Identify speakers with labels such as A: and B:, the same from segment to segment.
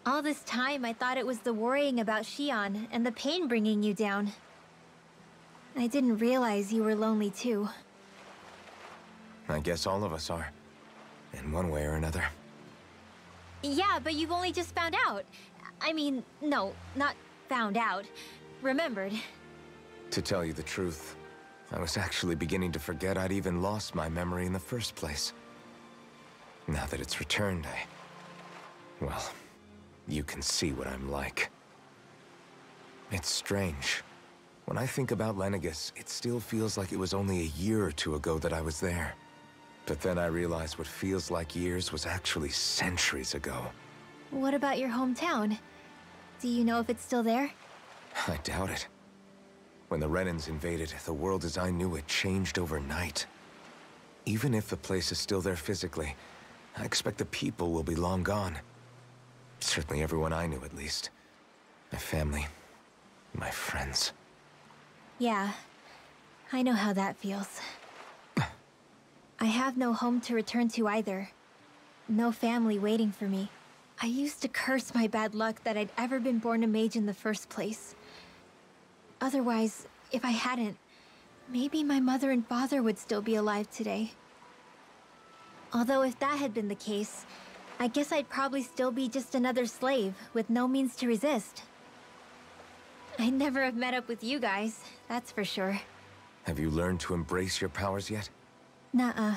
A: All this time, I thought it was the worrying about Shion and the pain bringing you down. I didn't realize you were lonely too.
B: I guess all of us are, in one way or another.
A: Yeah, but you've only just found out. I mean, no, not found out. Remembered.
B: To tell you the truth, I was actually beginning to forget I'd even lost my memory in the first place. Now that it's returned, well, you can see what I'm like. It's strange. When I think about Lenegis, it still feels like it was only a year or two ago that I was there. But then I realized what feels like years was actually centuries ago.
A: What about your hometown? Do you know if it's still there?
B: I doubt it. When the Renans invaded, the world as I knew it changed overnight. Even if the place is still there physically, I expect the people will be long gone. Certainly everyone I knew, at least. My family, my friends.
A: Yeah, I know how that feels. I have no home to return to either. No family waiting for me. I used to curse my bad luck that I'd ever been born a mage in the first place. Otherwise, if I hadn't, maybe my mother and father would still be alive today. Although if that had been the case, I guess I'd probably still be just another slave with no means to resist. I'd never have met up with you guys, that's for sure.
B: Have you learned to embrace your powers yet?
A: Nuh-uh.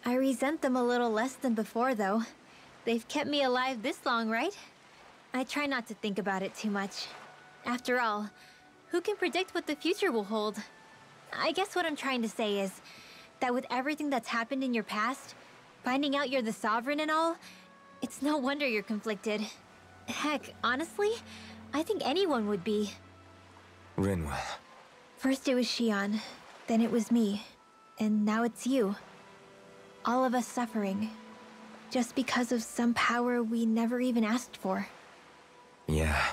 A: I resent them a little less than before, though. They've kept me alive this long, right? I try not to think about it too much. After all, who can predict what the future will hold? I guess what I'm trying to say is that with everything that's happened in your past, finding out you're the Sovereign and all, it's no wonder you're conflicted. Heck, honestly, I think anyone would be.
B: Rinwell.
A: First it was Shion, then it was me, and now it's you. All of us suffering, just because of some power we never even asked for.
B: Yeah.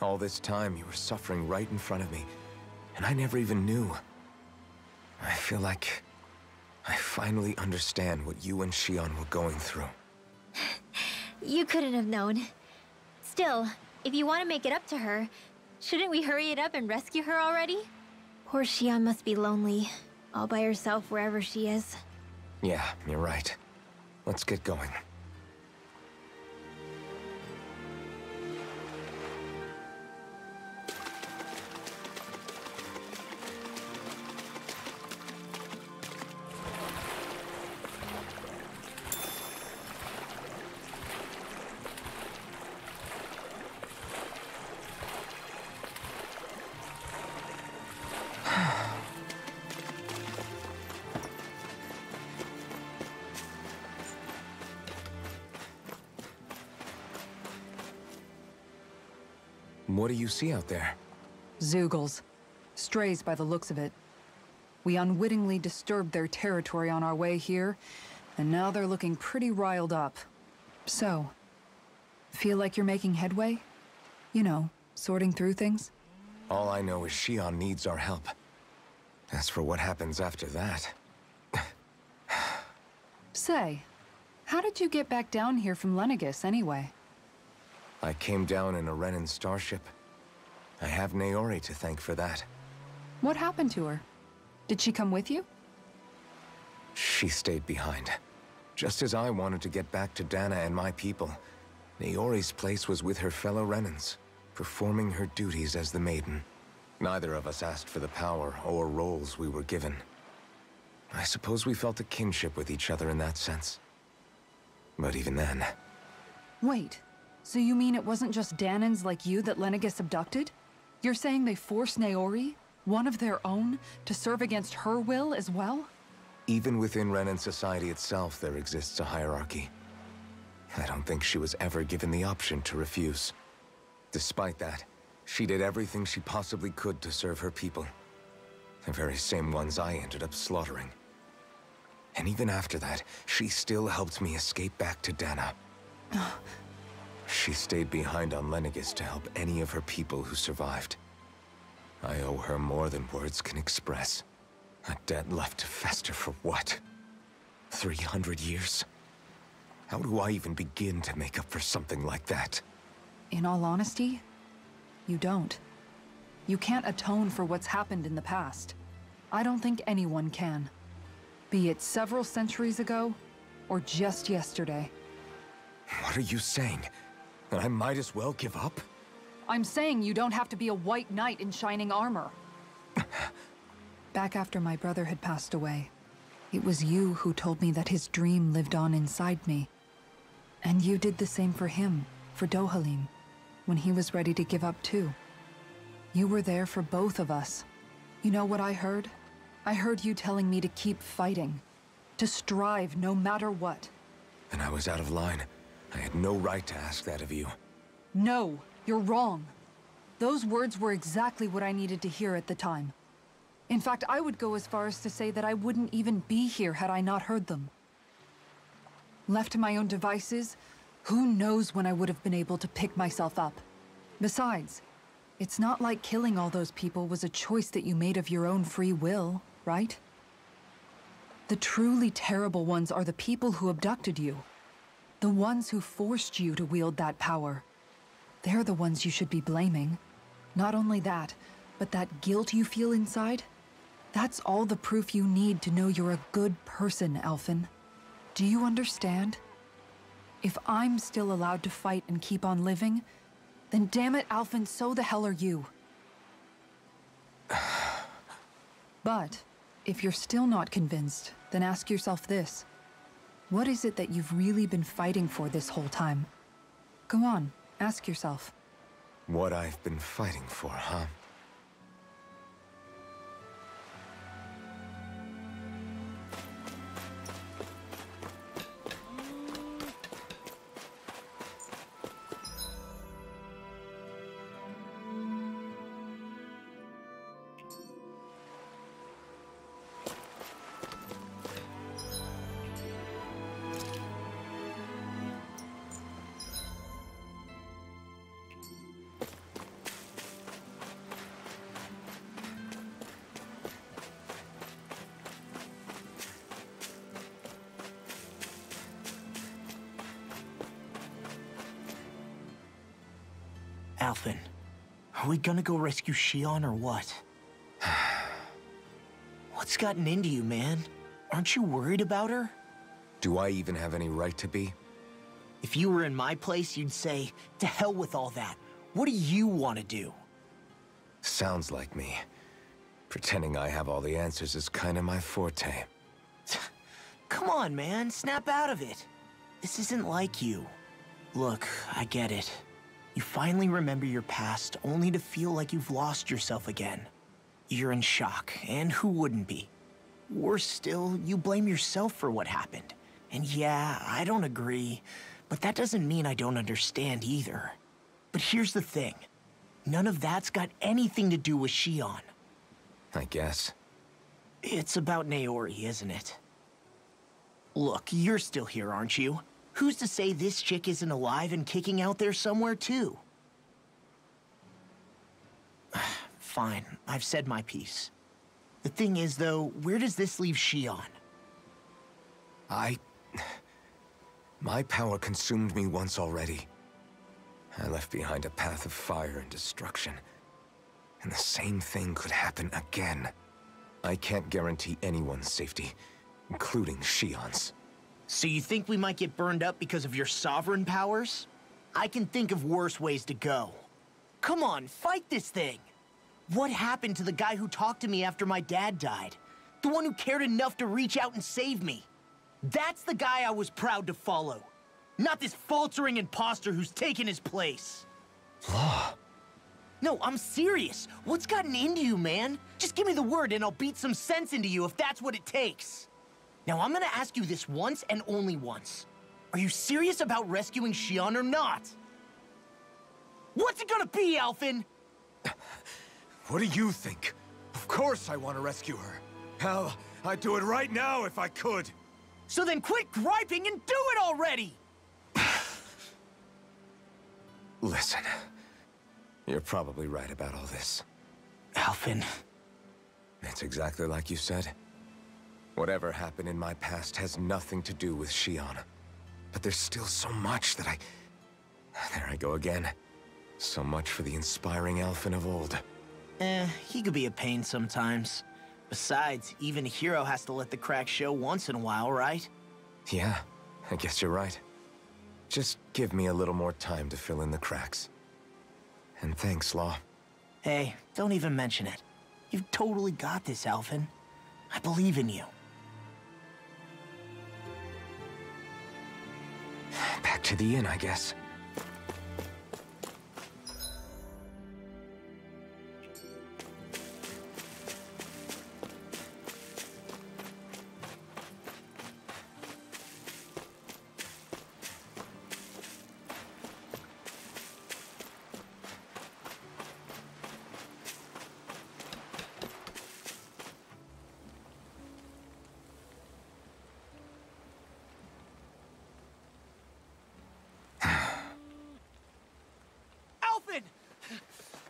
B: All this time you were suffering right in front of me, and I never even knew. I feel like I finally understand what you and Shion were going through.
A: You couldn't have known. Still, if you want to make it up to her, shouldn't we hurry it up and rescue her already? Poor Shion must be lonely, all by herself wherever she is.
B: Yeah, you're right. Let's get going. What do you see out there?
C: Zeugles. Strays by the looks of it. We unwittingly disturbed their territory on our way here, and now they're looking pretty riled up. So, feel like you're making headway? You know, sorting through things?
B: All I know is Shion needs our help. As for what happens after that...
C: Say, how did you get back down here from Lenegis, anyway?
B: I came down in a Renan starship. I have Naori to thank for that.
C: What happened to her? Did she come with you?
B: She stayed behind. Just as I wanted to get back to Dana and my people, Naori's place was with her fellow Renans, performing her duties as the Maiden. Neither of us asked for the power or roles we were given. I suppose we felt a kinship with each other in that sense. But even then...
C: Wait, so you mean it wasn't just Danans like you that Lenegis abducted? You're saying they forced Naori, one of their own, to serve against her will as well?
B: Even within Renan society itself, there exists a hierarchy. I don't think she was ever given the option to refuse. Despite that, she did everything she possibly could to serve her people. The very same ones I ended up slaughtering. And even after that, she still helped me escape back to Dana. She stayed behind on Lenegis to help any of her people who survived. I owe her more than words can express. A debt left to fester for what? 300 years? How do I even begin to make up for something like that?
C: In all honesty, you don't. You can't atone for what's happened in the past. I don't think anyone can. Be it several centuries ago, or just yesterday.
B: What are you saying? That I might as well give up?
C: I'm saying you don't have to be a white knight in shining armor. Back after my brother had passed away, it was you who told me that his dream lived on inside me. And you did the same for him, for Dohalim, when he was ready to give up too. You were there for both of us. You know what I heard? I heard you telling me to keep fighting, to strive no matter what.
B: And I was out of line. I had no right to ask that of you.
C: No, you're wrong. Those words were exactly what I needed to hear at the time. In fact, I would go as far as to say that I wouldn't even be here had I not heard them. Left to my own devices, who knows when I would have been able to pick myself up. Besides, it's not like killing all those people was a choice that you made of your own free will, right? The truly terrible ones are the people who abducted you. The ones who forced you to wield that power. They're the ones you should be blaming. Not only that, but that guilt you feel inside, that's all the proof you need to know you're a good person, Alphen. Do you understand? If I'm still allowed to fight and keep on living, then damn it, Alphen, so the hell are you. But, if you're still not convinced, then ask yourself this. What is it that you've really been fighting for this whole time? Go on, ask yourself.
B: What I've been fighting for, huh?
D: Alphen, are we gonna go rescue Shionne or what? What's gotten into you, man? Aren't you worried about her?
B: Do I even have any right to be?
D: If you were in my place, you'd say, to hell with all that. What do you want to do?
B: Sounds like me. Pretending I have all the answers is kind of my forte.
D: Come on, man, snap out of it. This isn't like you. Look, I get it. You finally remember your past, only to feel like you've lost yourself again. You're in shock, and who wouldn't be? Worse still, you blame yourself for what happened. And yeah, I don't agree, but that doesn't mean I don't understand either. But here's the thing. None of that's got anything to do with Shionne.
B: I guess.
D: It's about Naori, isn't it? Look, you're still here, aren't you? Who's to say this chick isn't alive and kicking out there somewhere, too? Fine, I've said my piece. The thing is, though, where does this leave Shionne?
B: My power consumed me once already. I left behind a path of fire and destruction. And the same thing could happen again. I can't guarantee anyone's safety, including Shionne's.
D: So you think we might get burned up because of your sovereign powers? I can think of worse ways to go. Come on, fight this thing! What happened to the guy who talked to me after my dad died? The one who cared enough to reach out and save me? That's the guy I was proud to follow. Not this faltering imposter who's taken his place.
B: Law.
D: No, I'm serious. What's gotten into you, man? Just give me the word and I'll beat some sense into you if that's what it takes. Now, I'm gonna ask you this once and only once. Are you serious about rescuing Shionne or not? What's it gonna be, Alphen?
B: What do you think? Of course I want to rescue her. Hell, I'd do it right now if I could.
D: So then quit griping and do it already!
B: Listen, you're probably right about all this.
D: Alphen.
B: It's exactly like you said. Whatever happened in my past has nothing to do with Shionne. But there's still so much that There I go again. So much for the inspiring Alphen of old.
D: He could be a pain sometimes. Besides, even a hero has to let the cracks show once in a while, right?
B: Yeah, I guess you're right. Just give me a little more time to fill in the cracks. And thanks, Law.
D: Hey, don't even mention it. You've totally got this, Alphen. I believe in you.
B: Back to the inn, I guess.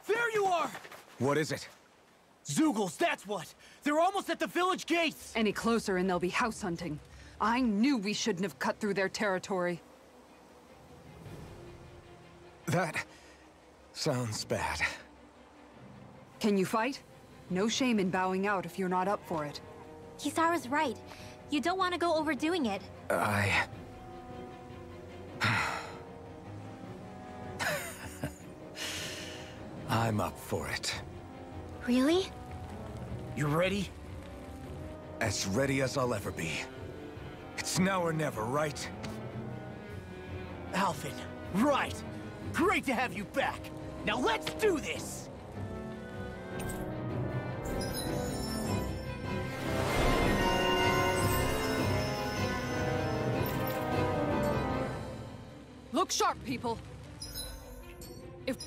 E: There you are!
B: What is it?
E: Zeugles, that's what! They're almost at the village gates!
C: Any closer and they'll be house hunting. I knew we shouldn't have cut through their territory.
B: That sounds bad.
C: Can you fight? No shame in bowing out if you're not up for it.
A: Kisara's right. You don't want to go overdoing it.
B: I'm up for it.
A: Really?
E: You ready?
B: As ready as I'll ever be. It's now or never, right?
E: Alphen, right! Great to have you back! Now let's do this!
C: Look sharp, people! If...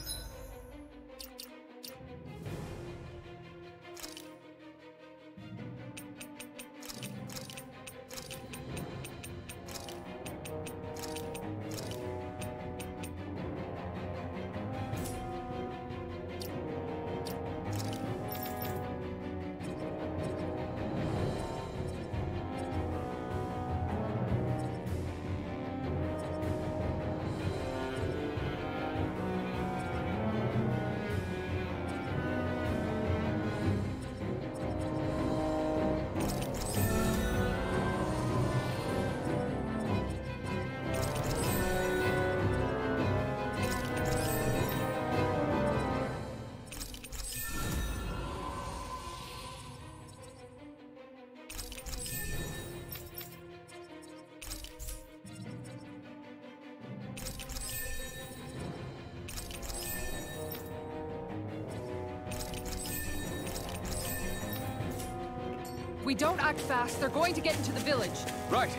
C: We don't act fast, they're going to get into the village.
B: Right.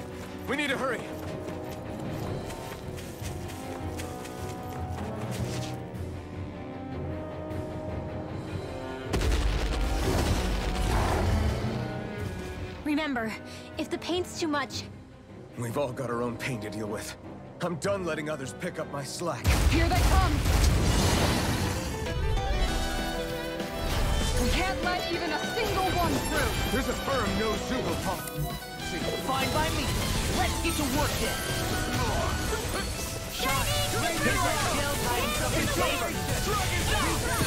B: We need to hurry.
A: Remember, if the pain's too much...
B: We've all got our own pain to deal with. I'm done letting others pick up my slack.
C: Here they come! We can't let even a single one through!
B: There's a firm no Zeugle policy.
E: Fine by me. Let's get to work then.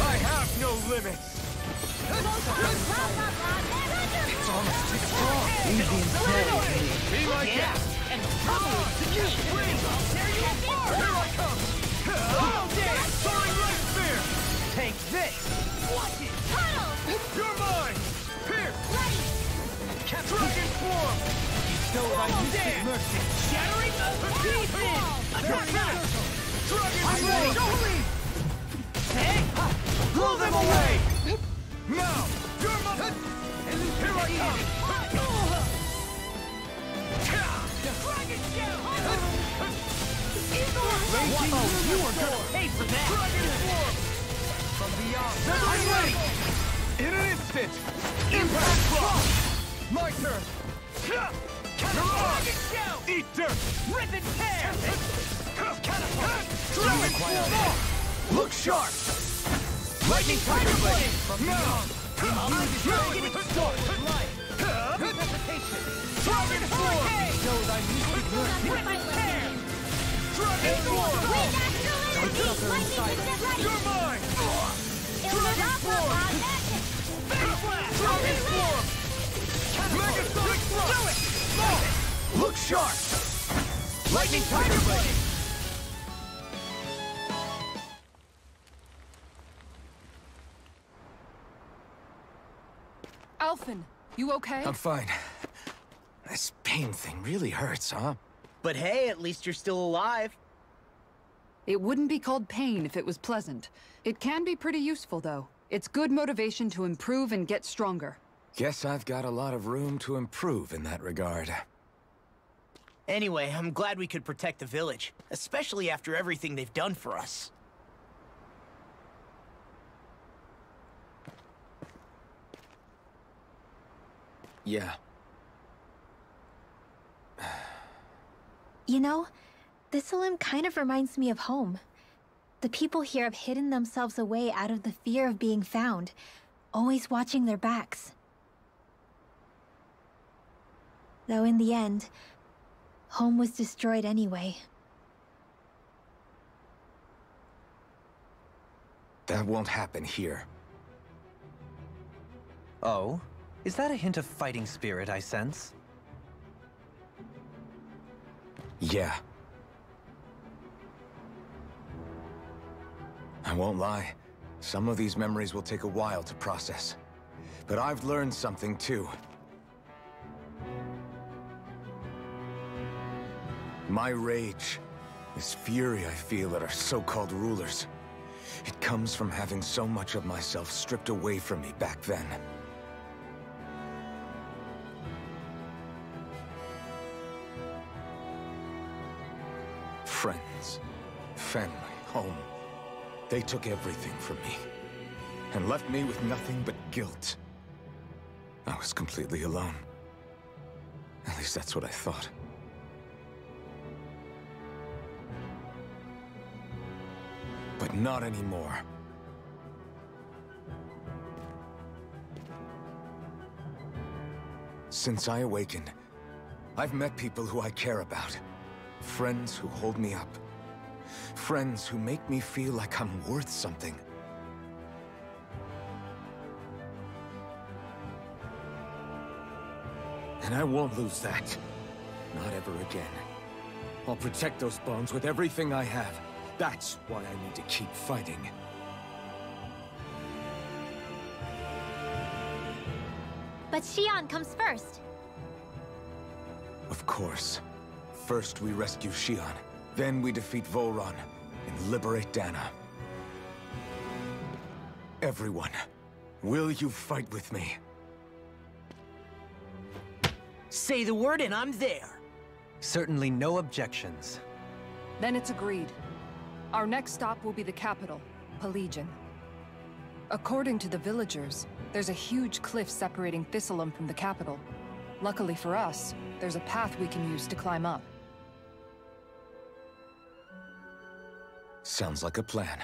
B: I have no limits. It's almost too strong. Be like
E: Yeah,
B: it.
E: and power to me. There you are.
B: Here I come.
E: Oh, damn.
B: Soaring right spear.
E: Take this. Watch it.
B: You're mine. Pierce. Dragon form.
E: So I use mercy. Shattering the deep in.
B: Dragon
E: I'm ready.
B: form.
E: Hey, blow them away.
B: Now. You're mine. Here I come.
E: Dragon shell. You are gonna pay for that.
B: Dragon form.
E: From beyond.
B: I'm ready. In an instant. Impact block. My turn.
E: Dragon shell.
B: Eat dirt.
E: Rip and tear.
B: Dragon form. Look sharp.
E: Lightning tiger blade. From
B: Now.
E: I'm just getting started with life.
B: Dragon form.
E: Shows I need mercy. Rip and tear.
A: Wind Astral Energy! Lightning Instant Ready!
E: You're mine!
A: Illuminata Magic!
E: Face Blast! Transform! Megasonic Thrust! Do it! Look sharp! Lightning Tiger Blade!
C: Alphen, you okay?
B: I'm fine. This pain thing really hurts, huh?
D: But hey, at least you're still alive.
C: It wouldn't be called pain if it was pleasant. It can be pretty useful, though. It's good motivation to improve and get stronger.
B: Guess I've got a lot of room to improve in that regard.
D: Anyway, I'm glad we could protect the village, especially after everything they've done for us.
B: Yeah.
A: You know, Thistleum kind of reminds me of home. The people here have hidden themselves away out of the fear of being found, always watching their backs. Though in the end, home was destroyed anyway.
B: That won't happen here.
F: Oh? Is that a hint of fighting spirit I sense?
B: Yeah. I won't lie. Some of these memories will take a while to process. But I've learned something too. My rage, this fury I feel at our so-called rulers, it comes from having so much of myself stripped away from me back then. Friends, family, home. They took everything from me, and left me with nothing but guilt. I was completely alone. At least that's what I thought. But not anymore. Since I awakened, I've met people who I care about. Friends who hold me up. Friends who make me feel like I'm worth something. And I won't lose that. Not ever again. I'll protect those bones with everything I have. That's why I need to keep fighting.
A: But Xion comes first.
B: Of course. First we rescue Xion, then we defeat Volron and liberate Dana. Everyone, will you fight with me?
D: Say the word and I'm there.
F: Certainly no objections.
C: Then it's agreed. Our next stop will be the capital, Pelegion. According to the villagers, there's a huge cliff separating Thistleum from the capital. Luckily for us, there's a path we can use to climb up.
B: Sounds like a plan.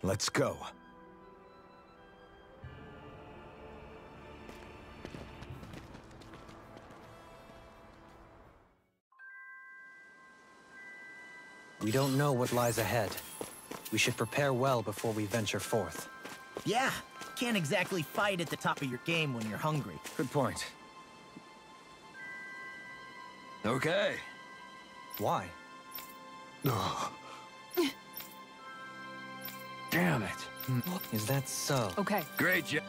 B: Let's go.
F: We don't know what lies ahead. We should prepare well before we venture forth.
D: Yeah, can't exactly fight at the top of your game when you're hungry.
B: Good point.
E: Okay.
F: Why?
E: Damn it.
F: Is that so?
C: Okay,
E: Great job.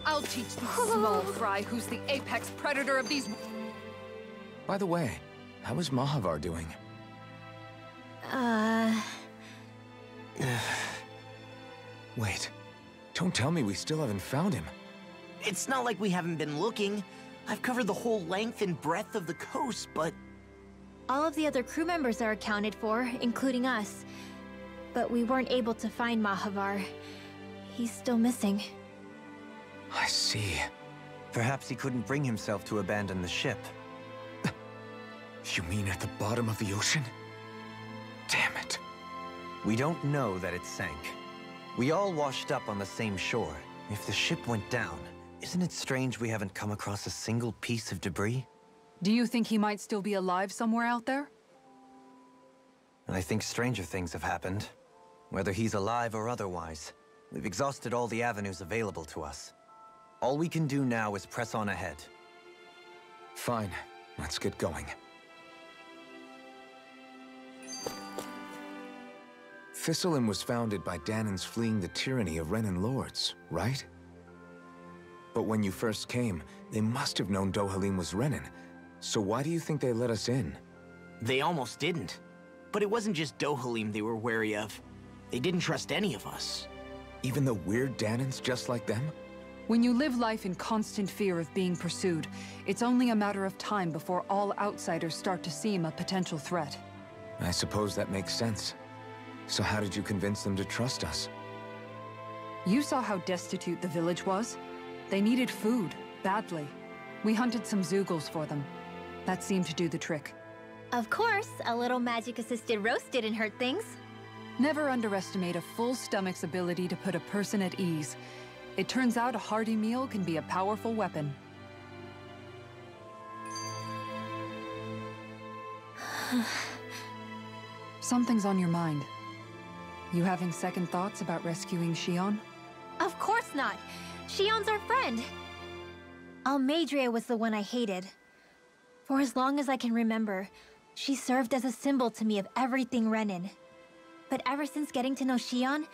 C: I'll teach this small fry who's the apex predator of these...
B: By the way, how is Mahavar doing? Wait, don't tell me we still haven't found him.
D: It's not like we haven't been looking. I've covered the whole length and breadth of the coast, but...
A: All of the other crew members are accounted for, including us. But we weren't able to find Mahavar. He's still missing.
B: I see.
F: Perhaps he couldn't bring himself to abandon the ship.
B: You mean at the bottom of the ocean? Damn it.
F: We don't know that it sank. We all washed up on the same shore,
G: If the ship went down, isn't it strange we haven't come across a single piece of debris?
C: Do you think he might still be alive somewhere out there?
G: I think stranger things have happened. Whether he's alive or otherwise, we've exhausted all the avenues available to us. All we can do now is press on ahead.
B: Fine, let's get going. Thistlein was founded by Danans fleeing the tyranny of Renan lords, right? But when you first came, they must have known Dohalim was Renan. So why do you think they let us in?
D: They almost didn't. But it wasn't just Dohalim they were wary of. They didn't trust any of us.
B: Even the weird Danans just like them?
C: When you live life in constant fear of being pursued, it's only a matter of time before all outsiders start to seem a potential threat.
B: I suppose that makes sense. So how did you convince them to trust us?
C: You saw how destitute the village was. They needed food, badly. We hunted some Zeugles for them. That seemed to do the trick.
A: Of course, a little magic-assisted roast didn't hurt things.
C: Never underestimate a full stomach's ability to put a person at ease. It turns out a hearty meal can be a powerful weapon. Something's on your mind. You having second thoughts about rescuing Shionne?
A: Of course not! Shionne's our friend! Almeidrea was the one I hated. For as long as I can remember, she served as a symbol to me of everything Renan. But ever since getting to know Shionne,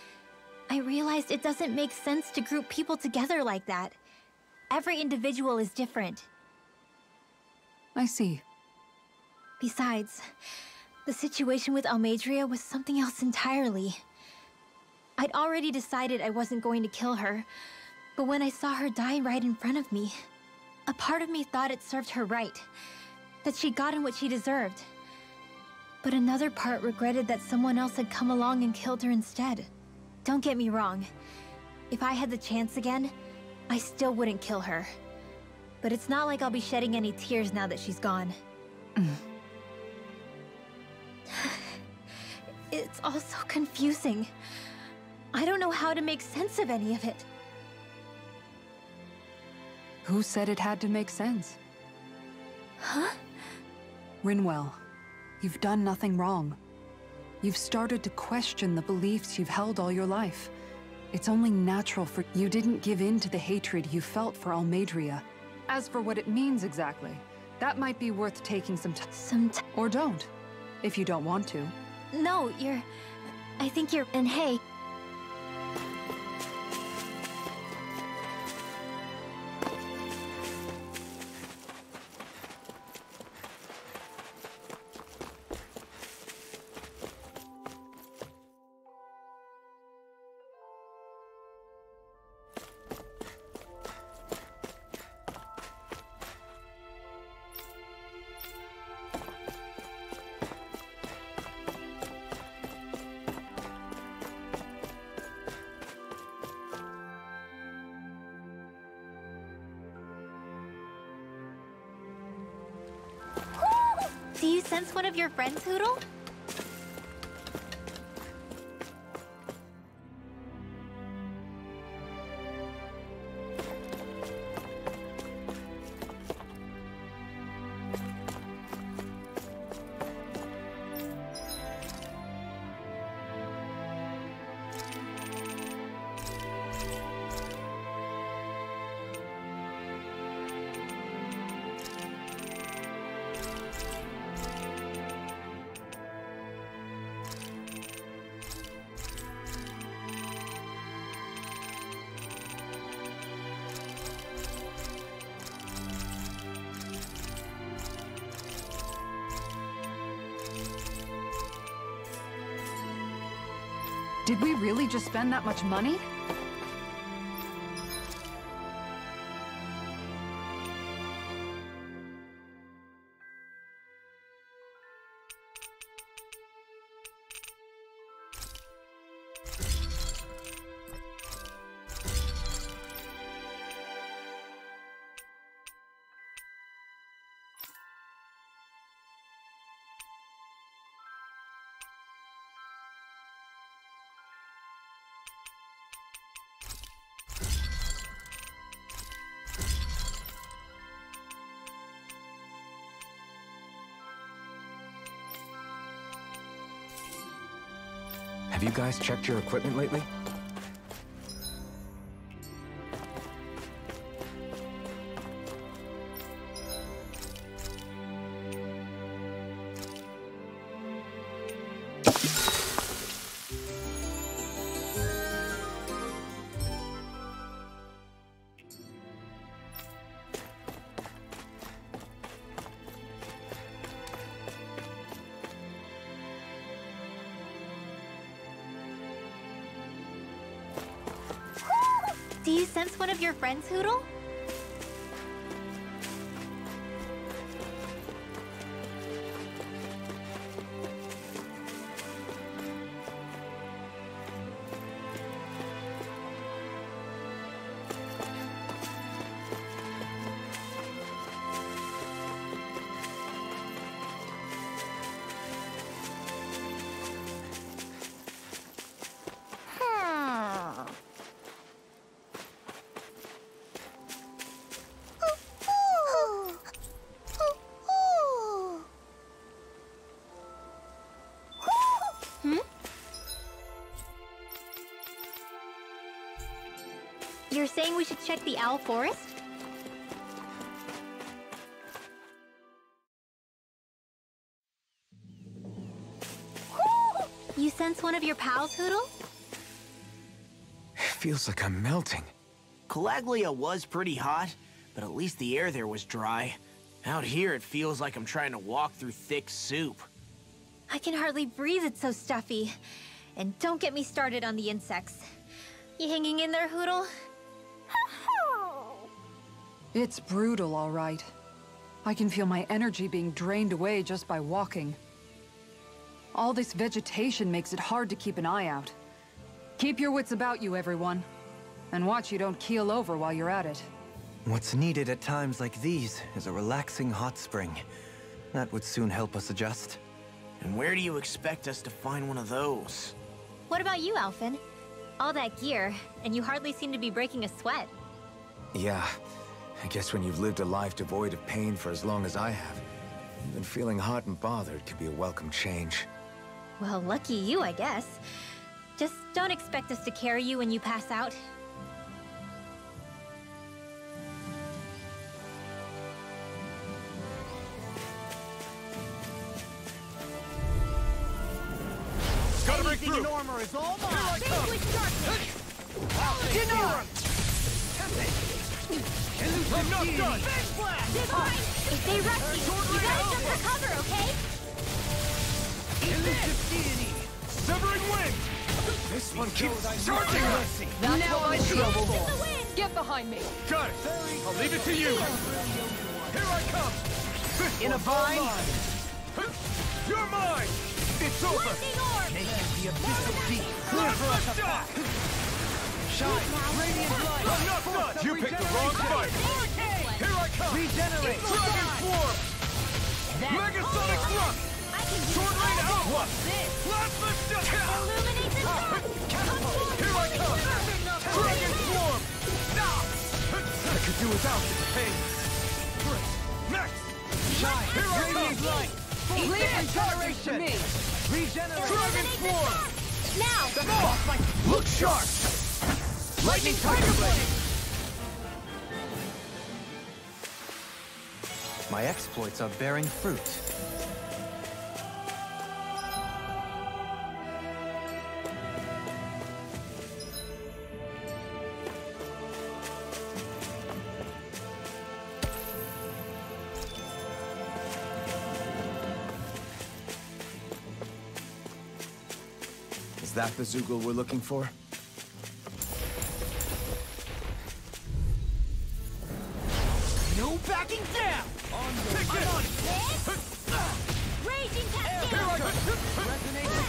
A: I realized it doesn't make sense to group people together like that. Every individual is different.
C: I see.
A: Besides, the situation with Almeidrea was something else entirely. I'd already decided I wasn't going to kill her, but when I saw her die right in front of me, a part of me thought it served her right, that she'd gotten what she deserved. But another part regretted that someone else had come along and killed her instead. Don't get me wrong. If I had the chance again, I still wouldn't kill her. But it's not like I'll be shedding any tears now that she's gone. It's all so confusing. I don't know how to make sense of any of it.
C: Who said it had to make sense?
A: Huh?
C: Rinwell, you've done nothing wrong. You've started to question the beliefs you've held all your life. It's only natural for you didn't give in to the hatred you felt for Almeidrea. As for what it means exactly, that might be worth taking some time. Or don't, if you don't want to.
A: No, I think you're... And hey... Do you sense one of your friends, Hootle?
C: Did we really just spend that much money?
B: Have you guys checked your equipment lately?
A: Do you sense one of your friends, Hootle? You're saying we should check the Owl Forest? You sense one of your pals, Hootle?
B: Feels like I'm melting.
D: Calaglia was pretty hot, but at least the air there was dry. Out here, it feels like I'm trying to walk through thick soup.
A: I can hardly breathe, it's so stuffy. And don't get me started on the insects. You hanging in there, Hootle?
C: It's brutal, all right. I can feel my energy being drained away just by walking. All this vegetation makes it hard to keep an eye out. Keep your wits about you, everyone. And watch you don't keel over while you're at it.
G: What's needed at times like these is a relaxing hot spring. That would soon help us adjust.
D: And where do you expect us to find one of those?
A: What about you, Alphen? All that gear, and you hardly seem to be breaking a sweat.
B: Yeah, I guess when you've lived a life devoid of pain for as long as I have, even feeling hot and bothered could be a welcome change.
A: Well, lucky you, I guess. Just don't expect us to carry you when you pass out.
E: Gotta break through! Armor is all mine! Here I come! I'm not done!
A: Divine! If they rush you, you gotta jump for cover, okay?
E: Severing wind! This one keeps charging us!
C: That's now my trouble.
A: Get behind me!
E: Got it! I'll leave it to you! Here I come! In a bind? You're mine! It's over! Naked the abyssal deep! Clear for us a path! Shine! Radiant light! I'm not done! You picked the wrong fight! Here I come! Regenerate! Dragon Swarm! Megasonic Thrust! Sword Rain Outlook! Plasma Shut!
A: Illuminate the sun!
E: Here I come! Dragon Swarm! I could do without this pain! Next! Shine! Here I come! Regeneration! Regenerate! Dragon Swarm!
A: Now!
E: Look sharp! Lightning Tiger Blade!
G: My exploits are bearing fruit.
B: Is that the Zoogle we're looking for?
E: No backing down! Take it!
A: Raging Cascade!
E: Here I go!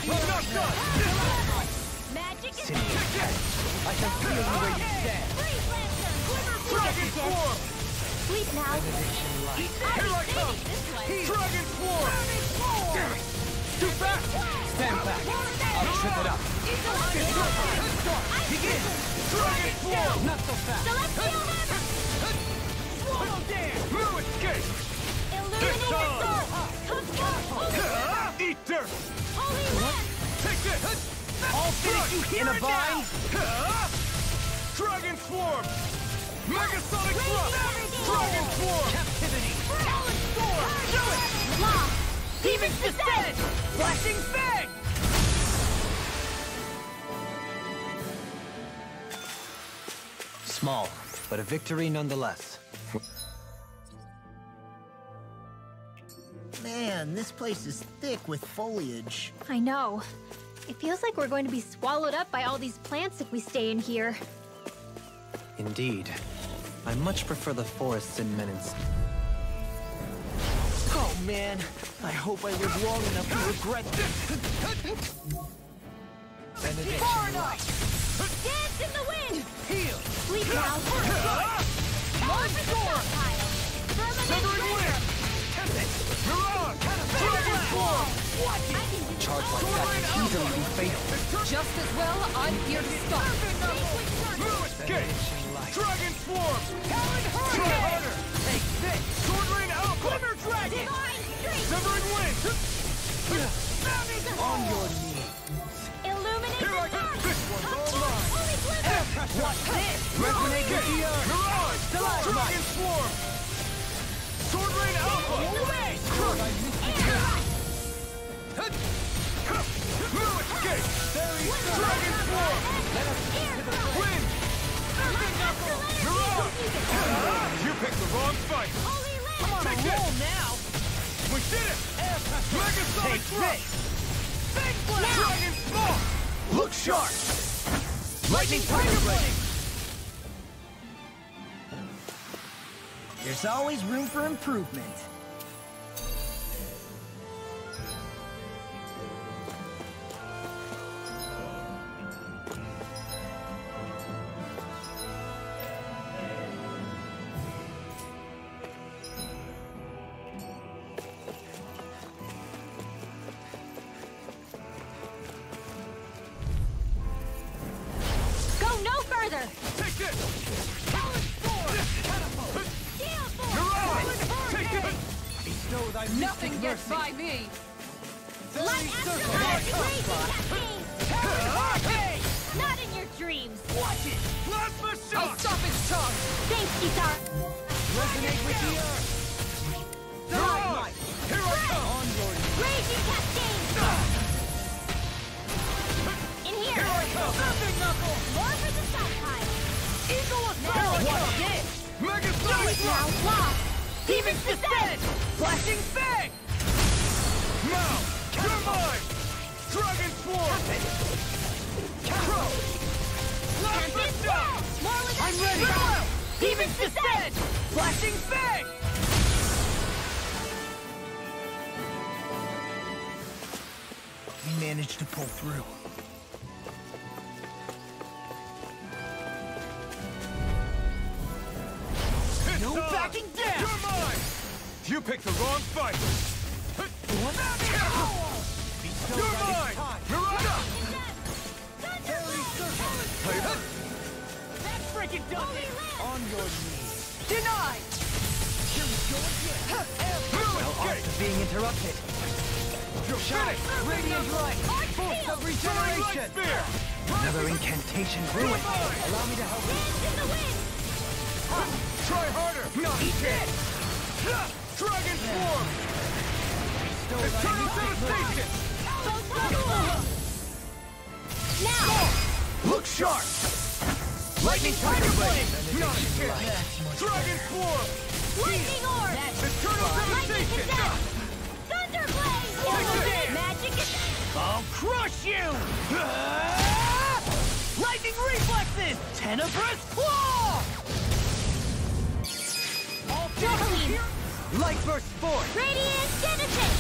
E: I'm not done!
A: Magic is
E: I can feel the way you stand!
A: Freeze Lantern!
E: Dragon Swarm!
A: Sleep now!
E: Here I come! Dragon Swarm! Too fast! Stand back! I'll trip it up! Begin! Dragon Swarm! Not so fast!
A: Celestial Hammer!
E: Swallow dance! No escape!
A: Illuminate the soul! Come!
E: Eat dirt!
A: Holy Land!
E: Take this! I'll finish you here in a bind! Dragon Swarm! Megasonic Thrust! Dragon Swarm! Captivity! Talon Storm! Do it!
A: Lock!
E: Demon's Descent! Flashing Fang!
G: Small, but a victory nonetheless.
D: Man, this place is thick with foliage.
A: I know. It feels like we're going to be swallowed up by all these plants if we stay in here.
F: Indeed. I much prefer the forests in Menin's.
D: Oh man, I hope I live long enough to regret this.
A: Dance in the wind!
E: Heal!
A: Sleep now! Launch the stockpile!
E: Severing Wind! Mirage! Dragon Swarm!
F: Charge like that can easily be fatal.
C: Just as well, I'm here to stop.
E: Lewis Gate! Dragon Swarm! Try harder! Take this! Sword Rain Alpha! Glimmer Dragon! Severing Wind! On your knees!
A: Illuminate
E: Here I
A: the
E: go!
A: dark!
E: This one's all mine!
A: Holy Glimmer!
E: What's this? Resonate with the earth! Mirage! Dragon Swarm! Sword Rain Alpha! Lewis Gate! Dragon Swarm! Wind! Mirage! You picked the wrong fight! Take this!
D: now!
E: We did it! Megasonic Thrust! Dragon Swarm! Look sharp! Lightning Tiger Blade!
D: There's always room for improvement.
A: Go no further!
E: Take this! Mirage! Take this! Bestow thy
C: Nothing gets by me.
A: Light Astromech! Raging Cascade! Not in your dreams!
E: Watch it! Plasma
C: I'll
E: Shock!
C: stop his tongue.
A: Thanks, Guitar!
E: Resonate with the earth! Mirage! Here I come!
A: Raging Cascade! In here!
E: Here I come!
A: More for the stockpile!
E: Eagle Assault!
A: What's this?
E: Megasonic
A: Now,
E: Thrust!
A: lock!
E: Demon's Descent! Flashing Fang! Now! You're mine! Dragon Swarm! Crow! Plasma Shock!
A: More with
E: I'm ready! Demon's Descent! Flashing Fang!
D: We managed to pull through.
E: No backing down! You're mine! You picked the wrong fight! You're mine! Mirage!
D: That freaking does it! On your knees.
E: Denied! Lewis Gate!
F: Being interrupted.
E: You're finished!
F: Radiant light. Force of regeneration.
E: Spear!
F: Another incantation ruined. Allow me to help you.
A: Dance in the wind!
E: Try harder! No, he did! Dragon Swarm! Eternal Devastation!
A: Now!
E: Look sharp! Lightning Tiger Blade! No, you can't! Dragon Swarm!
A: Lightning Orb!
E: Eternal
A: Lightning
E: Devastation!
A: Cadet! Thunder Blade! Magic Attack!
D: I'll crush you! Lightning reflexes! Tenebrous claw!
A: Juggling!
F: Light burst forth.
A: Radiant Genesis!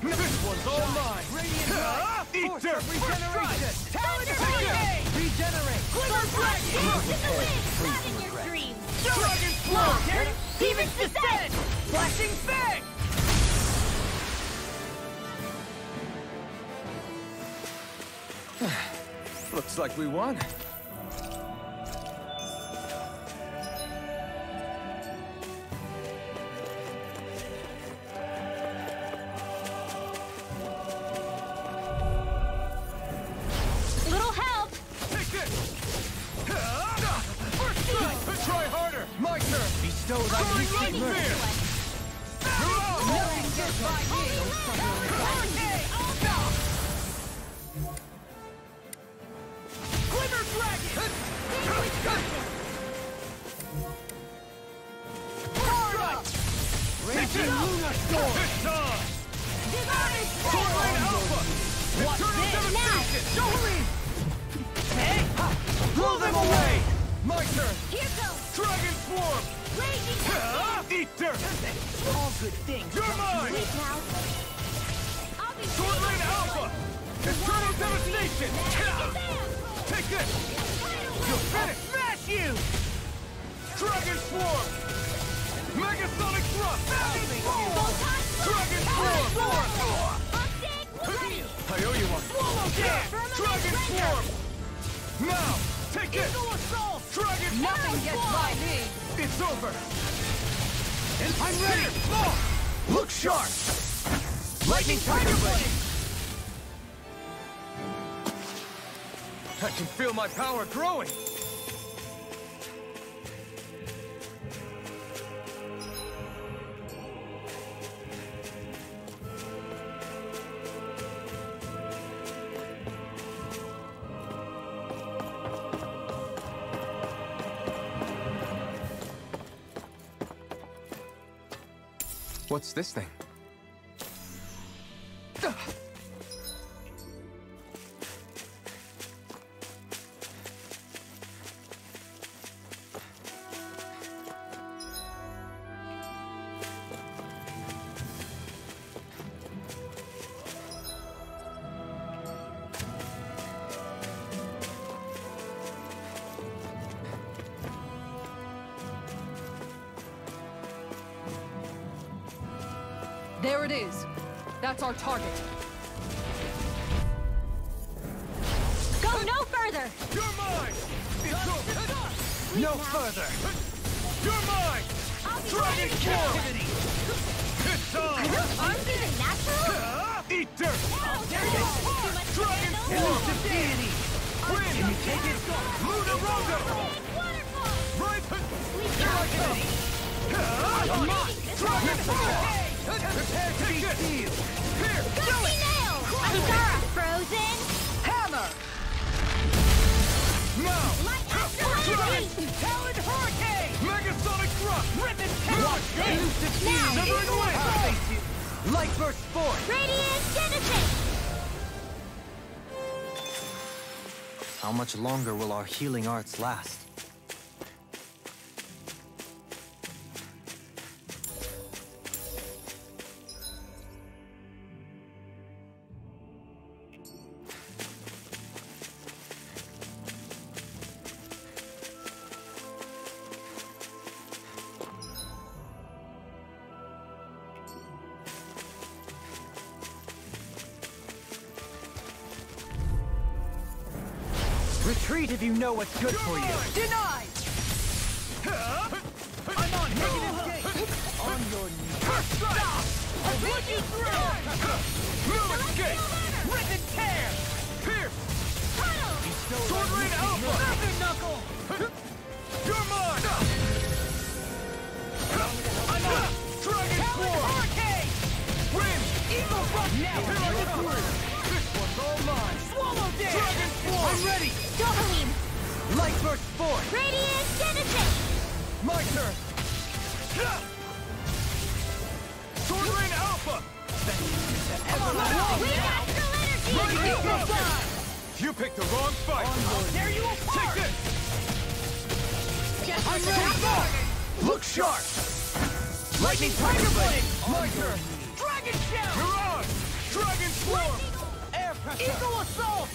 E: This one's all mine! Eat
F: Force
E: dirt!
F: of regeneration.
A: Thunder
E: Take
A: Blade!
E: it!
F: Regenerate.
A: Glimmer Dragon! Dance in the wind! Not in your dreams!
E: Dragon Swarm!
A: Demon's Descent!
E: Flashing Fang! Looks like we won. Bestow thy weekly mercy.
C: Nothing gets by me!
E: Glimmer Dragon! Raging Lunar Storm! Swordblade Alpha! Eternal Devastation! Jolene! Blow them away! My turn!
A: Here goes!
E: Dragon Swarm!
A: Raging
E: Eat dirt!
D: All good things.
E: You're mine!
A: Wait now. I'll be
E: Swordblade Alpha! Eternal Devastation! Take this! You're finished!
D: Smash you!
E: Dragon Swarm! Megasonic Thrust! Dragon Swarm! I owe you one! Dragon Swarm! Now! Take it! Dragon
C: Nothing gets by me!
E: It's over! I'm ready! Oh! Look sharp! Lightning Tiger Blade! I can feel my power growing! What's this thing?
C: There it is. That's our target.
A: Go no further!
E: You're mine! It's over! No further! You're mine! Dragon Captivity! It's on!
A: Aren't even natural?
E: Eat dirt! Dragon Swarm! Win! Can you take it? Luna Rondo! Right! Dragon Swarm! Prepare to be sealed! Here!
A: Gusty nail! Asura frozen!
C: Hammer!
E: Now!
A: Dragon!
D: Talon Hurricane!
E: Megasonic Thrust!
D: Rip and tear!
A: Now!
E: Severing away!
D: Light Burst Force!
A: Radiant Genesis!
G: How much longer will our healing arts last?
D: Retreat if you know what's good for you.
C: Denied!
D: I'm on negative gate. On your knees. Stop! I'll put you through!
E: Move escape!
D: Rip and tear!
E: Pierce!
A: Tunnel!
E: Sword Rain Alpha!
D: Feather Knuckle!
E: You're mine! I'm on! Dragon
D: Talon
E: Swarm!
D: Hurricane!
E: Win!
D: Eagle Rush! Now
E: Here I
D: you're
E: come!
D: through!
E: This one's all mine!
D: Swallow Dance!
E: Dragon Swarm!
D: I'm ready!
A: Dohalim!
D: Light Burst Force!
A: Radiant Genesis!
E: My turn! Sword Rain Alpha!
A: We astral energy!
E: You picked the wrong fight!
D: There you apart!
E: Take this!
D: I'm ready!
E: Look sharp!
D: Lightning Tiger Blade!
E: My turn!
D: Dragon Shell!
E: You're on! Dragon Swarm!
D: Air Pressure! Eagle Assault!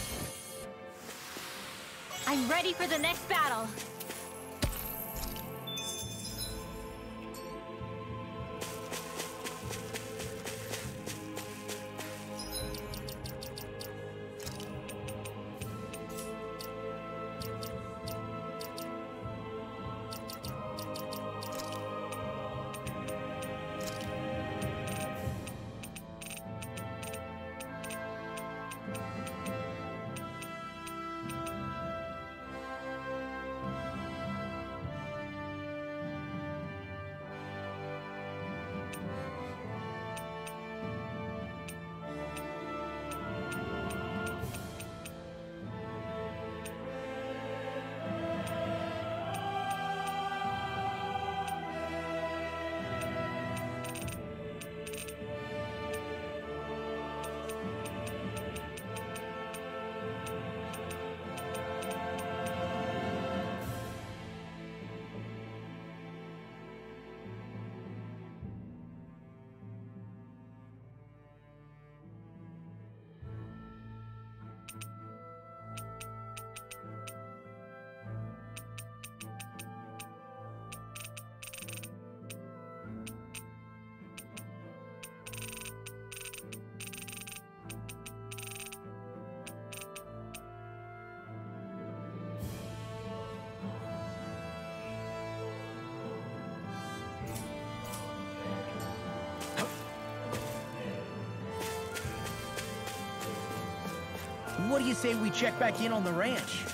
A: I'm ready for the next battle.
D: what do you say we check back in on the ranch?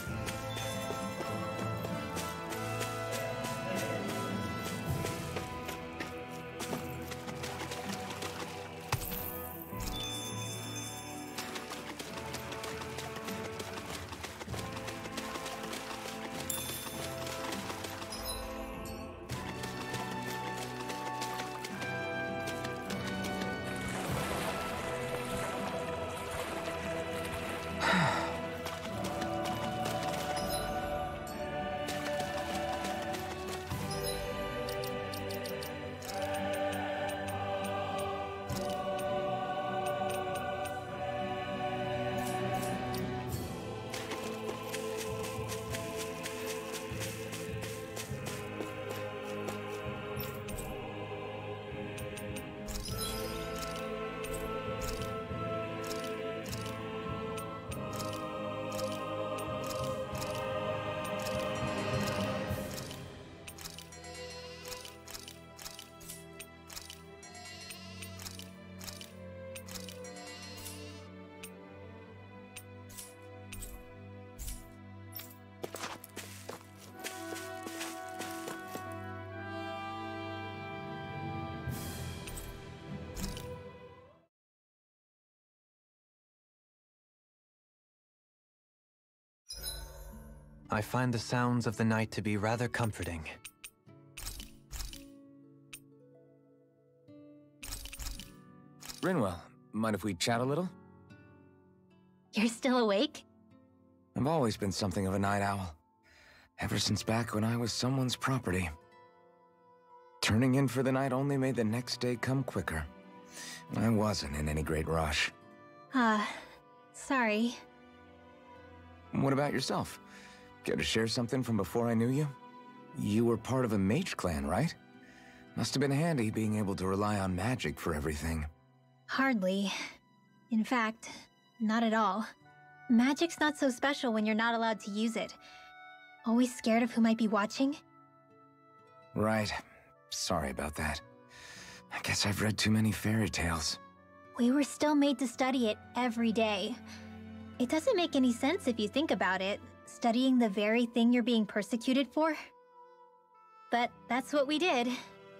G: I find the sounds of the night to be rather comforting.
B: Rinwell, mind if we chat a little?
A: You're still awake?
B: I've always been something of a night owl. Ever since back when I was someone's property. Turning in for the night only made the next day come quicker. I wasn't in any great rush.
A: Sorry.
B: What about yourself? Care to share something from before I knew you? You were part of a mage clan, right? Must have been handy being able to rely on magic for everything.
A: Hardly. In fact, not at all. Magic's not so special when you're not allowed to use it. Always scared of who might be watching?
B: Right. Sorry about that. I guess I've read too many fairy tales.
A: We were still made to study it every day. It doesn't make any sense if you think about it, studying the very thing you're being persecuted for. But that's what we did,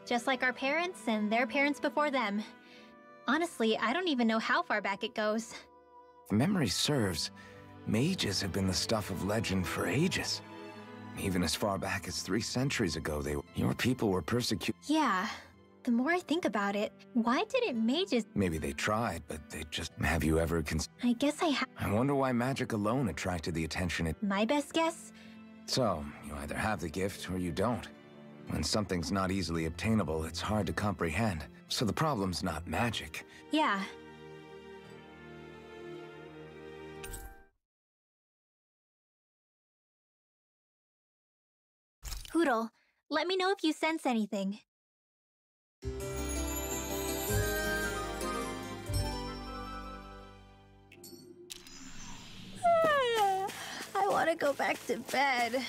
A: just like our parents and their parents before them. Honestly, I don't even know how far back it goes.
B: If memory serves, mages have been the stuff of legend for ages. Even as far back as 3 centuries ago, your people were persecuted.
A: Yeah. The more I think about it, why didn't mages...
B: Maybe they tried, but they just... Have you ever
A: I guess I have...
B: I wonder why magic alone attracted the attention it...
A: My best guess?
B: So, you either have the gift or you don't. When something's not easily obtainable, it's hard to comprehend. So the problem's not magic.
A: Yeah. Hootle, let me know if you sense anything. I want to go back to bed.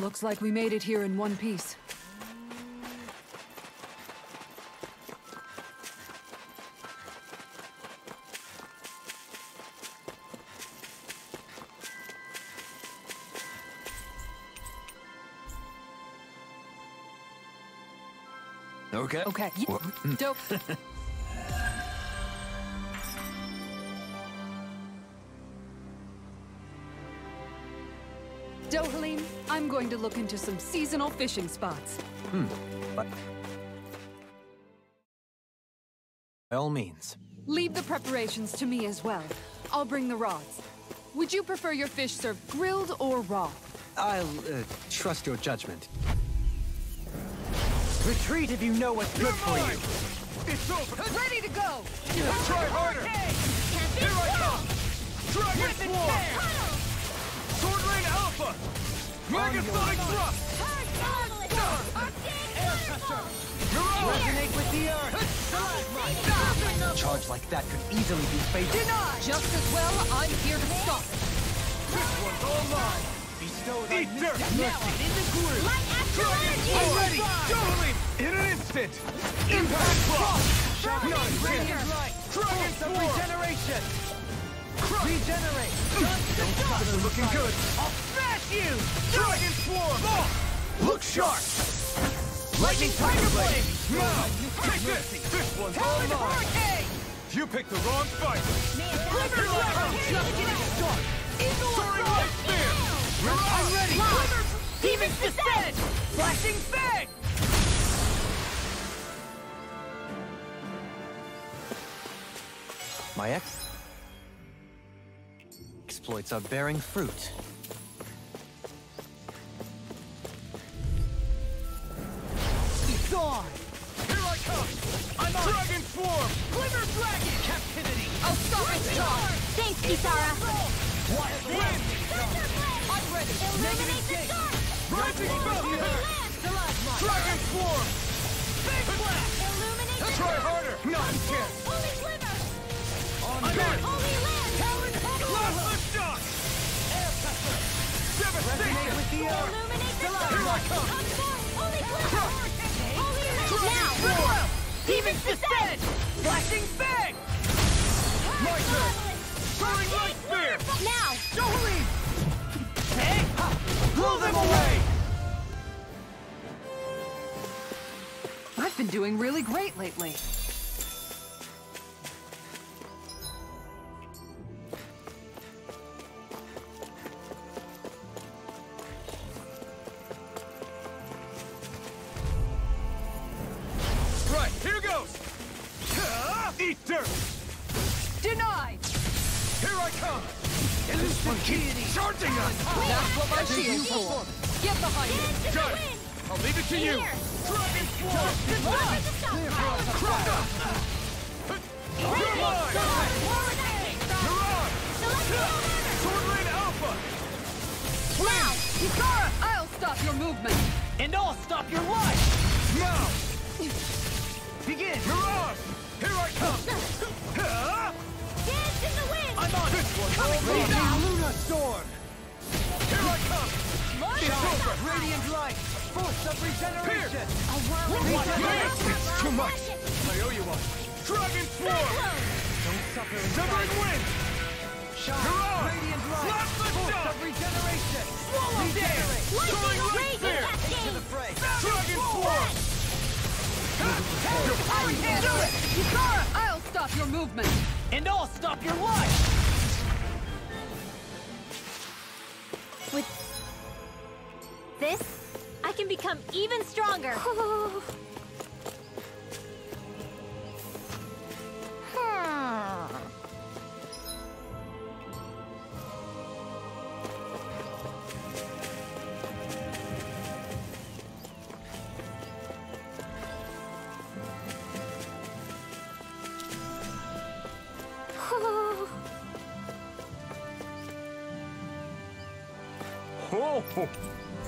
C: Looks like we made it here in one piece.
G: Okay.
C: Okay. Dope. Dohalim, I'm going to look into some seasonal fishing spots.
G: But... By all means.
C: Leave the preparations to me as well. I'll bring the rods. Would you prefer your fish served grilled or raw?
F: I'll trust your judgment.
G: Retreat if you know what's good for you.
E: It's over!
C: Ready to go!
E: Try harder! Here I come! Dragon Swarm! Sword Rain Alpha! Megasonic thrust!
F: Resonate with the earth! Charge like that could easily be fatal.
C: Just as well, I'm here to stop it.
E: This one's all mine!
F: Bestowed
E: Eat
F: on
E: dirt!
F: now I'm in the groove.
E: Already! Totally! In an instant! Impact block!
F: Radiant light!
E: Dragon
F: Some
E: Swarm!
F: regeneration! Regenerate!
E: This is looking good!
F: I'll smash you!
E: Dragon Swarm! Look sharp!
F: Lightning Tiger Blade!
E: Now! Take this! This one's all mine! You picked the wrong fight! Soaring Light Spear!
F: I'm ready! Demon's Descent! Flashing Fang! My exploits are bearing fruit. Gone!
E: Here I come! I'm on! Dragon Swarm!
F: Glimmer Dragon! Captivity!
C: I'll stop it, John!
A: Thanks, Kisara.
F: Wild Wind! I'm ready!
A: Illuminate the start!
E: Rising Falcon!
F: Stalagmite!
E: Dragon Swarm!
F: Big Blast!
A: Illuminate the
E: Try
A: start!
E: harder! Not a chance!
A: Holy Glimmer!
F: On
E: I'm
F: guard!
E: in!
A: Holy Land!
E: Last lift off!
F: Air Pepper! Resonate
E: Devastation!
F: with the earth!
A: Illuminate the start!
E: Here I come!
A: Holy Glimmer! Holy Land!
E: Dragon
A: Now!
E: Swarm!
F: Demon's Descent! Flashing Fang!
E: My turn! Soaring Light Spear!
A: Now!
F: Jolene! Hey! Blow them away!
C: I've been doing really great lately.
E: Right, here goes! Eat dirt!
C: Denied!
E: Here I come! And this one keeps charging us!
C: That's what my shield's for. Get behind me.
E: Got it! I'll leave it to you! Dragon Swarm!
A: Illuminate the start!
E: Crush us! You're mine! Mirage! Sword Rain Alpha!
A: Now!
C: Kisara, I'll stop your movement.
F: And I'll stop your life!
E: Now!
F: Begin!
E: Mirage! Here I come!
A: Dance in the wind!
E: I'm on this one!
F: Raging Luna Storm!
E: Here I come! It's over!
F: Radiant Light! Force of regeneration!
E: It's too much! I owe you one! Dragon Swarm!
F: Don't suffer in
E: Severing Wind!
F: Shine!
E: Mirage!
F: Radiant Light!
E: Slap the
F: Force
E: shot!
F: of regeneration! Regenerate!
E: Soaring Light
A: Lightning
E: Spear!
F: To the fray!
E: Dragon Swarm!
C: Do it! Kisara, I'll stop your movement.
F: And I'll stop your life!
A: With this, I can become even stronger.
E: Ho ho!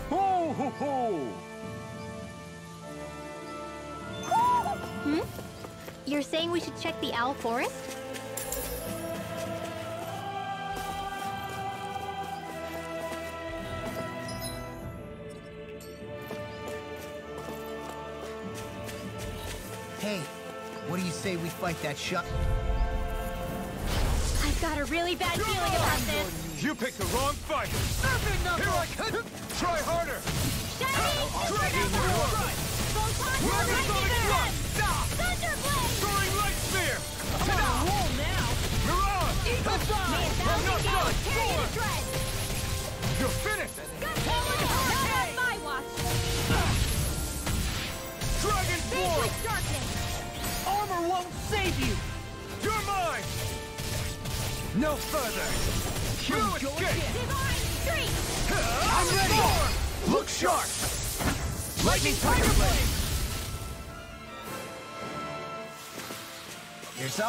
E: Ho ho ho!
A: You're saying we should check the Owl Forest?
D: Hey, what do you say we fight that shot?
A: I've got a really bad feeling about this.
E: You picked the wrong fight! Here I come! Try harder! Dragon Swarm! Megasonic Thrust!
A: Thunderblade!
E: Soaring Light Spear!
F: To the wall now!
E: Mirage!
F: Eagle
A: May a
F: Side!
A: thousand gales carry the dread!
E: You're finished!
A: Not on my watch!
E: Dragon Swarm!
A: With darkness!
F: Armor won't save you!
E: You're mine!
F: No further!
E: You escape!
A: Divine Streak!
E: I'm ready! Look sharp!
F: Lightning Tiger Blade!
D: There's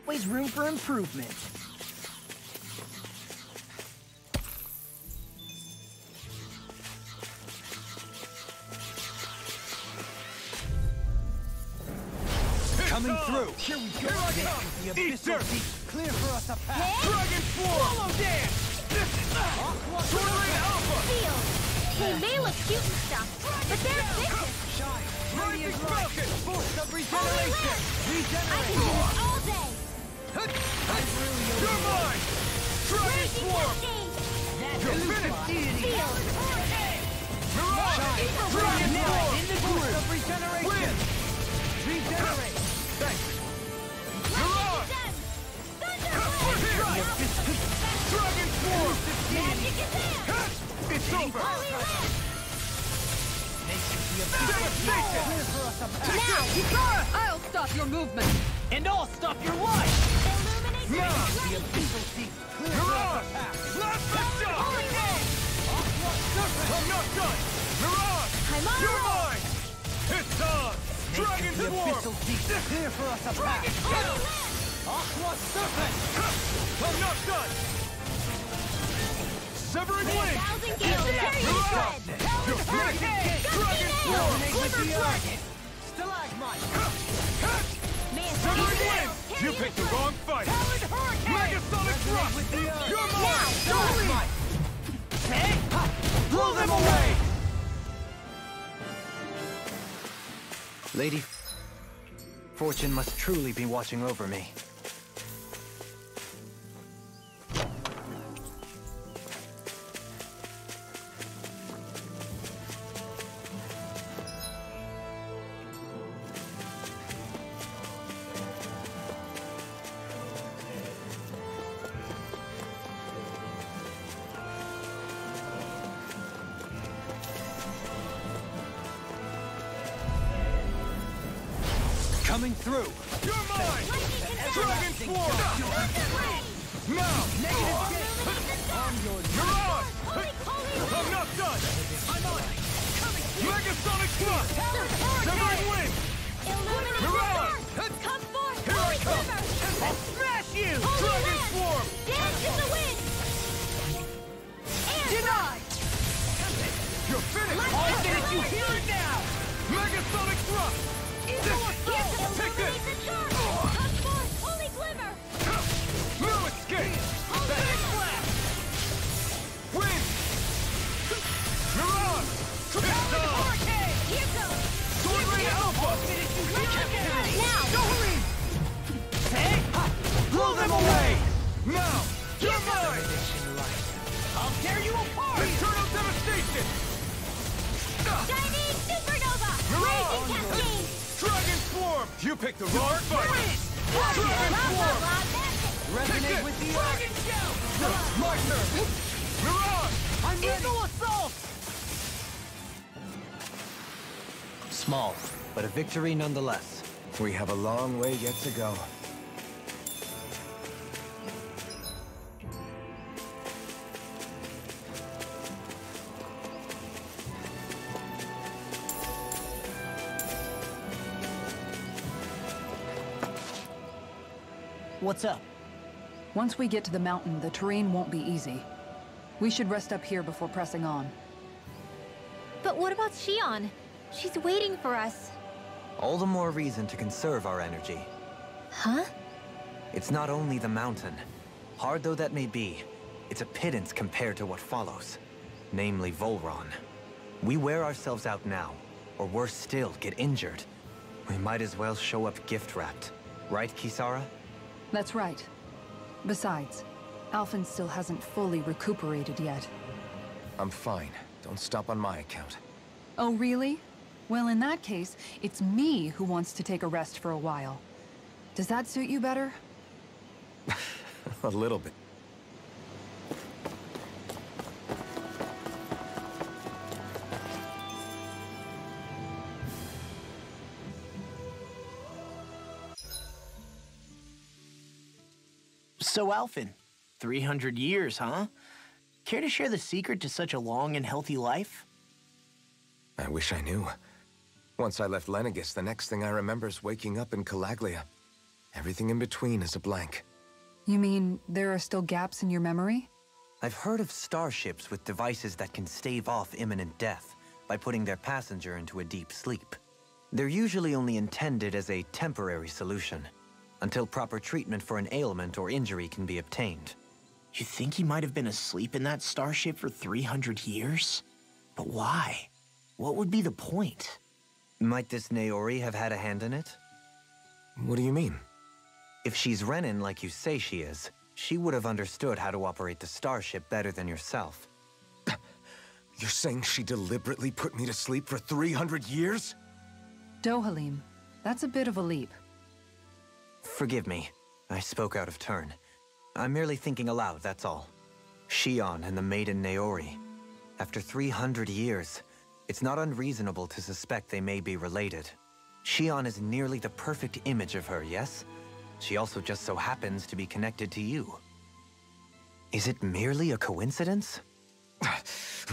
D: always room for improvement.
F: Coming through.
E: Here we go. The abyssal deep.
F: Clear for us a path.
E: Dragon Swarm! Swallow dance! This is Sword Rain Alpha!
A: Field. They may look cute and stuff, but they're vicious.
E: Rising Falcon!
F: Boost of
A: Holy
F: regeneration.
A: Lance! I can do this all day.
E: You're mine! Dragon
A: Raging
E: Swarm!
A: Cascade.
E: You're finished!
A: Field.
E: Mirage! Dragon Swarm!
F: Boost of regeneration.
E: Win!
F: Regenerate.
E: Thanks!
A: Lightning
E: Mirage!
A: Gun. Thunder Blade.
E: Dragon Swarm!
A: Magic is there.
E: It's over!
A: Holy Lance.
E: Devastation!
F: Clear for us a path.
A: Now.
E: Kisara!
C: I'll stop your movement!
D: And I'll stop your life!
A: Illuminate
E: Now.
A: the
F: Abyssal deep. Clear for us
E: Mirage!
F: a path.
E: Last shot!
A: Holy Lance.
E: I'm not done! Mirage!
A: I'm on a
E: You're
A: roll.
E: mine! It's on! Dragon
F: The
E: Swarm!
F: abyssal deep. Clear for us a
E: Dragon
F: path.
A: Holy
E: Shell!
A: Lance.
F: Aqua serpent.
E: I'm not done! Severing Wing!
A: 1,000 gales. Carry your
E: Mirage!
A: thread.
E: You're finished! Dragon Swarm!
F: Resonate with the earth.
E: Stalagmite!
A: Man,
E: Severing
A: carry
E: Wing!
A: your
E: You
A: thread.
E: picked the wrong fight!
A: Hurricane.
E: Megasonic Thrust!
F: with the earth.
E: You're mine!
F: Stalagmite.
E: Blow them away!
G: Lady Fortune must truly be watching over me.
F: Coming through.
E: You're mine! Dragon Swarm! Now! Mirage! I'm not done! I'm on it! Megasonic Thrust! Severing Wing! Mirage!
A: Come forth.
E: Here I
A: Holy
E: come!
A: Quiver.
E: Smash you!
A: Holy
E: Dragon
A: Lance.
E: Swarm!
A: Dance in the wind. And
E: Denied! You're finished!
A: I'll finish you here
E: now! Megasonic Thrust!
A: Take this. Come forth. Holy Glimmer.
E: No escape!
A: Holy Lance.
E: Win! Mirage! It's on!
A: Here goes.
E: Sword Rain Alpha!
A: Now.
E: Blow them away! Now! You're mine!
D: I'll tear you apart!
E: Eternal Devastation!
A: Chinese Supernova. Raging Cascade.
E: Dragon Swarm! You picked the wrong fight! Dragon Swarm!
F: Resonate with the earth.
E: Dragon Shell! My turn! Mirage!
F: I'm ready.
E: Eagle Assault!
G: Small, but a victory nonetheless.
B: We have a long way yet to go.
D: What's up?
C: Once we get to the mountain, the terrain won't be easy. We should rest up here before pressing on.
A: But what about Shion? She's waiting for us.
G: All the more reason to conserve our energy.
A: Huh?
G: It's not only the mountain. Hard though that may be, it's a pittance compared to what follows. Namely Volron. We wear ourselves out now, or worse still, get injured. We might as well show up gift-wrapped. Right, Kisara?
C: That's right. Besides, Alphen still hasn't fully recuperated yet.
B: I'm fine. Don't stop on my account.
C: Oh, really? Well, in that case, it's me who wants to take a rest for a while. Does that suit you better?
B: A little bit.
D: So, Alphen, 300 years, huh? Care to share the secret to such a long and healthy life?
B: I wish I knew. Once I left Lenegis, the next thing I remember is waking up in Calaglia. Everything in between is a blank.
C: You mean there are still gaps in your memory?
G: I've heard of starships with devices that can stave off imminent death by putting their passenger into a deep sleep. They're usually only intended as a temporary solution, until proper treatment for an ailment or injury can be obtained.
D: You think he might have been asleep in that starship for 300 years? But why? What would be the point?
G: Might this Naori have had a hand in it?
B: What do you mean?
G: If she's Renan like you say she is, she would have understood how to operate the starship better than yourself.
B: You're saying she deliberately put me to sleep for 300 years?
C: Dohalim, that's a bit of a leap.
G: Forgive me. I spoke out of turn. I'm merely thinking aloud, that's all. Shion and the maiden Naori. After 300 years, it's not unreasonable to suspect they may be related. Shion is nearly the perfect image of her, yes? She also just so happens to be connected to you. Is it merely a coincidence?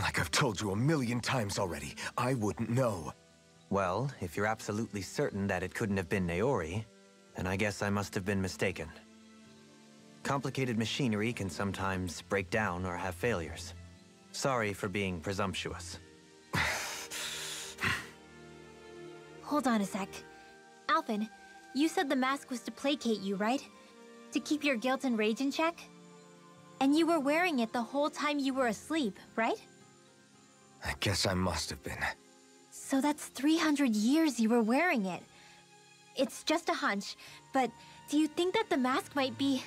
B: Like I've told you 1,000,000 times already, I wouldn't know.
G: Well, if you're absolutely certain that it couldn't have been Naori, then I guess I must have been mistaken. Complicated machinery can sometimes break down or have failures. Sorry for being presumptuous.
A: Hold on a sec. Alphen, you said the mask was to placate you, right? To keep your guilt and rage in check? And you were wearing it the whole time you were asleep, right?
B: I guess I must have been.
A: So that's 300 years you were wearing it. It's just a hunch, but do you think that the mask might be...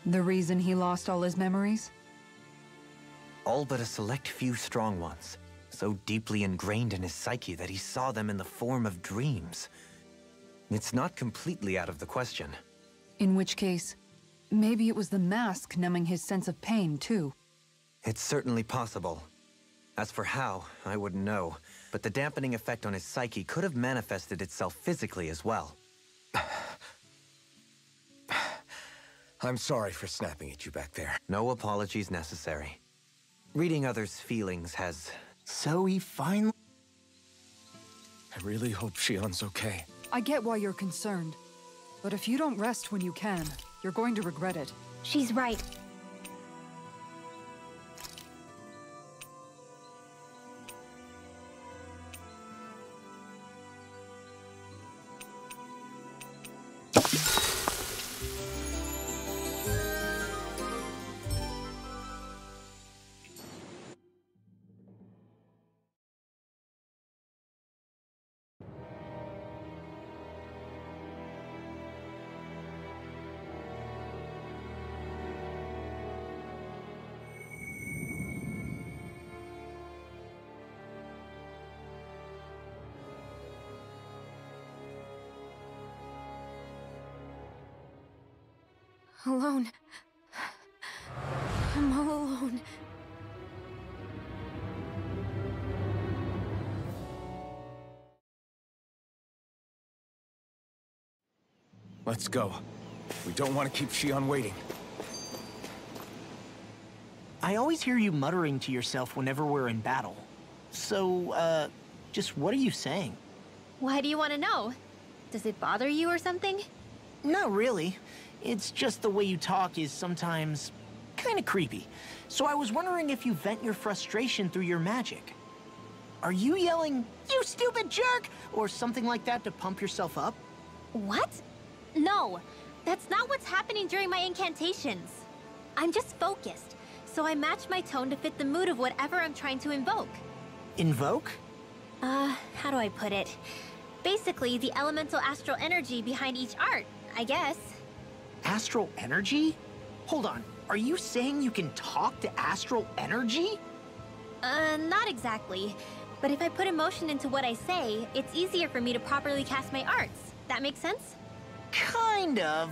C: The reason he lost all his memories?
G: All but a select few strong ones, so deeply ingrained in his psyche that he saw them in the form of dreams. It's not completely out of the question.
C: In which case, maybe it was the mask numbing his sense of pain, too.
G: It's certainly possible. As for how, I wouldn't know, but the dampening effect on his psyche could have manifested itself physically as well.
B: I'm sorry for snapping at you back there.
G: No apologies necessary. Reading others' feelings has...
D: So he finally...
B: I really hope Shion's okay.
C: I get why you're concerned. But if you don't rest when you can, you're going to regret it.
A: She's right. Alone. I'm all alone.
B: Let's go. We don't want to keep Shion waiting.
D: I always hear you muttering to yourself whenever we're in battle. So, just what are you saying?
A: Why do you want to know? Does it bother you or something?
D: Not really. It's just the way you talk is sometimes kind of creepy. So I was wondering if you vent your frustration through your magic. Are you yelling, "You stupid jerk," or something like that to pump yourself up?
A: What? No, that's not what's happening during my incantations. I'm just focused, so I match my tone to fit the mood of whatever I'm trying to invoke.
D: Invoke?
A: How do I put it? Basically, the elemental astral energy behind each art, I guess.
D: Astral energy? Hold on, are you saying you can talk to astral energy?
A: Not exactly. But if I put emotion into what I say, it's easier for me to properly cast my arts. That makes sense?
D: Kind of.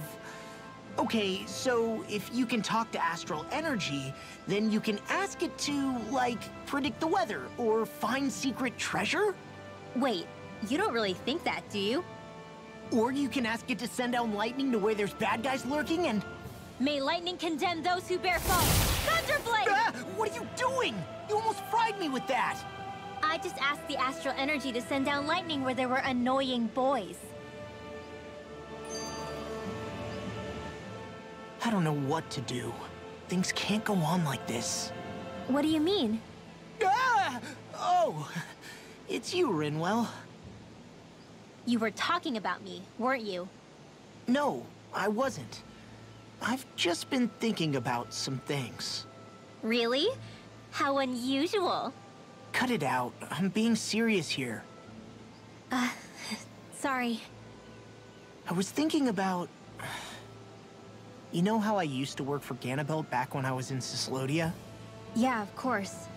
D: Okay, so if you can talk to astral energy, then you can ask it to, like, predict the weather or find secret treasure?
A: Wait, you don't really think that, do you?
D: Or you can ask it to send down lightning to where there's bad guys lurking and...
A: May lightning condemn those who bear false! Thunderblade!
D: Ah! What are you doing? You almost fried me with that!
A: I just asked the astral energy to send down lightning where there were annoying boys.
D: I don't know what to do. Things can't go on like this.
A: What do you mean?
D: Ah! Oh! It's you, Rinwell.
A: You were talking about me, weren't you?
D: No, I wasn't. I've just been thinking about some things.
A: Really? How unusual.
D: Cut it out. I'm being serious here.
A: Sorry.
D: I was thinking about... You know how I used to work for Ganabelt back when I was in Cyslodia?
A: Yeah, of course.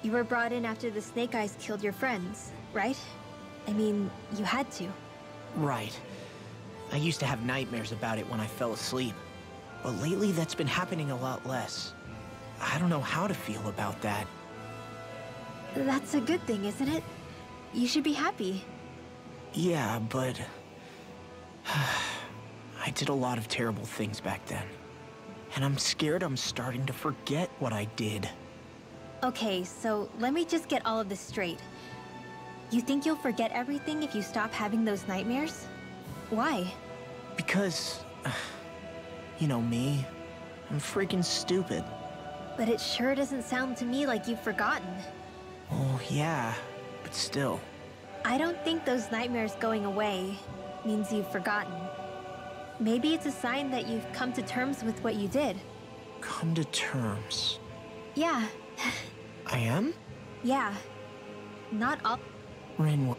A: You were brought in after the Snake Eyes killed your friends, right? I mean, you had to.
D: Right. I used to have nightmares about it when I fell asleep. But lately that's been happening a lot less. I don't know how to feel about that.
A: That's a good thing, isn't it? You should be happy.
D: Yeah, but... I did a lot of terrible things back then. And I'm scared I'm starting to forget what I did.
A: Okay, so let me just get all of this straight. You think you'll forget everything if you stop having those nightmares? Why?
D: Because... you know me. I'm freaking stupid.
A: But it sure doesn't sound to me like you've forgotten.
D: Oh, yeah. But still.
A: I don't think those nightmares going away means you've forgotten. Maybe it's a sign that you've come to terms with what you did.
D: Come to terms?
A: Yeah.
D: I am?
A: Yeah. Not all...
D: Rin...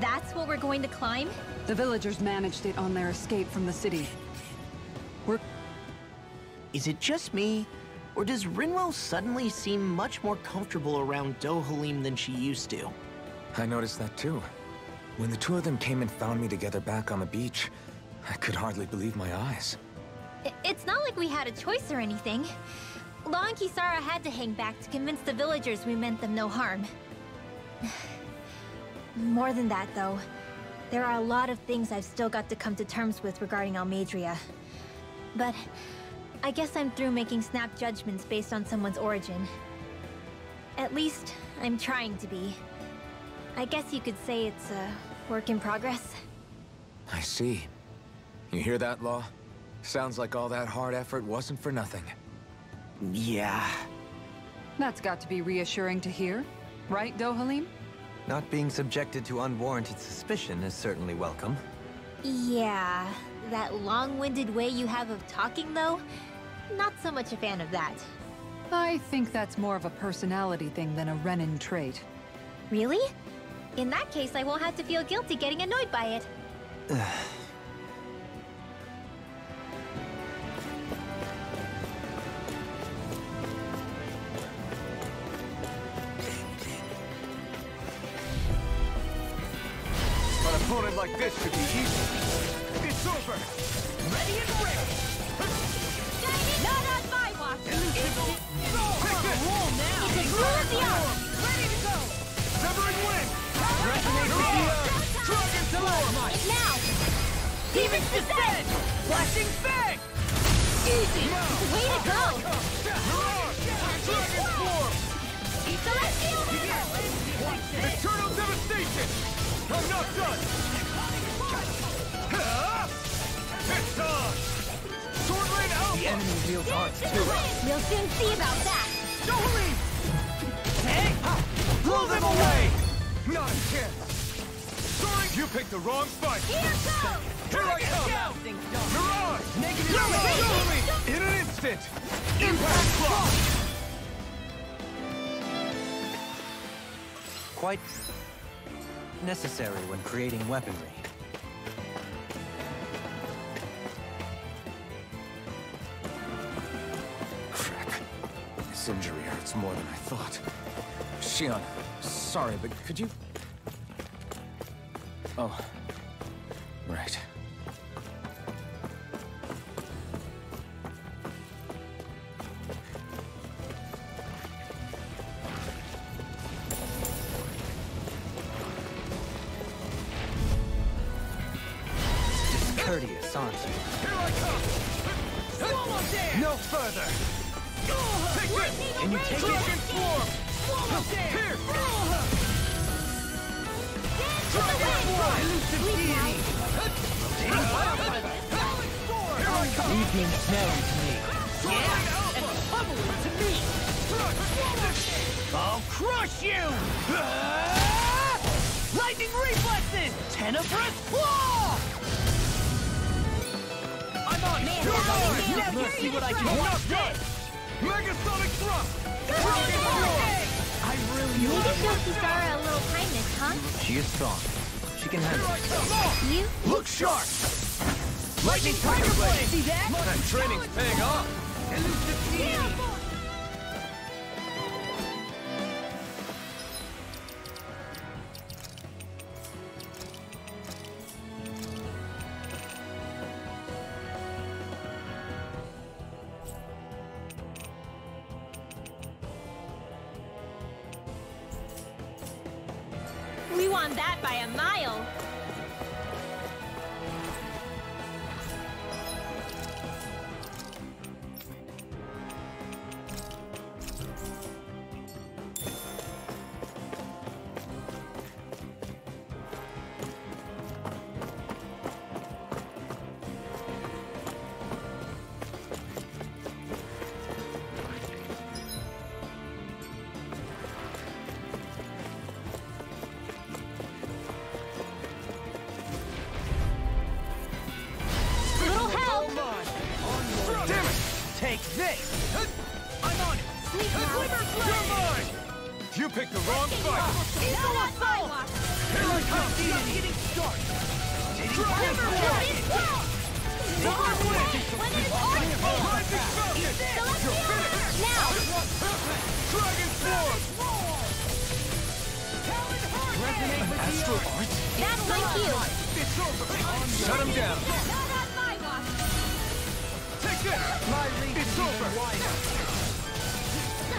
A: That's what we're going to climb?
C: The villagers managed it on their escape from the city.
D: Is it just me? Or does Rinwell suddenly seem much more comfortable around Dohalim than she used to?
B: I noticed that too. When the two of them came and found me together back on the beach, I could hardly believe my eyes.
A: It's not like we had a choice or anything. Law and Kisara had to hang back to convince the villagers we meant them no harm. More than that, though. There are a lot of things I've still got to come to terms with regarding Almeidrea. But I guess I'm through making snap judgments based on someone's origin. At least, I'm trying to be. I guess you could say it's a work in progress.
B: I see. You hear that, Law? Sounds like all that hard effort wasn't for nothing.
D: Yeah.
C: That's got to be reassuring to hear. Right, Dohalim?
G: Not being subjected to unwarranted suspicion is certainly welcome.
A: Yeah, that long-winded way you have of talking, though? Not so much a fan of that.
C: I think that's more of a personality thing than a Renin trait.
A: Really? In that case, I won't have to feel guilty getting annoyed by it.
E: An opponent like this should be easy. It's over!
H: Ready and ready!
A: Not on my watch!
H: Roll now!
A: It's a rule of the hour!
H: Ready to go!
E: Severing wind! Dragon Form!
A: Now!
H: Demon's Descent! Flashing Fang!
A: Easy! Way to go!
E: Mirage! Dragon Form!
A: Celestial!
E: Eternal Devastation! I'm not done! It's on! Swordblade Alpha!
F: The enemy wields arts too.
A: We'll soon see about that!
E: Dohalim! Hey! Blow them away! Not a chance! Sorry, you picked the wrong fight!
A: Here goes!
E: Here I come! Mirage!
H: Negative
E: Dohalim! In an instant! Impact Clock!
G: Quite necessary when creating weaponry.
B: Crap. This injury hurts more than I thought. Shion, sorry, but could you... Oh. Right.
G: Discourteous, aren't you?
E: Here I come!
H: Swallow there!
E: No further! Take this!
H: Can you take
E: Dragon form! Here! Dragon form!
H: Elusive deity!
E: Here I come!
H: Evening smelly to me.
E: Yeah,
H: and bubbling to me. I'll crush you! Lightning reflexes! Tenebrous claw!
E: I'm on it!
H: Man,
E: You're
H: now
E: mine!
H: let's see what I can
E: I'm
H: do.
E: not done! Megasonic thrust! Dragon form!
H: I really
A: Maybe show Kisara a little kindness, huh?
G: She is strong. She can handle
E: Here I
G: it.
E: come!
A: You?
E: Look sharp!
H: Lightning Tiger Blade! See that?
E: That training's paying off!
H: Elusive deity!
A: We won that by a mile. Little help.
E: Damn it!
H: Take this! I'm on it!
E: You're mine! You picked the wrong fight!
H: Equal assault!
E: Here I come!
H: Just getting started!
E: Dragon form! Divine Blade! Rising Falcon! You're finished!
A: Now!
E: Dragon form! Astral Art?
A: That's like you.
E: It's over! Shut him down! Take this! It's over!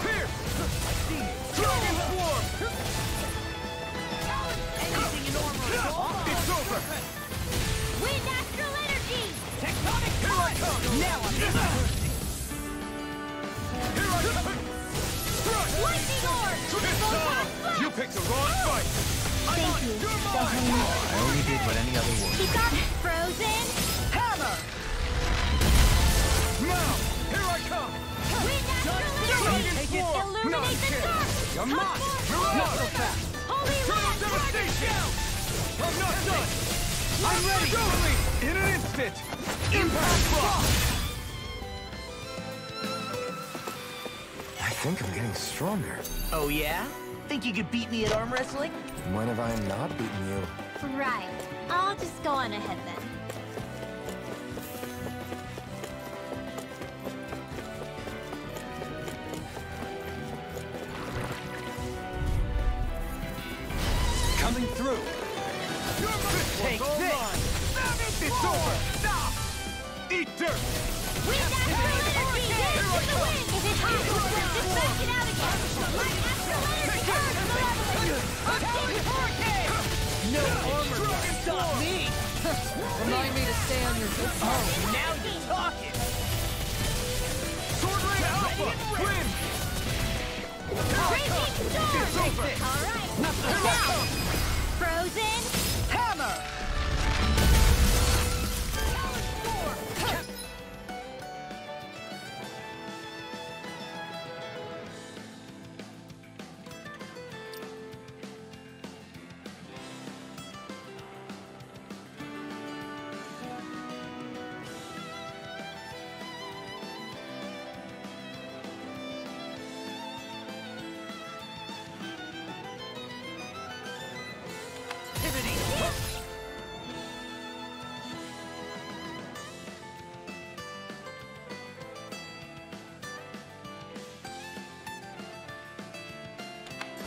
E: Here! Dragon form!
H: Anything in armor!
E: It's over!
A: Wind astral energy.
H: Tectonic
E: Here I come!
H: Now I'm
E: Here I come! Thrust!
A: Lightning orb.
E: It's time! You picked the wrong fight!
A: Thank you.
G: I only did what any other would.
A: He got frozen.
H: hammer!
E: Now! Here I come!
A: Wind astral
E: Dragon
A: energy.
E: form!
A: Illuminate the dark.
E: You're mine! You're
H: Not
E: up!
H: so fast!
A: Holy
E: Turn
A: red.
E: devastation! I'm not done! I'm ready! Totally! In an instant! Impact block! I think I'm getting stronger.
D: Oh yeah? Think you could beat me at arm wrestling?
B: When have I not beaten you?
A: Right. I'll just go on ahead then.
E: Coming through!
H: Take this!
E: It's over! Stop! Eat dirt!
A: Wind astral energy. Into the wind. If it's hot, just back it out again. Light astral energy. Earth malevolence. Atomic hurricane.
H: No armor can stop me!
C: Remind me to stay on your good side.
H: Oh, now you're talking!
E: Sword Rain Alpha! Win!
A: Raging storm.
E: It's over!
A: All right.
E: Here I
A: Now.
E: come!
A: Frozen.
H: Hammer!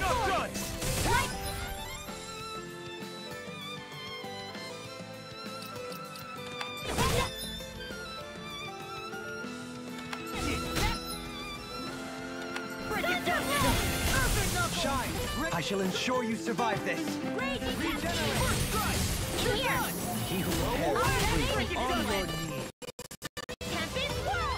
E: Not done!
H: Shine! I shall ensure you survive this!
A: Raging
H: Regenerate!
A: in here.
H: He who prepares will on your knees.
A: Tempest whirl.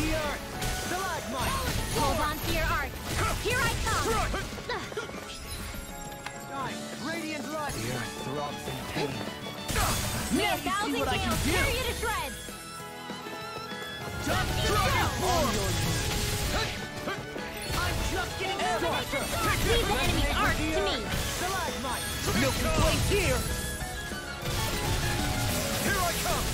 H: the earth! Stalagmite!
A: Hold on to your arc. Here I come.
H: Shine! Radiant light!
F: The earth throbs in pain.
A: May a thousand gales tear you to shreds.
H: I'm just getting started!
A: Leave the enemy's arc to me.
H: Stalagmite! No complaints here!
E: Here I come!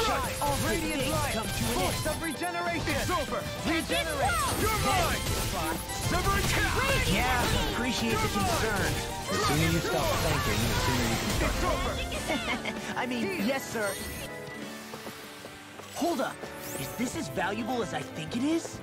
H: Shine! All radiant light! Force of regeneration!
E: It's over!
H: Regenerate!
E: You're mine! Severing cap!
D: Yeah, appreciate the concern.
F: The sooner you stop thinking, the sooner you can
E: It's over!
D: I mean, yes, sir. Hold up. Is this as valuable as I think it is?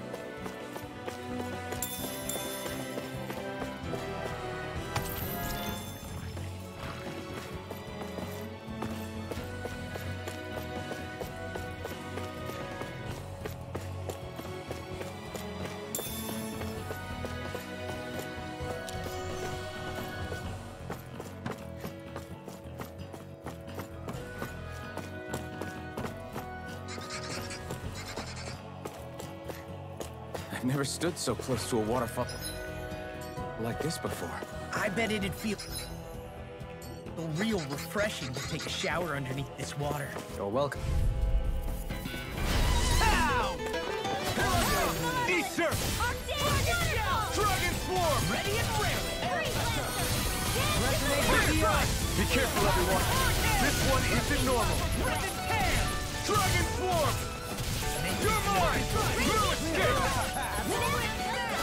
B: I've never stood so close to a waterfall like this before.
D: I bet it'd feel real refreshing to take a shower underneath this water.
F: You're welcome.
E: Easter! Dragon Swarm!
D: Ready and rare!
E: Be careful, everyone! This one isn't normal! Dragon Swarm! You're mine! No escape!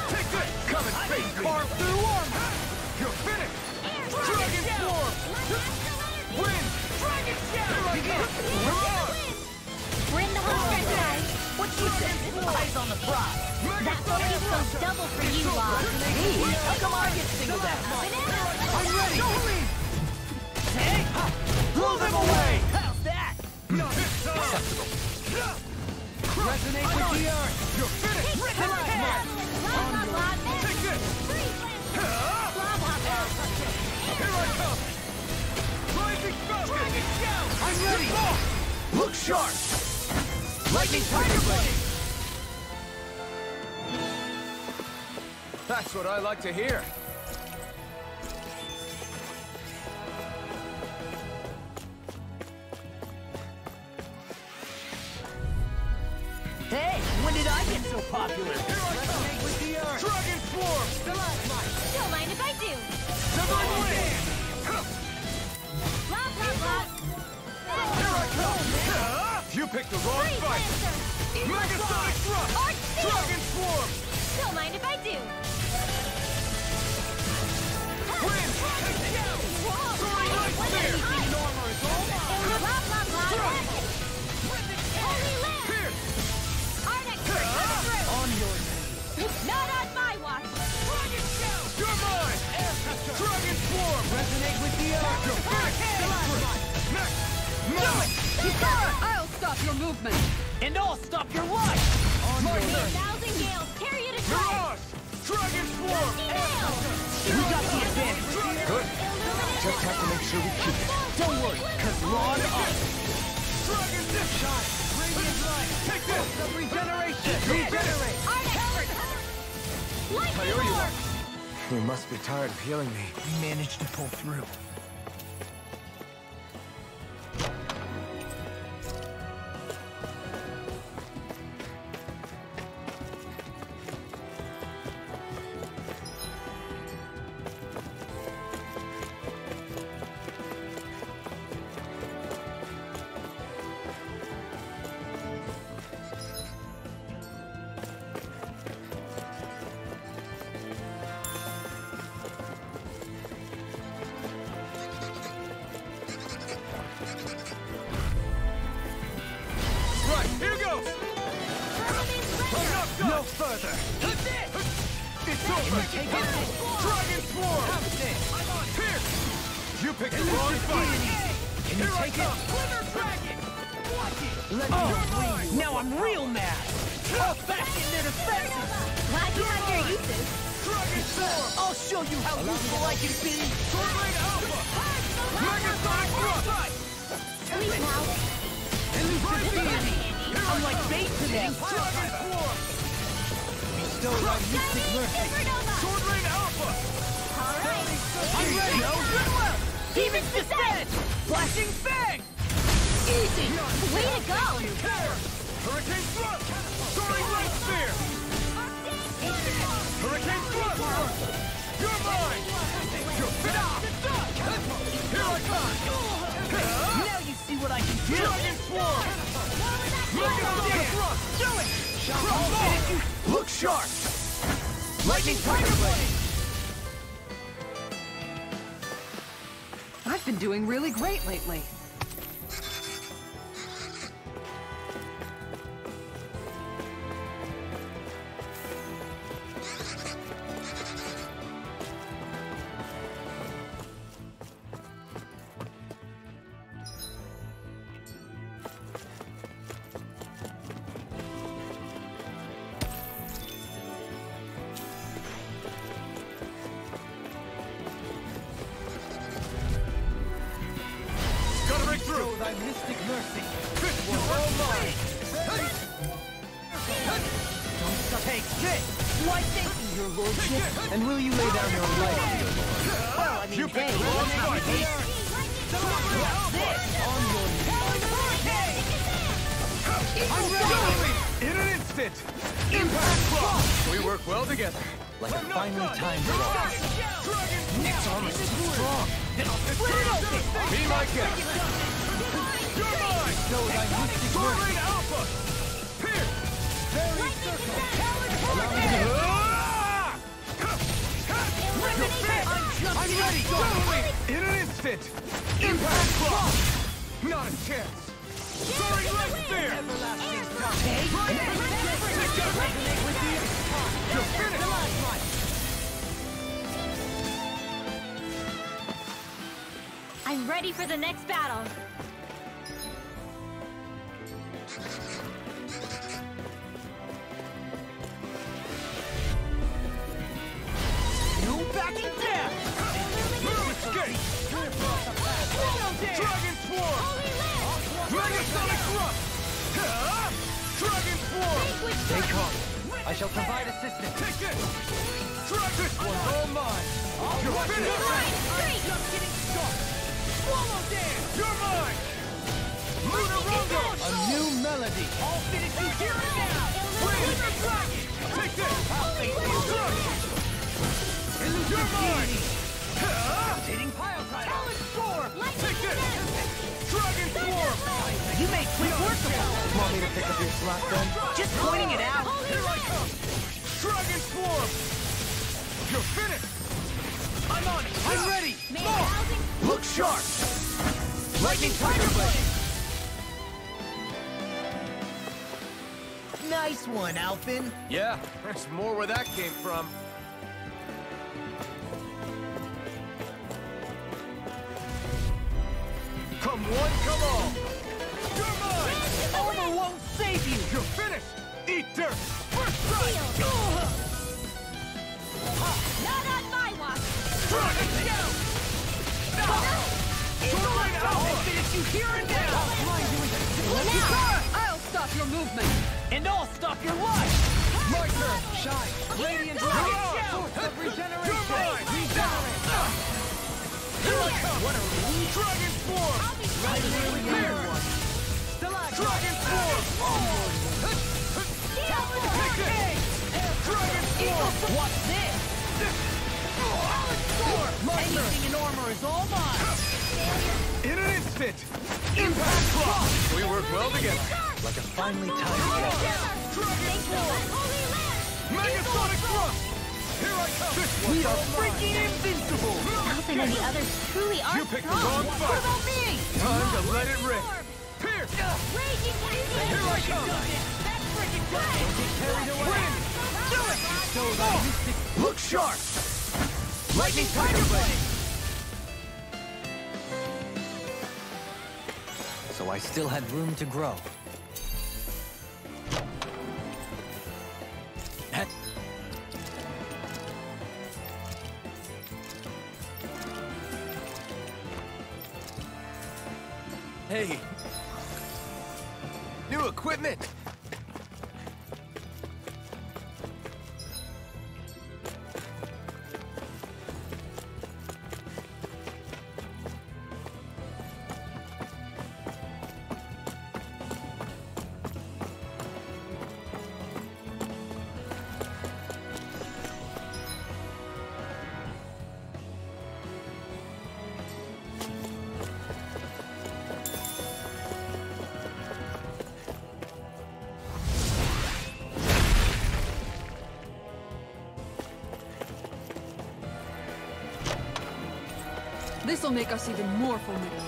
E: Take this! Come and face me! Carve through armor! You're finished! Dragon Swarm! Win! Dragon Shout! Here I come! You're on!
A: We're in the home stretch, guys.
D: What you say? Eyes on the prize!
A: That bonus goes double for you, Law.
D: How come I get singled out?
H: I'm ready!
D: Hey!
E: Blow them away!
D: How's that?
E: Acceptable.
H: Resonate with the earth!
E: You're finished!
A: Blah, blah, blah.
E: Take this!
A: Blah, blah, blah.
E: Here I come! Rising Falcon!
H: I'm ready!
E: Look sharp!
H: Lightning Tiger Blade!
E: That's what I like to hear.
D: Hey, when did I get so popular?
E: Here I come!
H: With the earth!
E: Dragon Swarm!
A: Don't mind if I do.
E: Severing Wind!
A: Blah, blah, blah.
E: Here I come! You picked the wrong
A: Freeze
E: fight!
A: Lancer.
E: Megasonic Thrust!
A: Arch Seal.
E: Dragon Swarm!
A: Don't mind if I do.
E: Wind! Soaring Light Spear!
A: Blah, blah, blah. Holy Land.
E: Pierce!
A: Arctic Strike.
D: On your
A: Not on my watch.
E: You're mine! Dragon Swarm!
H: Resonate with the earth!
E: You're finished! Next!
C: I'll stop your movement!
D: And I'll stop your life!
A: May a thousand gales tear you to shreds.
E: Mirage! Dragon Swarm!
D: We got the advantage!
B: Good. Just have to make sure we keep it.
D: Don't worry, cause we're on us!
E: Dragon Dip Shot!
H: Radiant light!
E: Take this!
H: Of regeneration!
E: Regenerate!
A: Arctic Lightning
E: I owe you
A: Orb.
E: one.
B: You must be tired of healing me.
D: We managed to pull through.
E: Right, here goes!
H: No further!
E: It's over! Dragon Swarm! Pierce! You picked the wrong fight!
H: Can you take it?
D: Now I'm real mad! Back in their defenses!
A: Glad you have your uses.
E: Dragon Swarm!
D: I'll show you how useful I can be!
E: Swordblade Alpha! Megasonic Thrust!
A: Please now.
E: Here I
H: I'm like bait to them.
E: Dragon Swarm!
H: Bestow thy mystic mercy.
E: Sword Rain Alpha!
H: I'm ready. Goodwill. Demon's Descent. Flashing Fang.
A: Easy! Way to go!
E: Hurricane Thrust! Soaring Light Spear! Hurricane Thrust! You're mine! You're finished! Here I come!
H: Now you see what I can do.
E: Dragon Swarm! Megasonic Thrust!
H: Do it.
E: Look sharp!
H: Lightning Tiger Blade.
C: I've been doing really great lately.
H: Show thy mystic mercy.
E: This one's all mine!
H: Take this. Do I thank you, your lordship? And will you lay down your life for your lord? Well, I mean,
E: You picked the wrong fight!
H: I'm ready.
E: In an instant! Impact Cross! We work well together.
F: Like a finely timed walk.
E: Nick's armor is too strong! Be my guest! You're mine!
H: Show thy mystic
E: Sword
H: mercy.
E: Rain Alpha! Pierce!
H: Very circle.
E: Ah! You're fit!
H: I'm ready.
E: In an instant! Impact Cross! Not a chance! Soaring Light Spear! You're finished!
A: I'm ready for the next battle.
H: No backing down.
E: Escape! Dragon Swarm! Megasonic Thrust! Dragon Swarm!
F: Stay calm. I shall provide assistance.
E: Take this! Dragon Swarm's all mine! You're finished!
H: Just getting started. Swallow dance.
E: You're mine! Lunar Rondo!
H: A new melody. I'll finish you here and now.
E: Lunar Dragon! Take this!
H: I'll face you.
E: You're mine!
H: Rotating pile driver. Talon Storm.
E: Take this! Dragon Swarm!
H: You made quick work of it.
F: Want me to pick up your slack then?
H: Just pointing it out.
E: Here I come! Dragon Swarm! You're finished!
H: I'm on it. I'm ready.
E: Look sharp!
H: Lightning Tiger Blade. Nice one, Alpin.
E: Yeah, there's more where that came from. Come one, come all! You're mine!
H: Armor won't save you.
E: You're finished! Eat dirt! First strike!
A: Not on my watch!
E: Dragon! Sword Rain
H: I'll
E: Alpha!
H: finish you here and now.
C: I'll stop your movement.
H: And I'll stop your life.
E: My turn!
H: Shine. Radiant
E: Come
H: Dragon
E: on!
H: Shout. Of regeneration.
E: You're mine! Here I come!
H: What a relief.
E: Dragon Swarm!
H: I really am one.
E: Dragon Swarm! Take this! Dragon Swarm!
H: What's this? Anything in armor is all mine.
E: In an instant! Impact Cross! We work well together.
F: Like a finely timed walk.
E: Dragon Swarm! Megasonic Thrust! Here I come!
H: We are freaking invincible.
A: Alpin and the others truly are
E: You picked the
A: strong.
E: wrong
H: What
E: fight!
H: about me?
E: Time to let it rip! Pierce!
A: Raging
E: Here I come!
H: That's freaking great. Don't get carried away.
E: Win!
H: Do it. So thy mystic.
E: Look sharp!
H: Lightning Tiger Blade.
F: So I still had room to grow.
E: Hey! New equipment!
C: This'll make us even more formidable.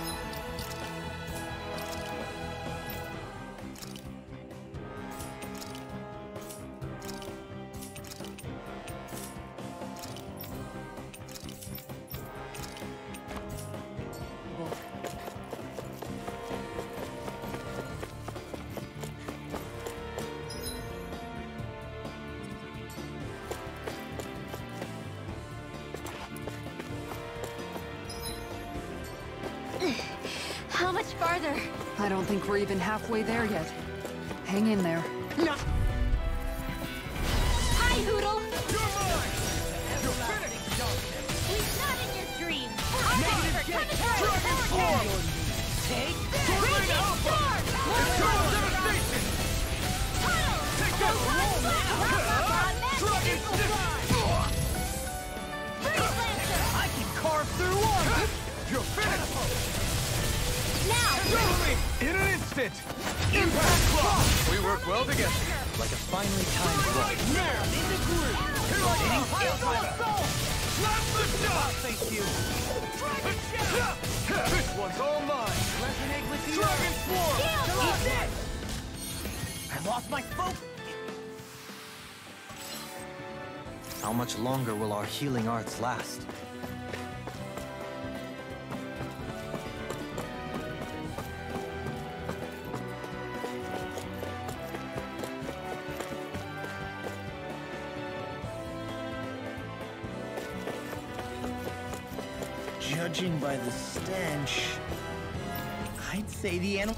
A: How much farther?
C: I don't think we're even halfway there yet. Hang in there.
D: No.
A: Hi, Hootle!
E: You're mine! You're finished!
A: He's not in your dream!
E: Dragon form!
D: Take
E: Sword Rain Alpha! Internal devastation! Take that! Dragon
D: I can carve through one!
E: You're finished!
A: Now!
E: In an instant! Impact Claw! We work well together.
F: Like a finely timed blow.
E: There!
D: In the group!
E: Here I come!
D: Eagle Assault!
E: Let's lift up!
D: Thank you!
E: Dragon Shout! This one's all mine!
D: Resonate with the
E: Dragon Swarm!
D: Eat this! I lost my focus!
G: How much longer will our healing arts last?
D: Judging by the stench, I'd say the animal...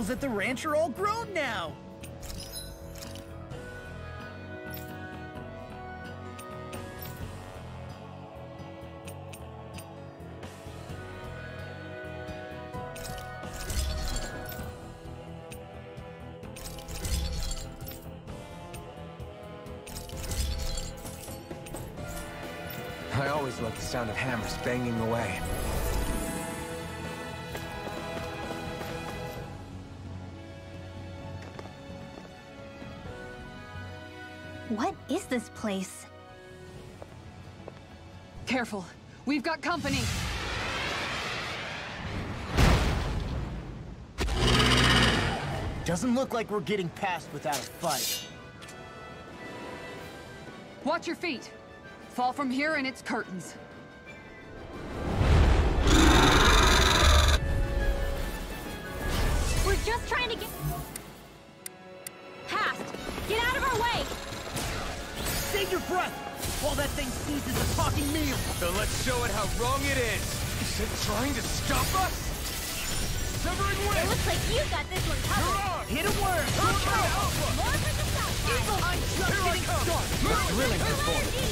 D: at the ranch are all grown now!
B: I always loved the sound of hammers banging away.
A: What is this place?
C: Careful. We've got company.
D: Doesn't look like we're getting past without a fight.
C: Watch your feet. Fall from here and it's curtains.
A: We're just trying to get... Past! Get out of our way!
D: Save your breath while that thing seizes a talking meal.
E: Then let's show it how wrong it is. Is it trying to stop us? Severing
A: It
E: Wind!
A: looks like you got this one
E: You're
A: covered!
E: on!
D: Hit a word!
E: Sword Rain Alpha!
A: More for the south side!
D: Eagle, I'm just
E: Here I
D: getting
E: come!
D: started!
G: Thrilling performance.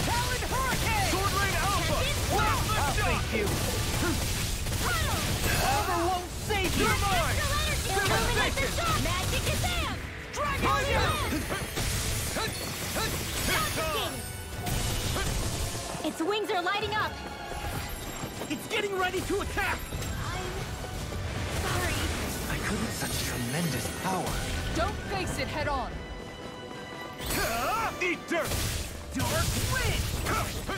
D: Talon Hurricane!
E: Sword Rain Alpha!
D: I'll
E: Let's lift
D: thank you! Armor won't save you!
E: You're mine!
A: Devastation! Magic is there! Dragon Its wings are lighting up!
D: It's getting ready to attack!
A: Sorry.
G: I couldn't such tremendous power.
C: Don't face it head on.
E: Eat dirt!
D: Dark Wind!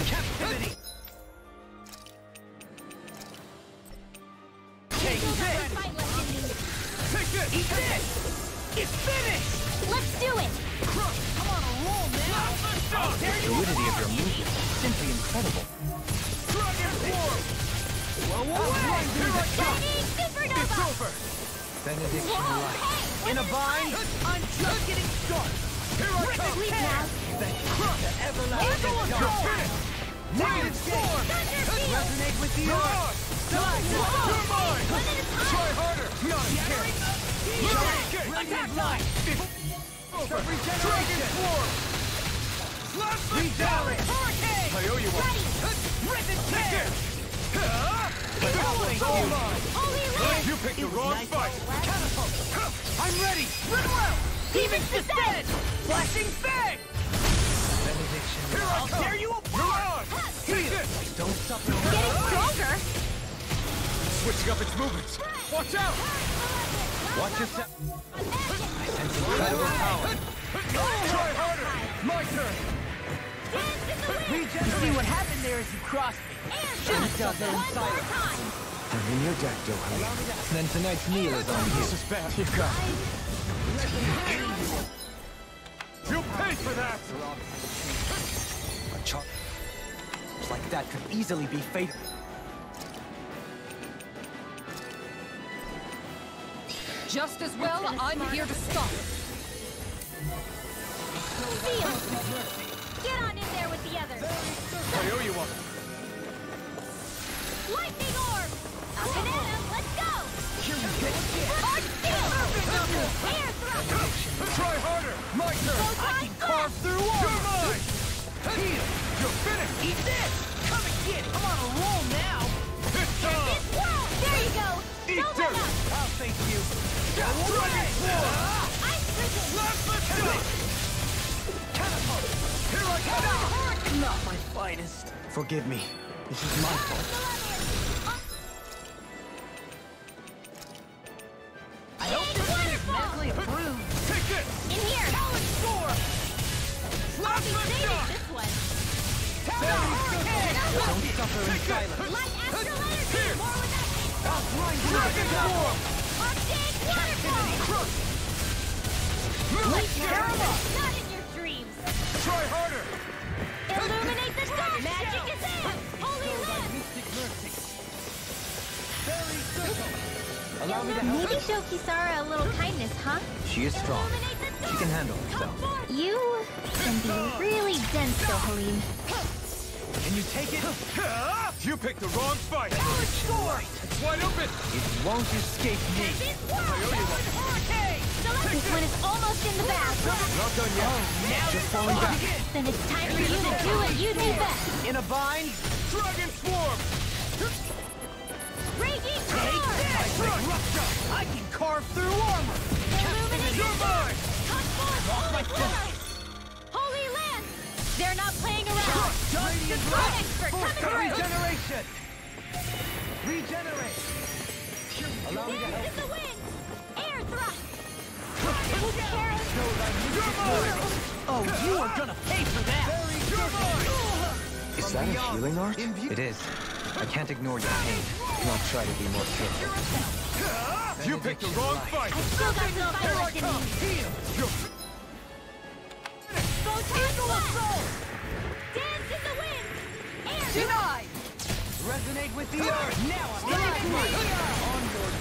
D: Captivity! Take this!
A: Fight left in me.
E: Take this!
D: Eat this! It's finished!
A: Let's do it!
D: Come on a roll, man! I'll tear you
G: Fluidity of
D: apart!
G: your movement is simply incredible.
E: Dragon Swarm!
D: Blow away!
E: Here I come!
A: Ready, Supernova!
E: It's over!
G: Benediction
A: Whoa,
G: light.
A: hey!
D: In a vine, I'm just getting started!
E: Here I come!
A: Leave now!
D: Everlasting
E: You're
D: dawn!
E: finished! Wind Storm!
D: Resonate with the
E: You're
D: earth!
E: on! You're mine! Try harder! Not a chance!
D: Attack line!
E: Over! Dragon Swarm! Slap the
D: Regenerate! Hurricane!
E: I owe you one!
D: Rip it
E: Take
D: tear!
E: it! This one's all mine!
A: Holy Land!
E: You picked the wrong fight!
D: I'm ready! Ridwell! Demon's Descent! Flashing Fang!
G: Benediction
E: Here
G: light.
E: I
D: I'll
E: come!
D: tear you
E: You're
D: apart!
E: on! Take this!
G: Don't suffer.
A: Getting stronger!
E: switching up its movements. Watch out!
F: Watch yourself.
G: I sense incredible power.
E: Try harder! My turn!
H: See what happened there as you crossed me. Should've done that in silence.
B: I'm in your deck, Dohalim.
F: Then tonight's meal is on you.
E: This is bad. Keep going. You'll pay for that!
G: A charge like that could easily be fatal.
C: Just as well, I'm here to stop it.
A: Field! Get on in there with the others!
E: I owe you one.
A: Lightning orb! Up and at 'em, let's go! Arch field! Air thrust!
E: Try harder! My turn!
H: I can carve through
E: You're
H: armor.
E: mine! Heal! You're finished!
H: Eat this! Come and get it! I'm on a roll now!
E: It's time!
A: There you go!
E: Eat
A: Don't
E: dirt!
A: let up!
H: I'll thank you.
E: Dragon Swarm!
A: Ice prison!
E: Let's go! Here I come!
H: Not my finest.
G: Forgive me. This is my fault.
H: I hope this thing is mentally approved.
E: Take this!
A: In here!
H: Score!
E: Last shot!
A: This one!
F: Don't suffer in silence.
A: Light astral energy! More with that!
E: Dragon Swarm!
A: Arctic waterfall!
E: Move!
A: Terrible! Not in your dreams!
E: Try harder!
A: Illuminate the dark! Magic is in! Holy lamp!
F: Allow me to help.
A: Maybe show Kisara a little kindness, huh?
G: She is strong.
A: Illuminate the dark!
G: She can handle herself.
A: You can be really dense, Dohalim.
G: Can you take it?
E: You picked the wrong fight! It's wide open!
G: It won't escape me.
A: This one is almost in the bag.
E: Not done yet.
G: Just falling back.
A: Then it's time for you to do what you do best.
H: In a bind?
E: Dragon Swarm!
A: Raging
H: Take
A: Roar!
H: this! I can carve through armor!
A: Illuminate
E: You're
A: the
E: mine!
A: Come forth, Holy Force! Holy Land! They're not playing around!
H: Radiant
A: Strong
H: Light!
A: expert
H: Force
A: coming through!
H: regeneration! Regenerate!
G: Allow me to help.
A: Dance in the wind! Air thrust!
E: You're mine!
H: Oh, you are gonna pay for that!
E: You're mine!
B: Is that a healing art?
G: It is. I can't ignore your pain. I'll try to be more careful.
E: You picked the wrong fight!
A: I still got some violence in me!
E: You're
A: Photon blast! Dance in the wind! Air
H: Denied! Resonate with the earth! Now I'm on board!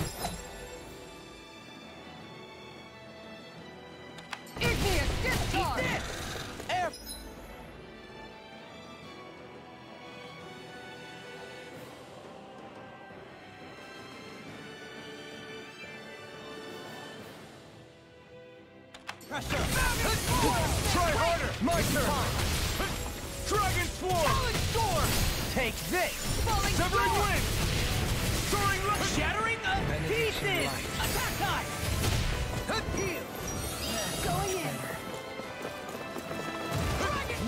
H: Igneous discharge! Eat this! Air... Pressure!
E: Try harder! My turn! Dragon Swarm!
H: Storm! Take this! Falling
E: Severing
H: storm!
E: wind! Soaring rush!
H: Shattering of pieces! Attack time! Heal! Going in!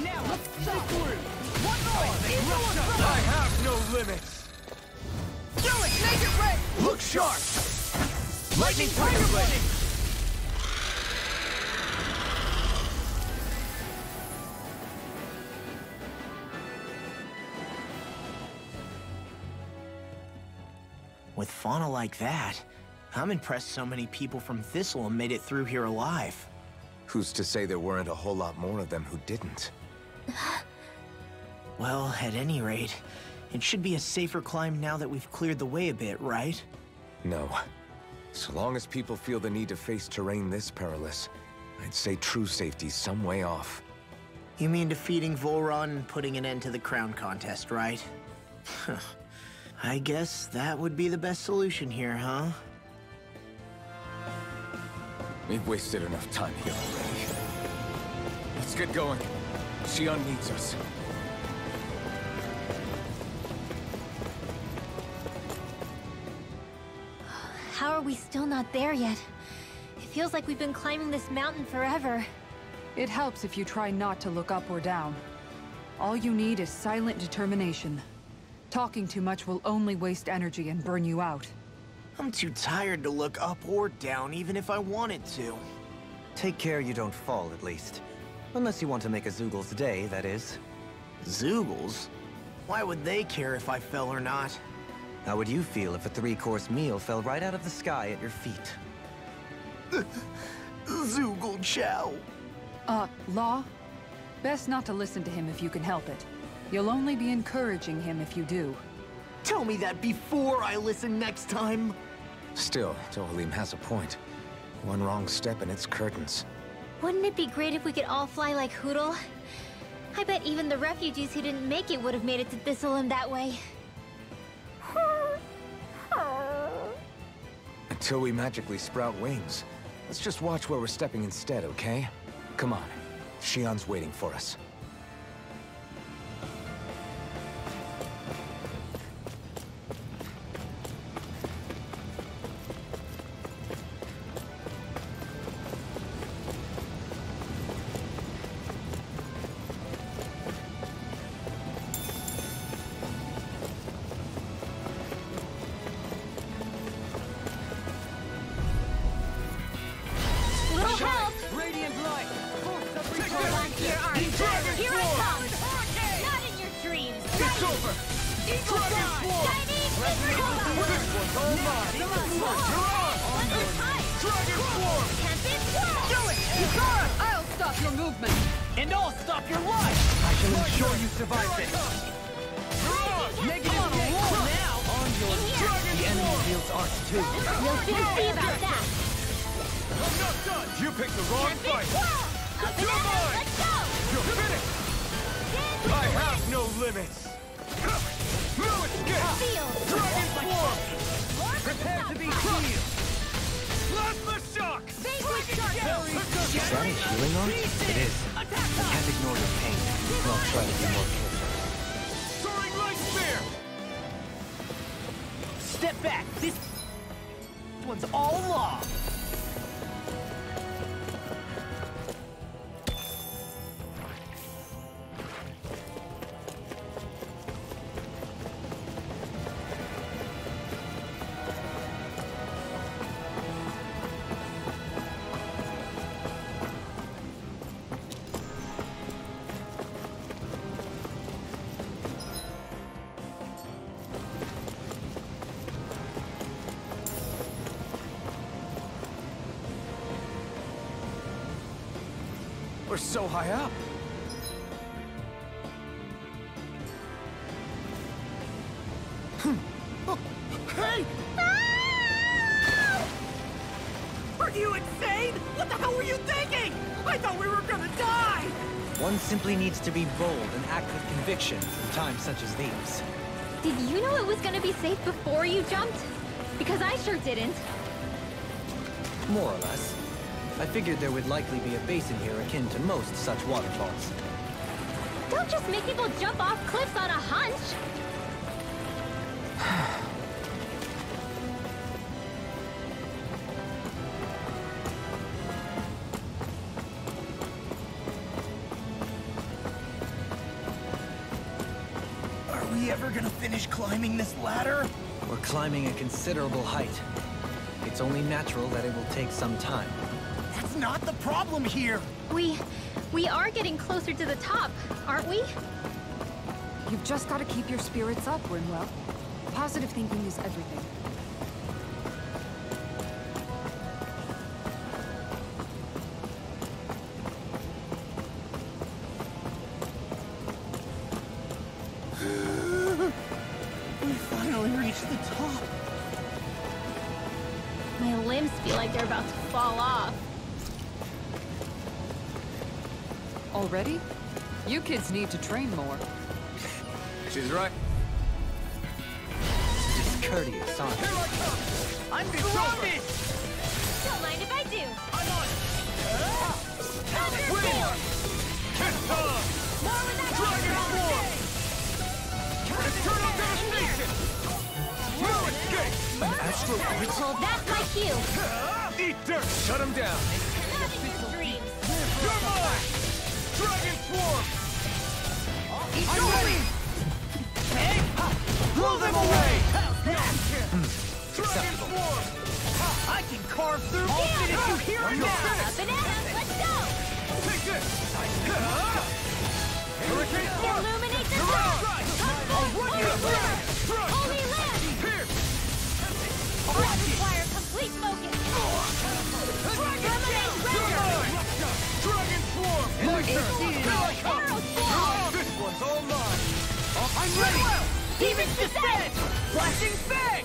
H: Now let's go through! One more!
E: I have no limits!
H: Do it! Make it red!
E: Look sharp! Lightning Tiger Blade!
D: With fauna like that, I'm impressed so many people from Thistle made it through here alive.
B: Who's to say there weren't a whole lot more of them who didn't?
D: Well, at any rate, it should be a safer climb now that we've cleared the way a bit, right?
B: No. So long as people feel the need to face terrain this perilous, I'd say true safety's some way off.
D: You mean defeating Volron and putting an end to the crown contest, right? I guess that would be the best solution here, huh?
B: We've wasted enough time here already. Let's get going. Xion needs us.
A: How are we still not there yet? It feels like we've been climbing this mountain forever.
C: It helps if you try not to look up or down. All you need is silent determination. Talking too much will only waste energy and burn you out.
D: I'm too tired to look up or down, even if I wanted to.
G: Take care you don't fall, at least. Unless you want to make a Zoogl's day, that is.
D: Zoogles? Why would they care if I fell or not?
G: How would you feel if a 3-course meal fell right out of the sky at your feet?
D: Zoogle chow.
C: Law? Best not to listen to him if you can help it. You'll only be encouraging him if you do.
D: Tell me that before I listen next time.
B: Still, Dohalim has a point. One wrong step and it's curtains.
A: Wouldn't it be great if we could all fly like Hootle? I bet even the refugees who didn't make it would have made it to Thistleum that way.
B: Until we magically sprout wings. Let's just watch where we're stepping instead, okay? Come on. Shionne's waiting for us.
H: And I'll stop your life! I shall ensure you survive this! Negative roll now! On your the enemy wields arts too.
A: We'll soon see about that.
E: I'm not done! You picked the wrong fight! You're mine!
A: Let's go!
E: You're finished! I have no limits! No escape! Dragon form!
H: Prepare to be healed!
E: Plasma shock!
G: Is that a healing art? It is. I can't ignore your pain. I'll try to be more careful.
E: Soaring light spear!
H: Step back! This one's all law!
B: We're so high up.
H: Hey! Are you insane? What the hell were you thinking? I thought we were gonna die!
F: One simply needs to be bold and act with conviction in times such as these.
A: Did you know it was gonna be safe before you jumped? Because I sure didn't.
F: More or less. I figured there would likely be a basin here akin to most such waterfalls.
A: Don't just make people jump off cliffs on a hunch!
D: Are we ever gonna finish climbing this ladder?
F: We're climbing a considerable height. It's only natural that it will take some time.
D: That's not the problem here!
A: We are getting closer to the top, aren't we?
C: You've just got to keep your spirits up, Rinwell. Positive thinking is everything.
D: We finally reached the top!
A: My limbs feel like they're about to fall off.
C: Already? You kids need to train more.
B: She's right.
F: Discourteous, aren't you?
H: I'm surrounded!
A: Don't mind if I do.
E: I'm on it!
A: Thunder
E: Win!
A: Field!
E: Kiss time!
A: More with that
E: Dragon
A: thunder!
E: form! Eternal devastation! No escape!
B: An astral point?
A: Well, that's my cue.
E: Eat dirt! Shut him down!
A: Not in your dreams.
E: You're mine! Dragon swarm!
H: I'm ready! Hey!
E: Blow them away!
G: Acceptable.
H: I can carve through. I'll finish you here and now.
A: Banana, let's go!
E: Take this! Hurricane Storm!
A: Illuminate the
E: You're
A: zone!
E: right!
A: Holy land! Holy land!
E: Here!
A: I require complete focus! Illuminate ground!
E: Dragon Swarm!
A: Arrow swarm!
E: This one's all mine!
H: I'm ready.
A: Demon's descent!
H: Flashing fang.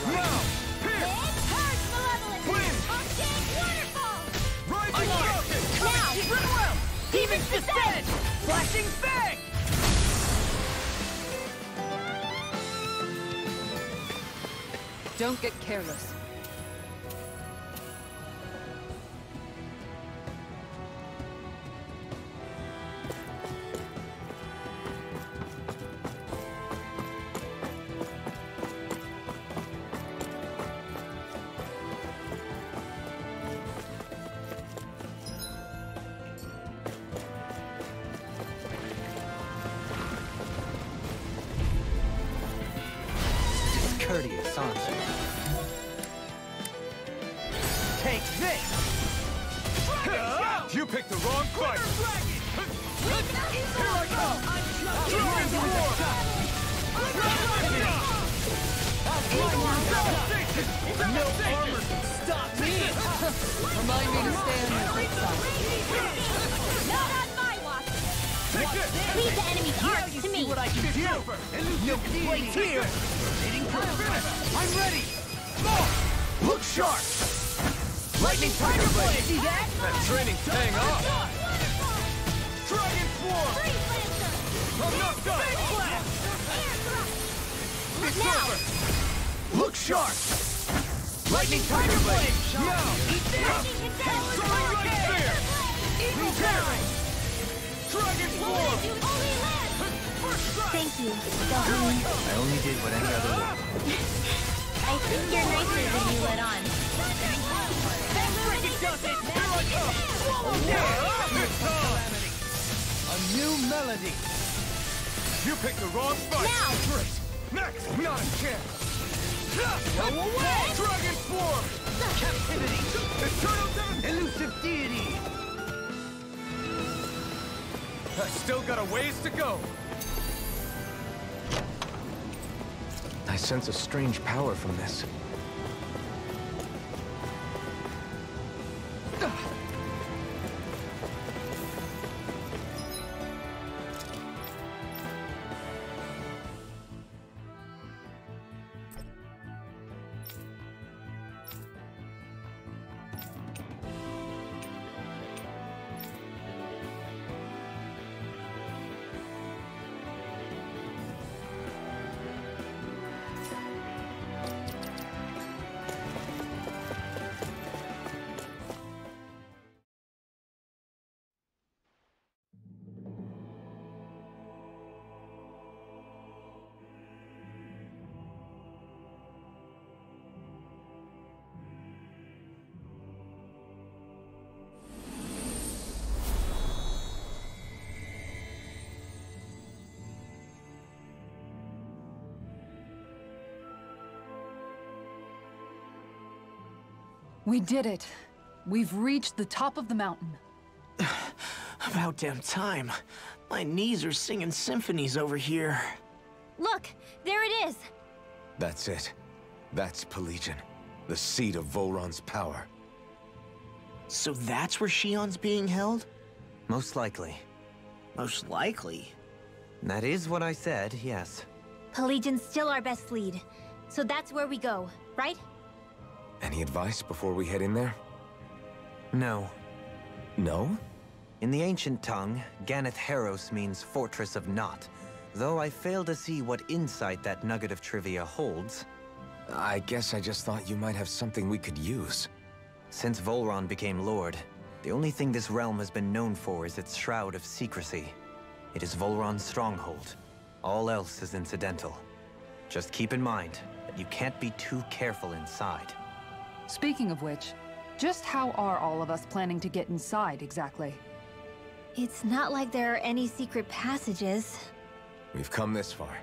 E: Now! Here!
A: Purge malevolence!
E: Wind!
A: Arcane waterfall!
E: Rising Rocket!
A: Now! Demon's descent!
H: Flashing fang.
C: Don't get careless.
G: Discourteous, aren't you?
H: Take this.
E: You picked the wrong fight!
H: Here I come.
E: Dragon Swarm!
H: No armor can stop me.
C: Remind me to stand
A: Not on my watch!
E: Take this!
A: Leave the enemy's arms to me!
H: What I can do. No complaints here. I'm ready. Look sharp. Lightning Tiger Blade. See that?
E: That training's paying off! Dragon Swarm!
A: Freeze Lancer!
E: I'm not done! It's over!
H: Look sharp. Lightning Tiger Blade.
E: Now!
A: Lightning Control!
E: Throwing Light Spear!
H: Eagle Terror.
E: Dragon Swarm!
A: Holy land!
E: First strike!
A: Thank you, Gohan.
G: I only did what any other would.
A: I think you're nicer than you let on.
H: A new melody.
E: You picked the wrong fight!
A: Now!
E: Great! Next! Not a chance!
H: Go away.
E: Dragon Swarm!
H: Captivity.
E: Eternal Devastation!
H: Elusive deity.
E: I still got a ways to go!
B: I sense a strange power from this.
C: We did it. We've reached the top of the mountain.
D: About damn time. My knees are singing symphonies over here.
A: Look, there it is.
B: That's it. That's Pelegion, the seat of Volron's power.
D: So that's where Shion's being held?
G: Most likely.
D: Most likely.
G: That is what I said, yes.
A: Pelegion's still our best lead. So that's where we go, right?
B: Any advice before we head in there?
G: No.
B: No?
G: In the ancient tongue, Ganeth Heros means Fortress of Naught, though I fail to see what insight that nugget of trivia holds.
B: I guess I just thought you might have something we could use.
G: Since Volron became Lord, the only thing this realm has been known for is its shroud of secrecy. It is Volron's stronghold. All else is incidental. Just keep in mind that you can't be too careful inside.
C: Speaking of which, just how are all of us planning to get inside exactly?
A: It's not like there are any secret passages.
B: We've come this far.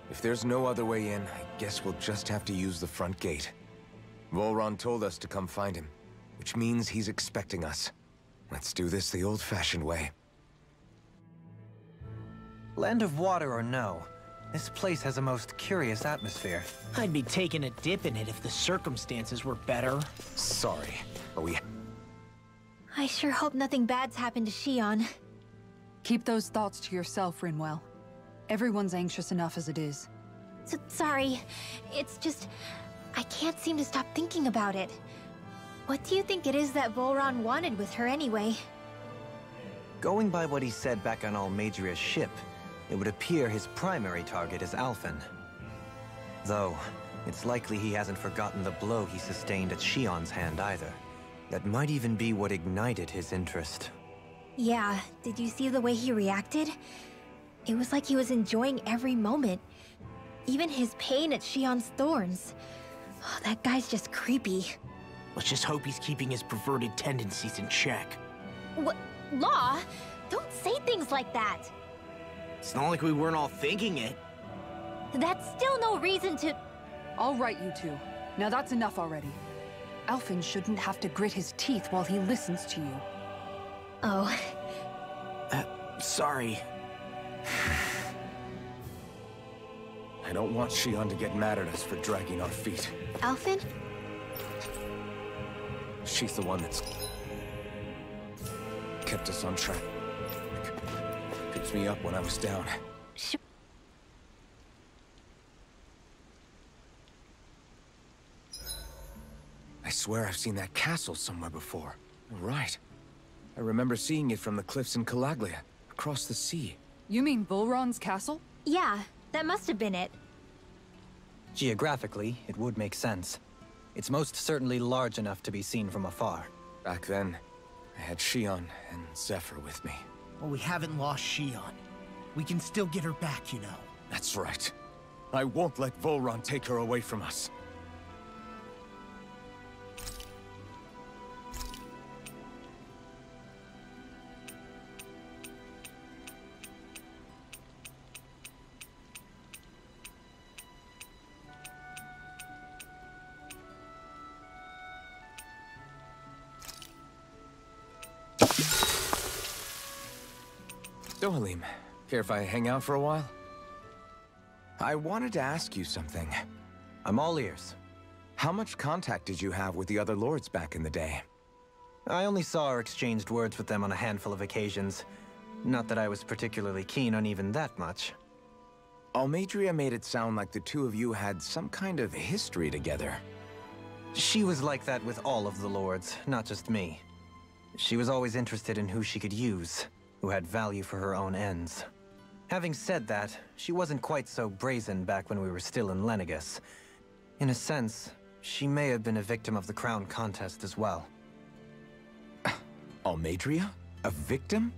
B: If there's no other way in, I guess we'll just have to use the front gate. Volron told us to come find him, which means he's expecting us. Let's do this the old-fashioned way.
G: Land of Water or no, this place has a most curious atmosphere.
D: I'd be taking a dip in it if the circumstances were better.
B: Sorry, but
A: I sure hope nothing bad's happened to Shion.
C: Keep those thoughts to yourself, Rinwell. Everyone's anxious enough as it is.
A: Sorry. It's just... I can't seem to stop thinking about it. What do you think it is that Volron wanted with her anyway?
G: Going by what he said back on Almeidria's ship, it would appear his primary target is Alphen. Though, it's likely he hasn't forgotten the blow he sustained at Shion's hand either. That might even be what ignited his interest.
A: Yeah, did you see the way he reacted? It was like he was enjoying every moment. Even his pain at Shion's thorns. Oh, that guy's just creepy.
D: Let's just hope he's keeping his perverted tendencies in check.
A: What? Law? Don't say things like that!
D: It's not like we weren't all thinking it.
A: That's still no reason to...
C: All right, you two. Now that's enough already. Alphen shouldn't have to grit his teeth while he listens to you.
A: Oh.
D: Sorry.
B: I don't want Shion to get mad at us for dragging our feet.
A: Alphen?
B: She's the one that's kept us on track. Picks me up when I was down. I swear I've seen that castle somewhere before. Right. I remember seeing it from the cliffs in Calaglia, across the sea.
C: You mean Volron's castle?
A: Yeah, that must have been it.
F: Geographically, it would make sense. It's most certainly large enough to be seen from afar.
B: Back then, I had Shion and Zephyr with me.
D: Well, we haven't lost Shion. We can still get her back, you know.
B: That's right. I won't let Volron take her away from us. So, Halim, care if I hang out for a while? I wanted to ask you something.
G: I'm all ears.
B: How much contact did you have with the other lords back in the day?
G: I only saw or exchanged words with them on a handful of occasions. Not that I was particularly keen on even that much.
B: Almeidria made it sound like the two of you had some kind of history together.
G: She was like that with all of the lords, not just me. She was always interested in who she could use, who had value for her own ends. Having said that, she wasn't quite so brazen back when we were still in Lenegis. In a sense, she may have been a victim of the crown contest as well.
B: Almeidria? A victim?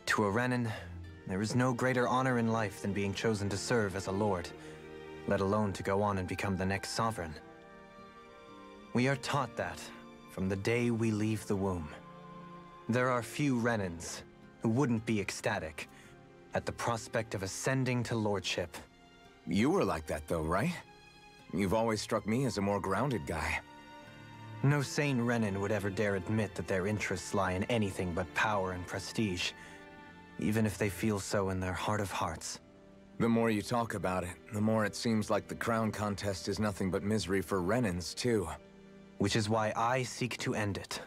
G: To a Renan, there is no greater honor in life than being chosen to serve as a lord, let alone to go on and become the next sovereign. We are taught that from the day we leave the womb. There are few Renans who wouldn't be ecstatic at the prospect of ascending to lordship.
B: You were like that though, right? You've always struck me as a more grounded guy.
G: No sane Renan would ever dare admit that their interests lie in anything but power and prestige, even if they feel so in their heart of hearts.
B: The more you talk about it, the more it seems like the crown contest is nothing but misery for Renans too.
G: Which is why I seek to end it.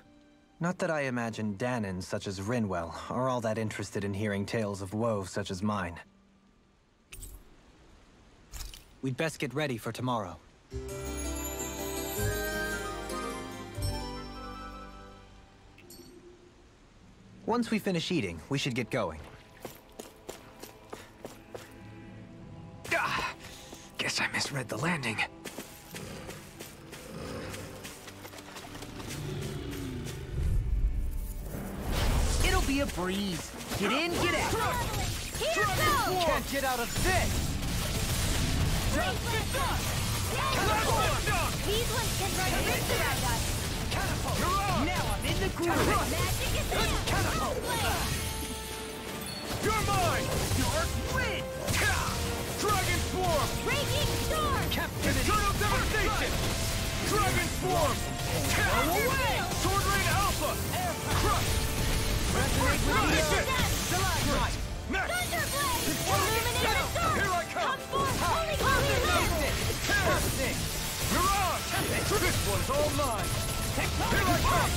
G: Not that I imagine Dahnans such as Rinwell are all that interested in hearing tales of woe such as mine.
F: We'd best get ready for tomorrow.
G: Once we finish eating, we should get going.
B: Guess I misread the landing.
H: It'll be a breeze. Get in, get out.
A: Here goes!
H: Can't get out of this.
A: These ones can run into us!
H: Now I'm in the groove.
A: Magic is in!
E: You're mine!
H: Dark wind.
E: Dragon Action! Dragon Swarm! Go away! Sword Rain Alpha! Crush!
H: Resonate with the earth.
E: Stalagmite! Next!
A: Thunderblade! Illuminated sword!
E: Here I come!
A: Come forth! Holy Holy
E: Perfect! Mirage! This one's all mine! Here I come!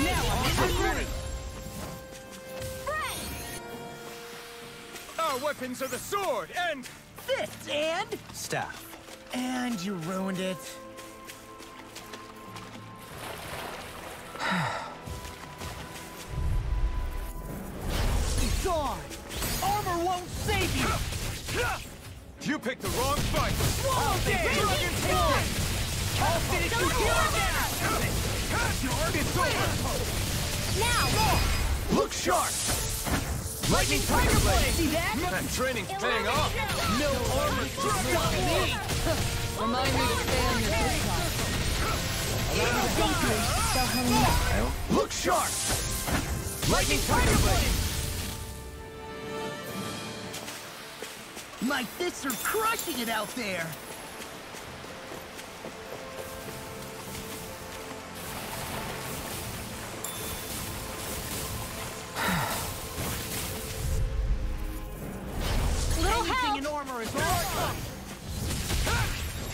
H: Now I'm in the ring.
E: Our weapons are the sword and...
D: Fists and...
G: Staff.
D: And you ruined it.
H: It's gone. Armor won't save you.
E: You picked the wrong fight!
H: Swallow Dragon Swarm! I'll finish you here now.
E: It's over!
A: Now!
E: Look sharp!
H: Lightning Tiger Blade. See that?
E: That training's paying off!
H: No armor can stop me.
C: Remind me to stay on your good side.
E: Look sharp!
H: Lightning Tiger Blade. My fists are crushing it out there.
A: Little
H: Anything
A: help!
H: in armor is all.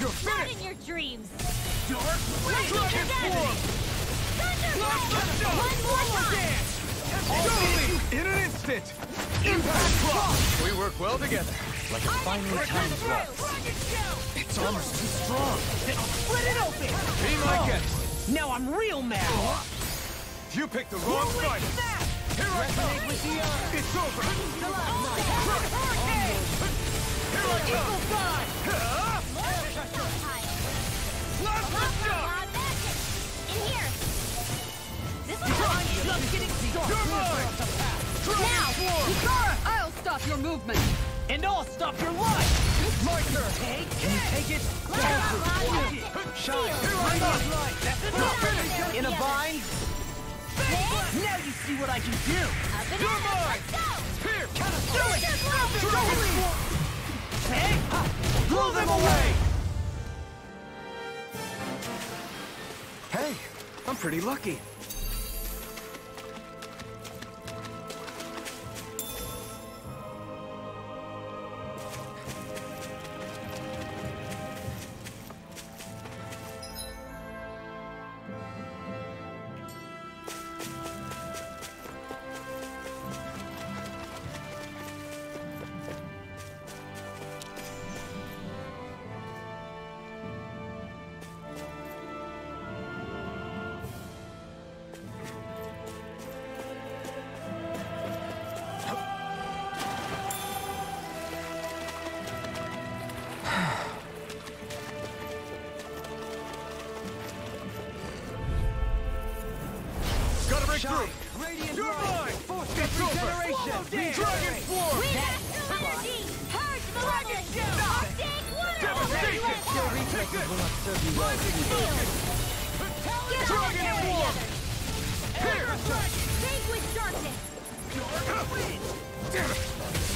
E: You're
A: Not
E: finished!
A: in your dreams!
H: Dark
E: Dragon Swarm!
A: Thunderblade! One more time!
E: Totally! In an instant! Impact Block! We work well together.
G: Like a finely timed block.
E: Its armor's too strong.
H: Then I'll split it open.
E: Be my guest.
H: Now I'm real mad.
E: You picked the wrong fight. Here I come.
H: With the earth.
E: It's over. Here I come.
A: In here! This is
H: I'm just getting started.
E: You're mine.
A: now!
C: Hikara, I'll stop your movement.
H: And I'll stop your life. My turn. Take it. Take it.
E: Shine. Here I come.
H: That's it.
E: You're finished.
H: In a bind. Now you see what I can do.
A: Up and
E: You're
A: at it!
E: mine.
A: Let's go!
E: Here.
H: Do it. Hey, blow them away.
E: Hey, I'm pretty lucky. Gotta break through.
H: Radiant
E: You're mine. It's over. Dragon Swarm.
A: We have energy! Purge the legend! Take one!
E: Devastation. Take this. Rising Focus.
A: Get
E: Dragon
A: out
E: Swarm.
A: there!
E: Here.
A: Vanquish darkness!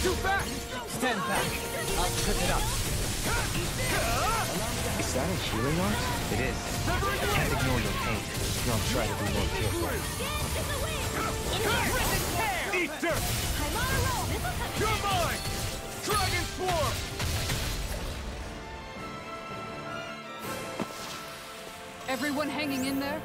E: Too fast.
F: Stand back. I'll trip it up.
G: Is that a healing art? It is. I can't ignore your pain. I'll try to be more careful.
E: Eat dirt.
A: I'm on a roll! This will come
E: You're mine. Dragon Swarm.
C: Everyone hanging in there?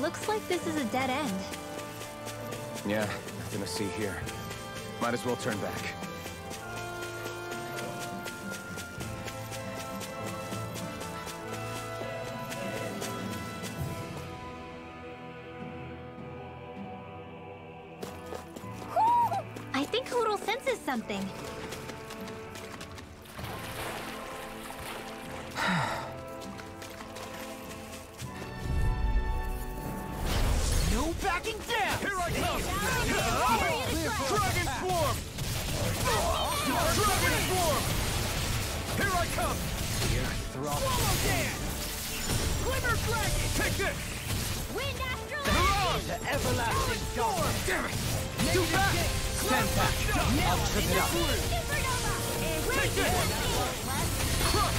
A: Looks like this is a dead end.
B: Yeah, nothing to see here. Might as well turn back.
A: I think Hoodle senses something.
H: Backing down!
E: Here I come! Dragon Swarm! Dragon Swarm! Here I come!
H: Swallow dance! Glimmer Dragon!
E: Take this!
A: Wind Astral
H: The everlasting storm!
E: Damn it!
H: Do back!
G: Stand back. I'll trip it up.
A: Supernova!
E: Take this! Crush!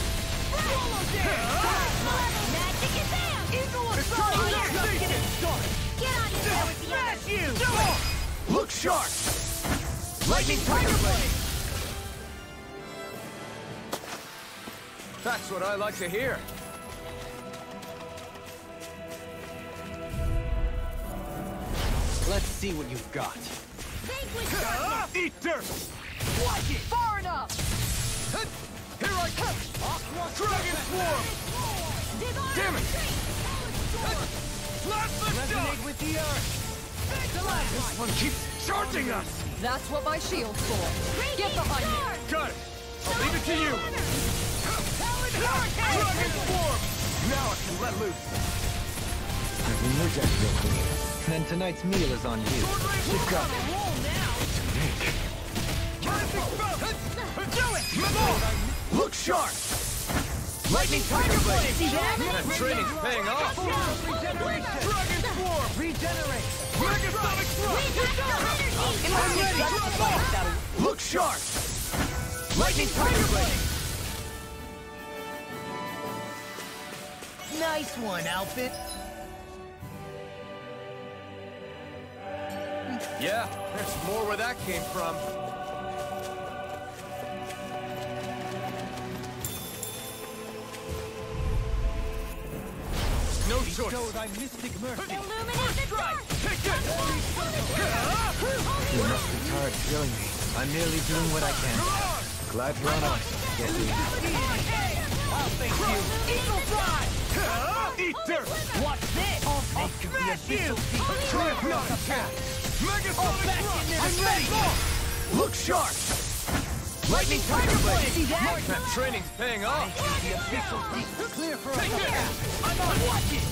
H: Swallow dance!
A: Magic is out!
H: Eagle
E: It's
H: assault!
E: time to
H: Just
E: save
H: get it started!
A: Get on your toes, the
H: Smash you!
E: Do it!
H: Look sharp! Lightning Tiger Blade!
E: That's what I like to hear.
G: Let's see what you've got.
E: Eat dirt!
H: Watch it!
C: Far enough!
E: Here I come! Dragon Swarm! Damn it! Plasma
H: Resonate
E: Shock!
H: with the earth!
E: This one keeps charging us!
C: That's what my shield's for. Get behind me!
E: Got it! I'll leave it to you! Dragon Swarm! Now I can let loose!
G: Then tonight's meal is on you.
E: You've got it!
H: Do it! Look sharp! Lightning Tiger Blade!
E: That training's paying off!
H: Regeneration!
E: Dragon Swarm!
H: Regenerate!
E: Megasonic Thrust!
H: I'm ready! Look sharp! Lightning Tiger Blade! Nice one, Outfit!
E: Yeah, there's more where that came from. No choice.
H: Show thy mystic mercy!
A: Illuminate the dark!
E: Take this!
G: You must be tired of killing me. I'm merely doing what I can. Glad you're on us.
H: I'll thank you! Eagle Fly!
E: Eat dirt!
H: Watch this! I'll smash you!
E: Triumph attack! Megasonic Thrust!
H: I'm ready! Look sharp! Lightning Tiger Blade! See that?
E: That training's paying off!
H: The official secret clear for
E: Take
H: us.
E: this!
H: I'm on watch it!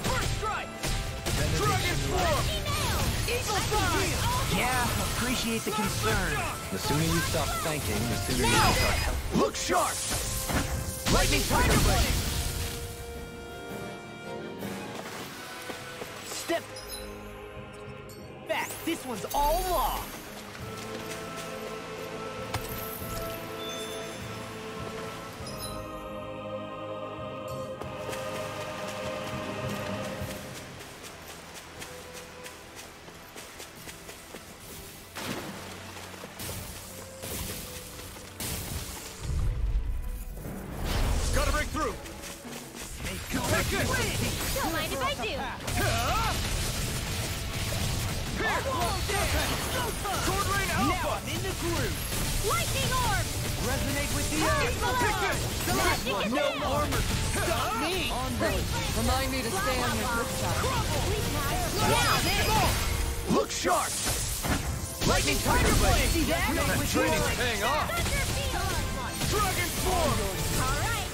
H: First strike!
E: Dragon Swarm!
H: Eagle Fly! Yeah, appreciate the concern.
G: The sooner you stop thanking, the sooner you start helping.
H: Look sharp! Lightning Tiger Blade! Step back. This one's all law.
E: Gotta break through! Take this!
A: Don't mind if I do.
E: Sword Rain
H: Now
E: Alpha!
H: I'm in the groove.
A: Lightning Orb!
H: Resonate with the earth.
E: Take this!
A: Magic is
H: No
A: out!
H: armor can stop me.
C: Remind me to stay on your good side.
H: Look sharp! Lightning Tiger Blade! See that?
E: That training's paying off! Dragon Swarm!
A: Alright!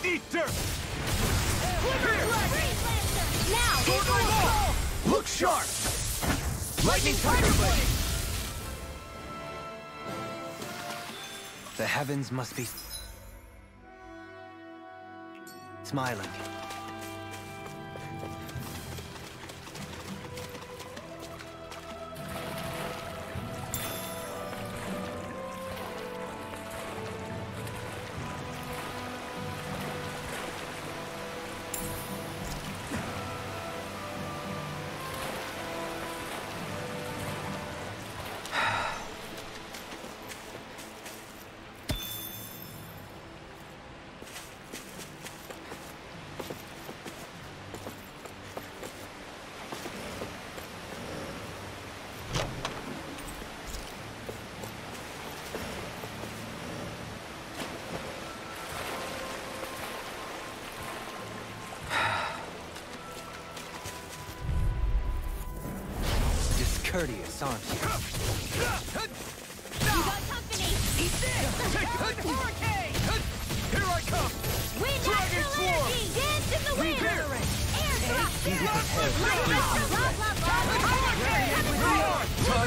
E: Eat dirt!
A: Now!
E: Sword Rain Alpha!
H: Look sharp! Lightning Tiger Blade!
G: The heavens must be smiling. Discourteous, aren't you?
A: You got company!
H: Eat this! Hurricane!
E: Here I come!
A: Wind
E: Dragon
A: Astral
E: Swarm!
A: Energy!
E: Time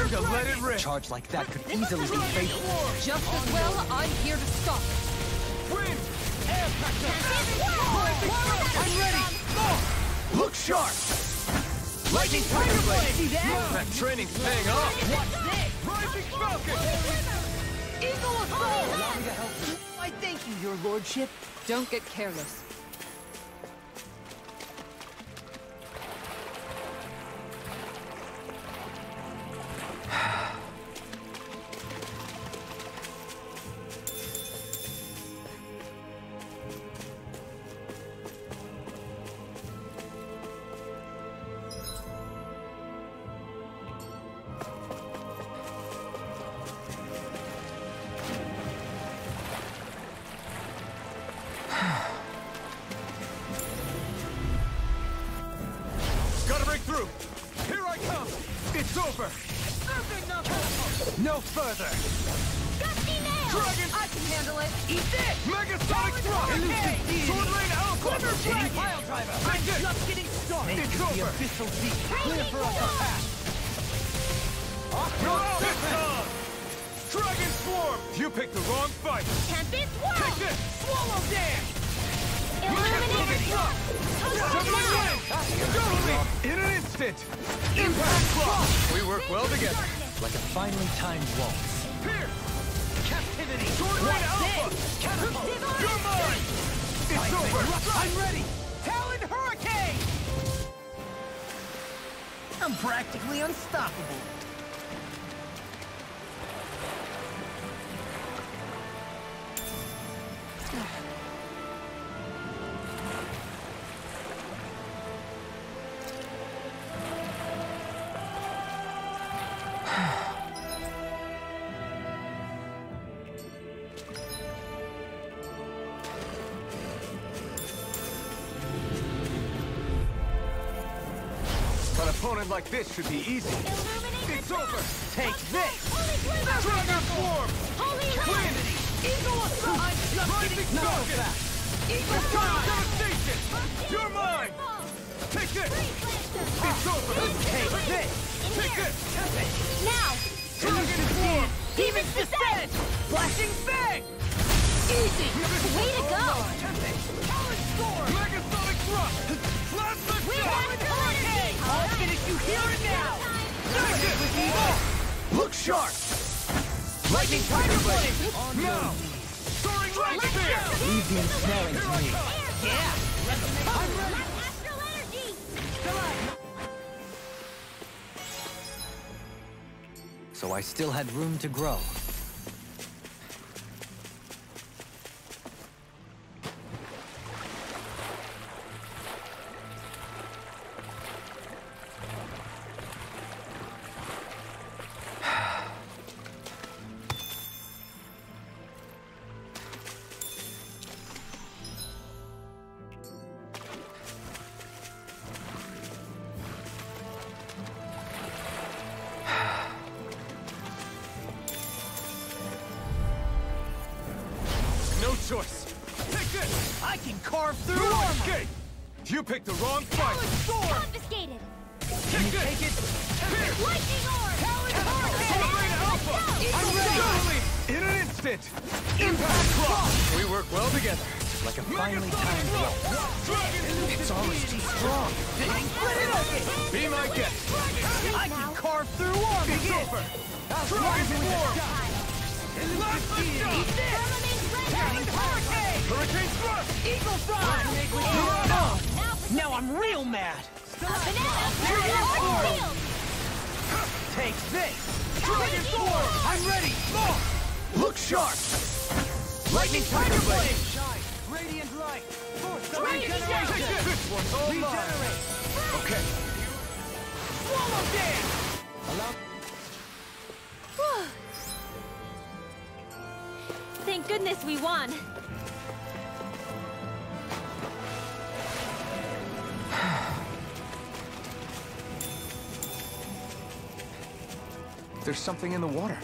E: to let it rip.
G: A charge like that could easily be fatal.
C: Just as well, I'm here to stop it.
E: Wind! Air pressure!
H: I'm ready! Look sharp! Lightning Tiger Blade! See that?
E: That training's paying off.
H: What's this?
E: Rising Falcon!
H: Eagle Assault! I thank you, your lordship.
C: Don't get careless.
E: Gotta break through! Here I come! It's over! No further! Dragon!
C: I can handle it.
H: Eat this!
E: Megasonic Thrust!
H: Okay.
E: Sword Lane Alpha!
H: Hitting Pile Driver! I'm
E: Take it!
H: just getting started!
E: It's over!
H: Abyssal Deep! Clear for us to pass!
E: Not this time! Dragon Swarm! You picked the wrong fight!
A: Tempest Whirl!
E: Take this!
H: Swallow Dance!
E: Megasonic Thrust! Summoning Wind! Totally! In an instant! Impact Claw! We work well together.
G: Like a finely timed waltz.
E: Pierce!
H: Captivity!
E: Sword Lane Alpha!
H: Catapult!
E: You're mine! It's over!
H: I'm ready! Talon Hurricane! I'm practically unstoppable.
E: An opponent like this should be easy. It's over!
H: Take this!
E: Dragon Swarm! Wind!
H: Eagle Assault! I'm just
E: Rising
H: getting started!
E: Falcon!
H: Eagle Time!
E: Devastation! You're mine! Take this! It's over!
H: Take this!
E: Take this!
A: Now!
E: Dragon Swarm!
H: Demon's Descent! Flashing Fang! Easy!
A: Way to go!
H: Talon Storm!
E: Megasonic Thrust! Plasma Shock!
H: Hurricane! I'll finish you here and now!
E: Take it!
H: Look sharp! Lightning Tiger Blade!
E: Now! Soaring Light Spear!
G: Leave the ensnaring to me.
H: Yeah! I'm ready!
A: Astral energy!
G: So I still had room to grow.
E: No choice! Take this!
H: I can carve through
E: No
H: armor!
E: escape! You picked the wrong fight!
H: Talon Storm!
A: Confiscated!
E: Take this!
H: Take it!
E: Pierce!
A: Lightning orb!
H: Talon Hurricane!
E: Sword Lane Alpha!
H: I'm ready!
E: Totally! In an instant! Impact Claw! We work well together.
G: Like a finely timed waltz.
E: Dragon!
G: It's almost too strong.
H: Split it open!
E: Be my guest!
H: I can carve through armor!
E: It's over! Dragon Swarm! Plasma Shock!
H: Talon Hurricane!
E: Hurricane Thrust!
H: Eagle Thrust! Now I'm real mad! Take this!
E: Dragon Swarm!
H: I'm ready! Look sharp! Lightning Tiger Blade! Shine! Radiant light! Force the regeneration!
E: This one's all mine!
H: Regenerate!
E: Okay.
H: Swallow Dance!
A: Thank goodness we won.
B: There's something in the water.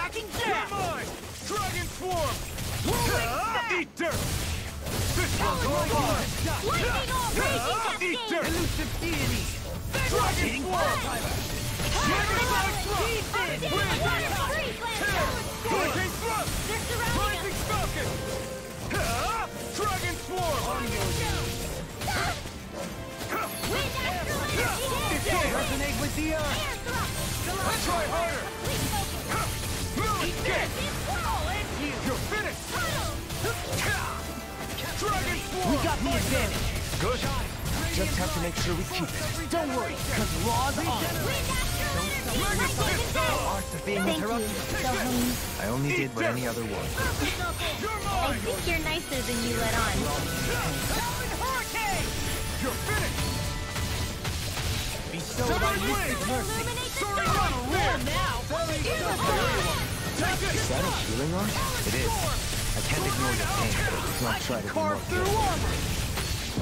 H: Backing down!
E: You're mine! Dragon Swarm! Eat dirt! This one's all mine!
A: Lightning orb! Raging
E: Eat
A: cascade!
E: dirt!
H: Elusive deity!
E: Dragon Swarm!
A: Water freeze!
E: Hurricane Thrust!
A: They're surrounding
E: Rising
A: us!
E: Falcon! Dragon Swarm!
A: Wind astral energy!
H: Resonate with the earth!
A: Air thrust!
E: Try harder!
A: Complete focus!
E: Moon!
A: Swirl!
E: You're finished!
A: Tunnel!
E: Dragon Swarm!
H: We got the advantage!
B: Good. Just have to make sure we keep it.
H: Don't worry, because Raw's on.
A: Wind astral energy!
G: Arts of being
A: Thank you,
G: interrupted.
A: Gohan.
G: I only did what any other would.
E: You're
A: I
E: mine!
A: think you're nicer than you let on.
H: Hurricane!
E: You're finished!
H: Bestow by mystic mercy.
A: Illuminate the
E: Soaring
A: storm!
E: Tunnel, there!
B: Is that a healing art?
G: It is. I can't ignore your pain.
B: Let's not try to be more
H: Carve through
B: careful.
H: armor!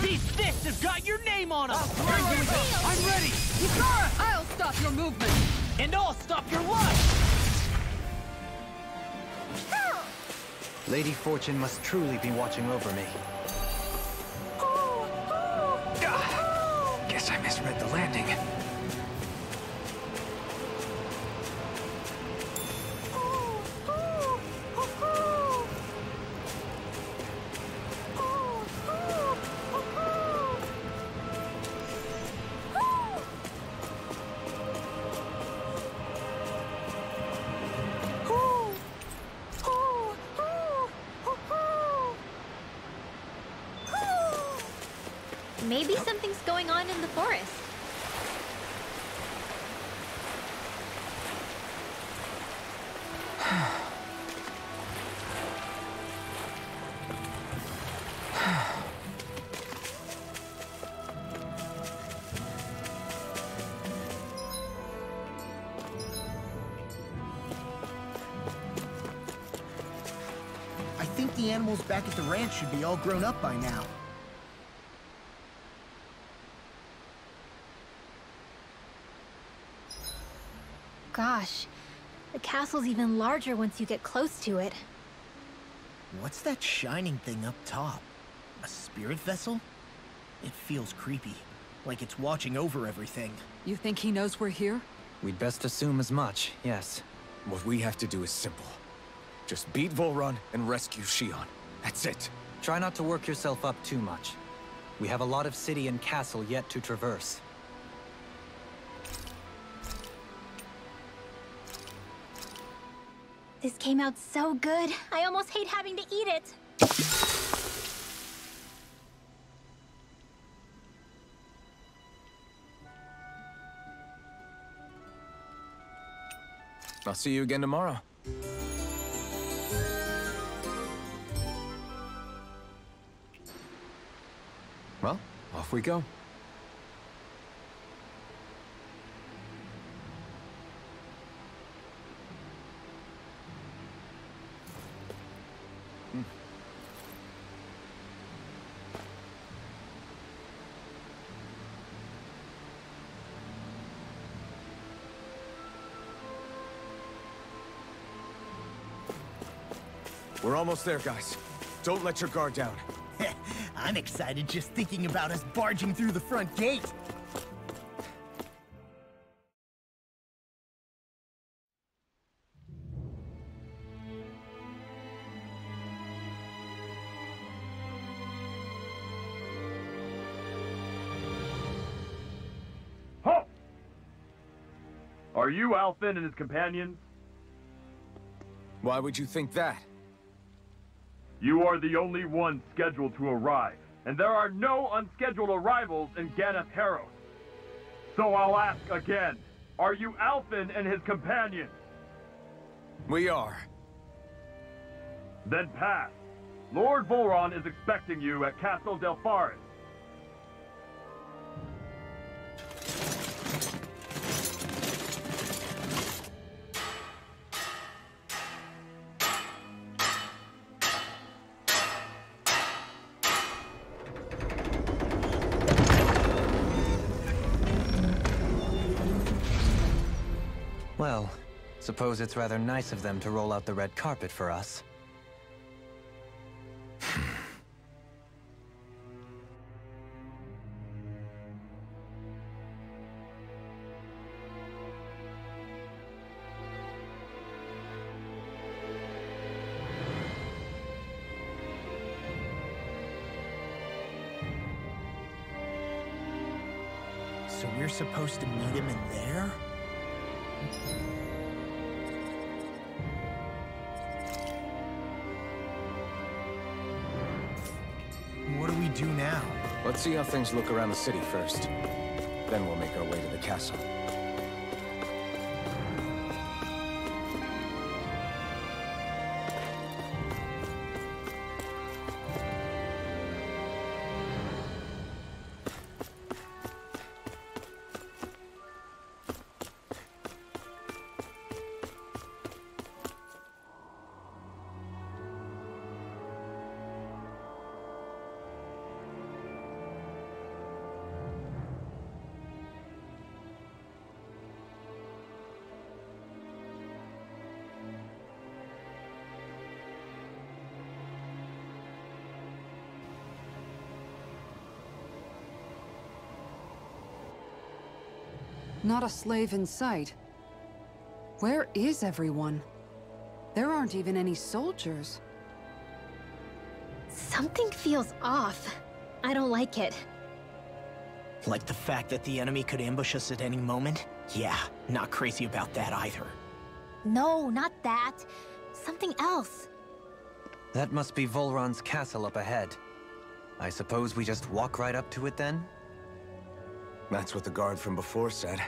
H: These fists have got your name on them! I'm ready! Yukara!
C: I'll stop your movement!
H: And I'll stop your lust!
G: Lady Fortune must truly be watching over me. Guess I misread the landing.
A: Maybe something's going on in the forest.
D: I think the animals back at the ranch should be all grown up by now.
A: Gosh, the castle's even larger once you get close to it.
D: What's that shining thing up top? A spirit vessel? It feels creepy, like it's watching over everything.
C: You think he knows we're here?
G: We'd best assume as much, yes.
B: What we have to do is simple. Just beat Volron and rescue Xion. That's it.
G: Try not to work yourself up too much. We have a lot of city and castle yet to traverse.
A: This came out so good. I almost hate having to eat it.
B: I'll see you again tomorrow. Well, off we go. We're almost there, guys. Don't let your guard down.
D: I'm excited just thinking about us barging through the front gate.
E: Halt! Are you Alphen and his companions?
B: Why would you think that?
E: You are the only one scheduled to arrive, and there are no unscheduled arrivals in Ganath Haros. So I'll ask again, are you Alphen and his companions?
B: We are.
E: Then pass. Lord Volron is expecting you at Castle Delpharis.
G: Well, Suppose it's rather nice of them to roll out the red carpet for us.
D: So we're supposed to meet him in there? What do we do now?
B: Let's see how things look around the city first. Then we'll make our way to the castle.
C: Not a slave in sight. Where is everyone? There aren't even any soldiers.
A: Something feels off. I don't like it.
D: Like the fact that the enemy could ambush us at any moment? Yeah, not crazy about that either.
A: No, not that. Something else.
G: That must be Volron's castle up ahead. I suppose we just walk right up to it then?
B: That's what the guard from before said.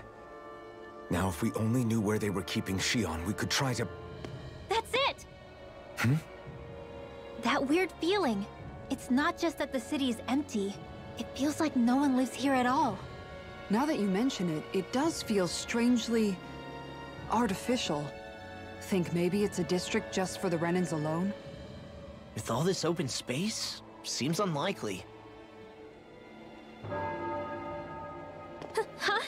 B: Now, if we only knew where they were keeping Shion, we could try to...
A: That's it! That weird feeling. It's not just that the city is empty. It feels like no one lives here at all.
C: Now that you mention it, it does feel strangely... artificial. Think maybe it's a district just for the Renans alone?
D: With all this open space? Seems unlikely.
A: Huh?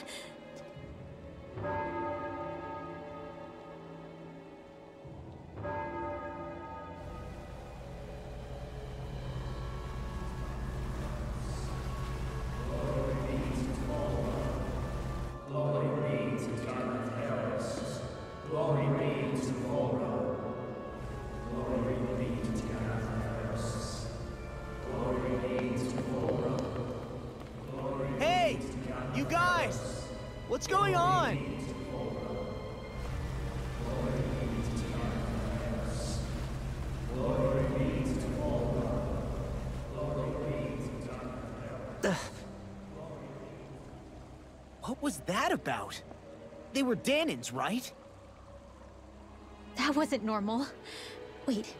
D: Hey! You guys! What's going on? What was that about? They were Dahnans, right?
A: That wasn't normal. Wait,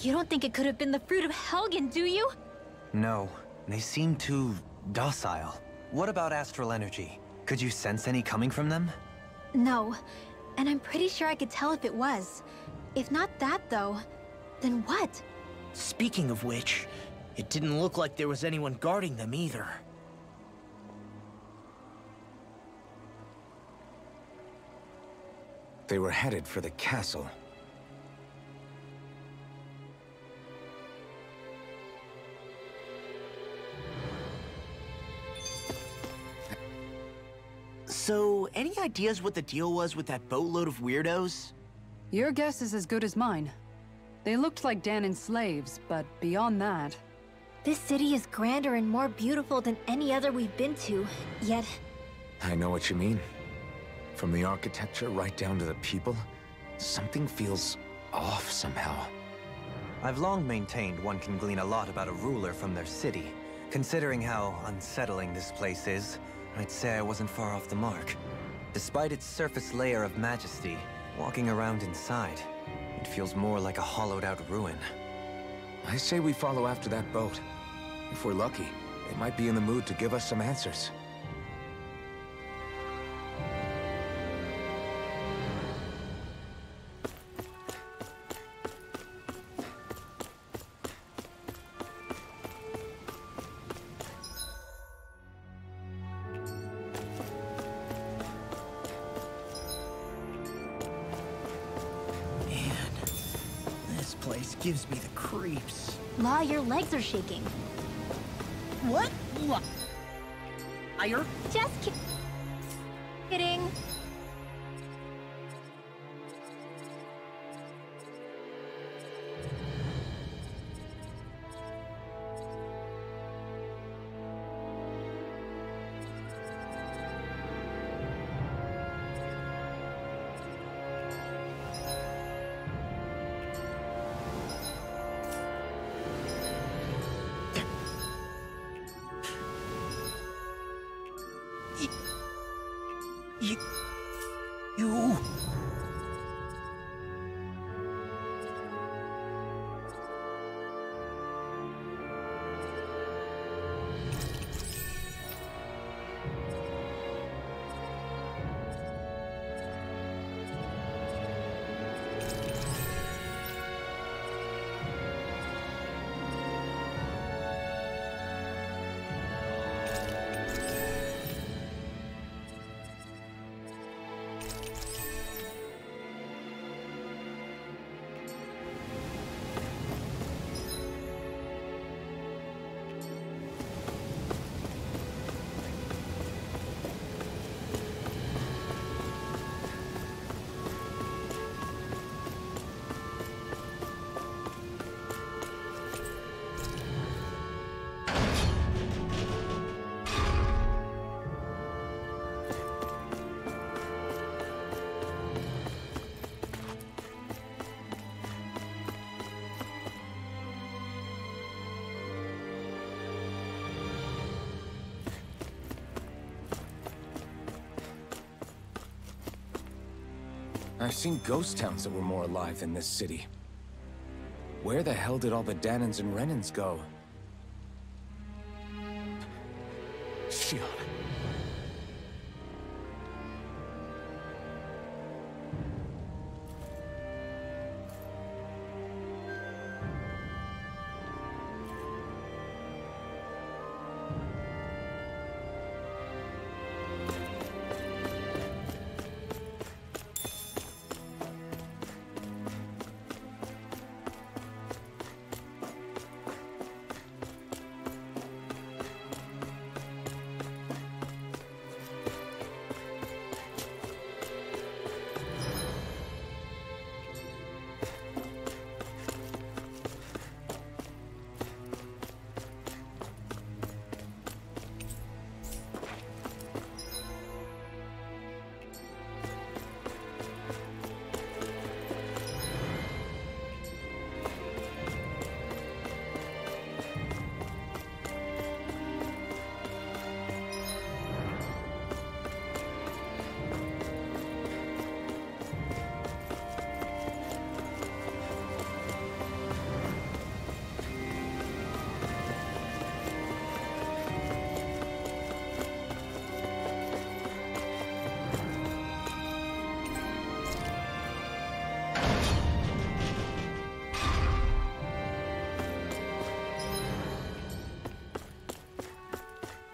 A: you don't think it could have been the fruit of Helgen, do you?
G: No, they seem too docile. What about astral energy? Could you sense any coming from them?
A: No, and I'm pretty sure I could tell if it was. If not that, though, then what?
D: Speaking of which, it didn't look like there was anyone guarding them either.
B: They were headed for the castle.
D: So, any ideas what the deal was with that boatload of weirdos?
C: Your guess is as good as mine. They looked like Dahnan slaves, but beyond that...
A: This city is grander and more beautiful than any other we've been to, yet...
B: I know what you mean. From the architecture right down to the people, something feels off somehow.
G: I've long maintained one can glean a lot about a ruler from their city. Considering how unsettling this place is, I'd say I wasn't far off the mark. Despite its surface layer of majesty, walking around inside, it feels more like a hollowed-out ruin.
B: I say we follow after that boat. If we're lucky, they might be in the mood to give us some answers.
D: gives me the creeps.
A: Law, your legs are shaking.
H: What? Liar?
A: Just kidding.
D: You...
B: I've seen ghost towns that were more alive than this city. Where the hell did all the Dahnans and Renans go? Shionne.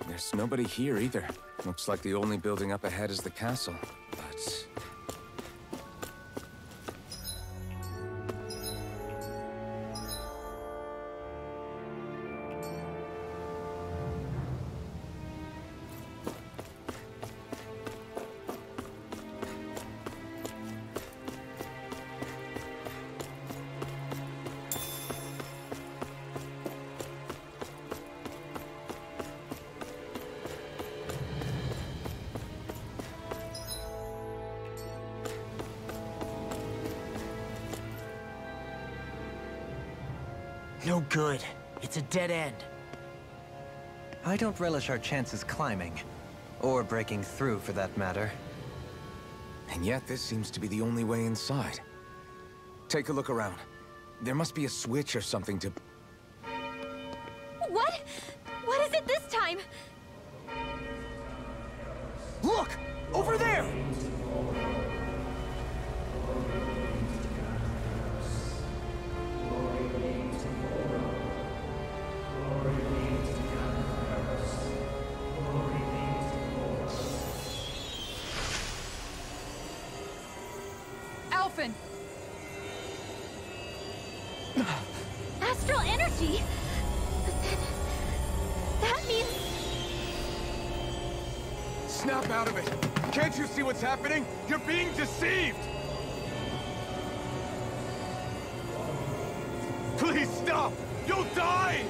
B: There's nobody here either. Looks like the only building up ahead is the castle, but...
D: No good. It's a dead end.
G: I don't relish our chances climbing. Or breaking through, for that matter.
B: And yet this seems to be the only way inside. Take a look around. There must be a switch or something to...
A: What? What is it this time?
D: Look! Over there!
C: Alphen!
A: energy. But then... that means...
B: Snap out of it! Can't you see what's happening? You're being deceived! Please stop! You'll die!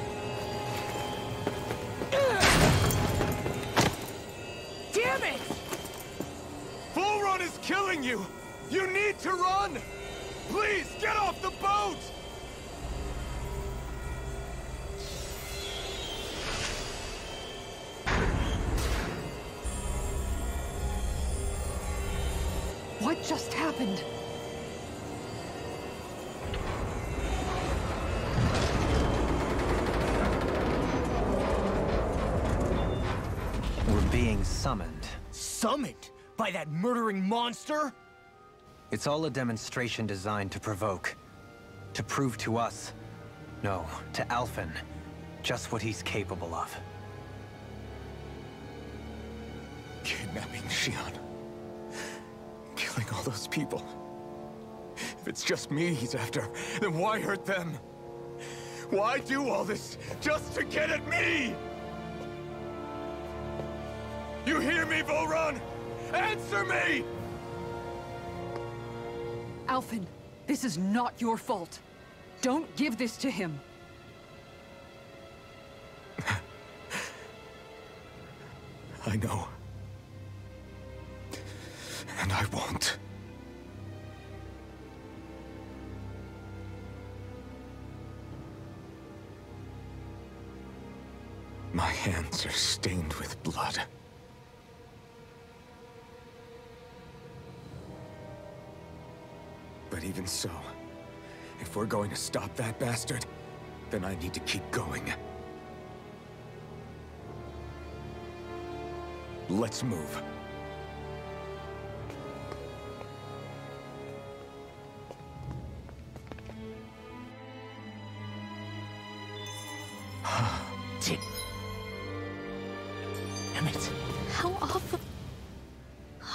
H: Damn it!
B: Volron is killing you! You need to run! Please, get off the boat!
C: What just happened?
G: We're being summoned.
D: Summoned? By that murdering monster?
G: It's all a demonstration designed to provoke. To prove to us, no, to Alphen, just what he's capable of.
B: Kidnapping Xion. Killing all those people. If it's just me he's after, then why hurt them? Why do all this just to get at me? You hear me, Volron? Answer me!
C: Alphen, this is not your fault. Don't give this to him.
B: I know. And I won't. My hands are stained with blood. But even so, if we're going to stop that bastard, then I need to keep going. Let's move.
D: Damn it.
A: How awful.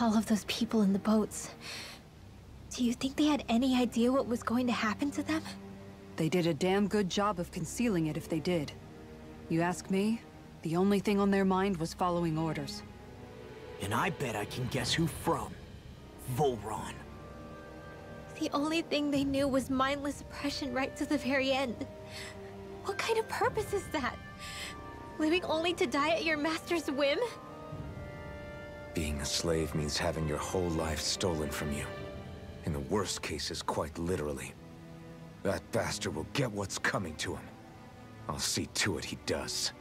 A: All of those people in the boats. Do you think they had any idea what was going to happen to them?
C: They did a damn good job of concealing it if they did. You ask me, the only thing on their mind was following orders.
D: And I bet I can guess who from. Volron.
A: The only thing they knew was mindless oppression right to the very end. What kind of purpose is that? Living only to die at your master's whim?
B: Being a slave means having your whole life stolen from you. In the worst cases, quite literally. That bastard will get what's coming to him. I'll see to it he does.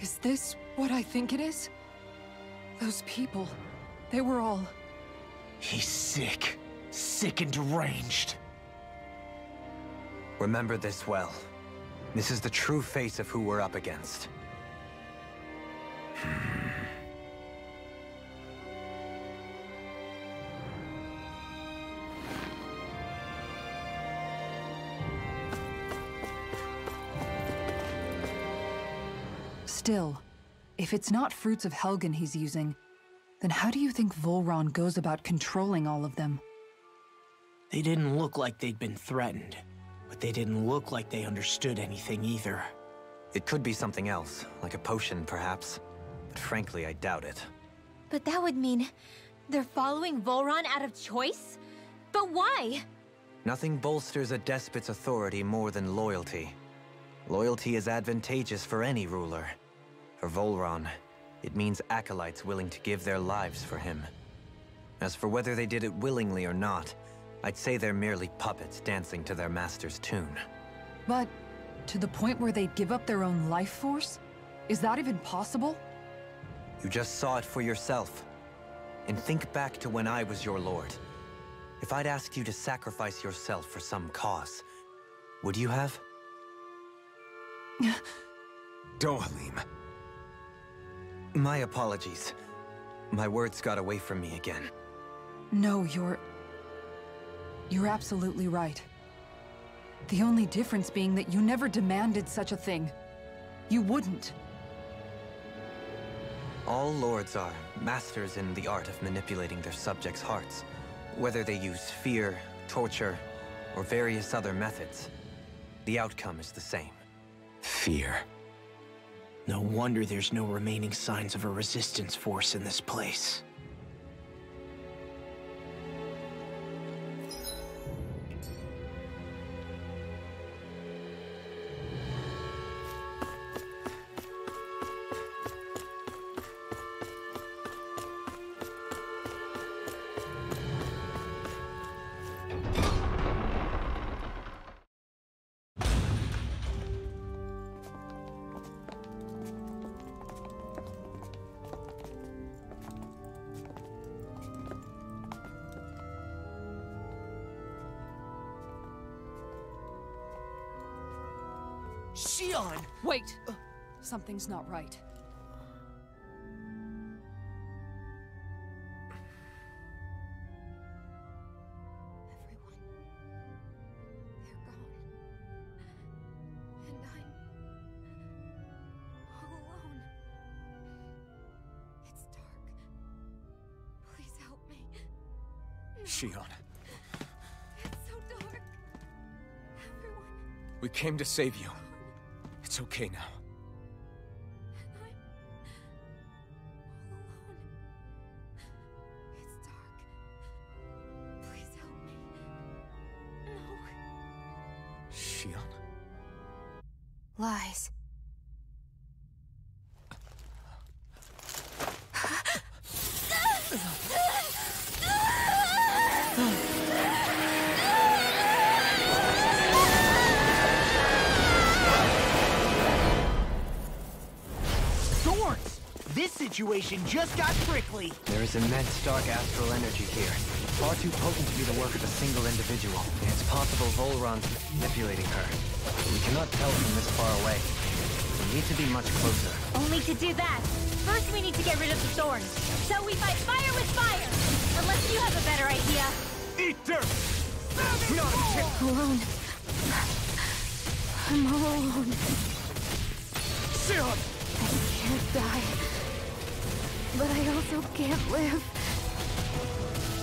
C: Is this what I think it is? Those people, they were all...
D: He's sick. Sick and deranged.
G: Remember this well. This is the true face of who we're up against.
C: Still, if it's not Fruits of Helgen he's using, then how do you think Volron goes about controlling all of them?
D: They didn't look like they'd been threatened, but they didn't look like they understood anything either.
G: It could be something else, like a potion perhaps, but frankly I doubt it.
A: But that would mean they're following Volron out of choice? But why?
G: Nothing bolsters a despot's authority more than loyalty. Loyalty is advantageous for any ruler. For Volron, it means acolytes willing to give their lives for him. As for whether they did it willingly or not, I'd say they're merely puppets dancing to their master's tune.
C: But to the point where they'd give up their own life force? Is that even possible?
G: You just saw it for yourself. And think back to when I was your lord. If I'd asked you to sacrifice yourself for some cause, would you have?
B: Dohalim.
G: My apologies. My words got away from me again.
C: No, you're absolutely right. The only difference being that you never demanded such a thing. You wouldn't.
G: All lords are masters in the art of manipulating their subjects' hearts. Whether they use fear, torture, or various other methods, the outcome is the same.
B: Fear.
D: No wonder there's no remaining signs of a resistance force in this place.
E: Shionne!
C: Wait! Something's not right.
A: Everyone. They're gone. And I'm all alone. It's dark. Please help me.
B: Shionne,
A: It's so dark. Everyone.
B: we came to save you. It's okay now.
A: And I'm all alone. It's dark. Please help me. No.
B: Shionne.
A: Lies.
D: Thorns! This situation just got prickly.
G: There is immense dark astral energy here. Far too potent to be the work of a single individual. And it's possible Volron's manipulating her. But we cannot tell from this far away. We need to be much closer.
A: Only to do that, first we need to get rid of the thorns. So we fight fire with fire! Unless you have a better idea.
E: Eat dirt! Not a chance!
A: Alone. I'm all alone.
E: Shionne!
A: I can't die. But I also can't live.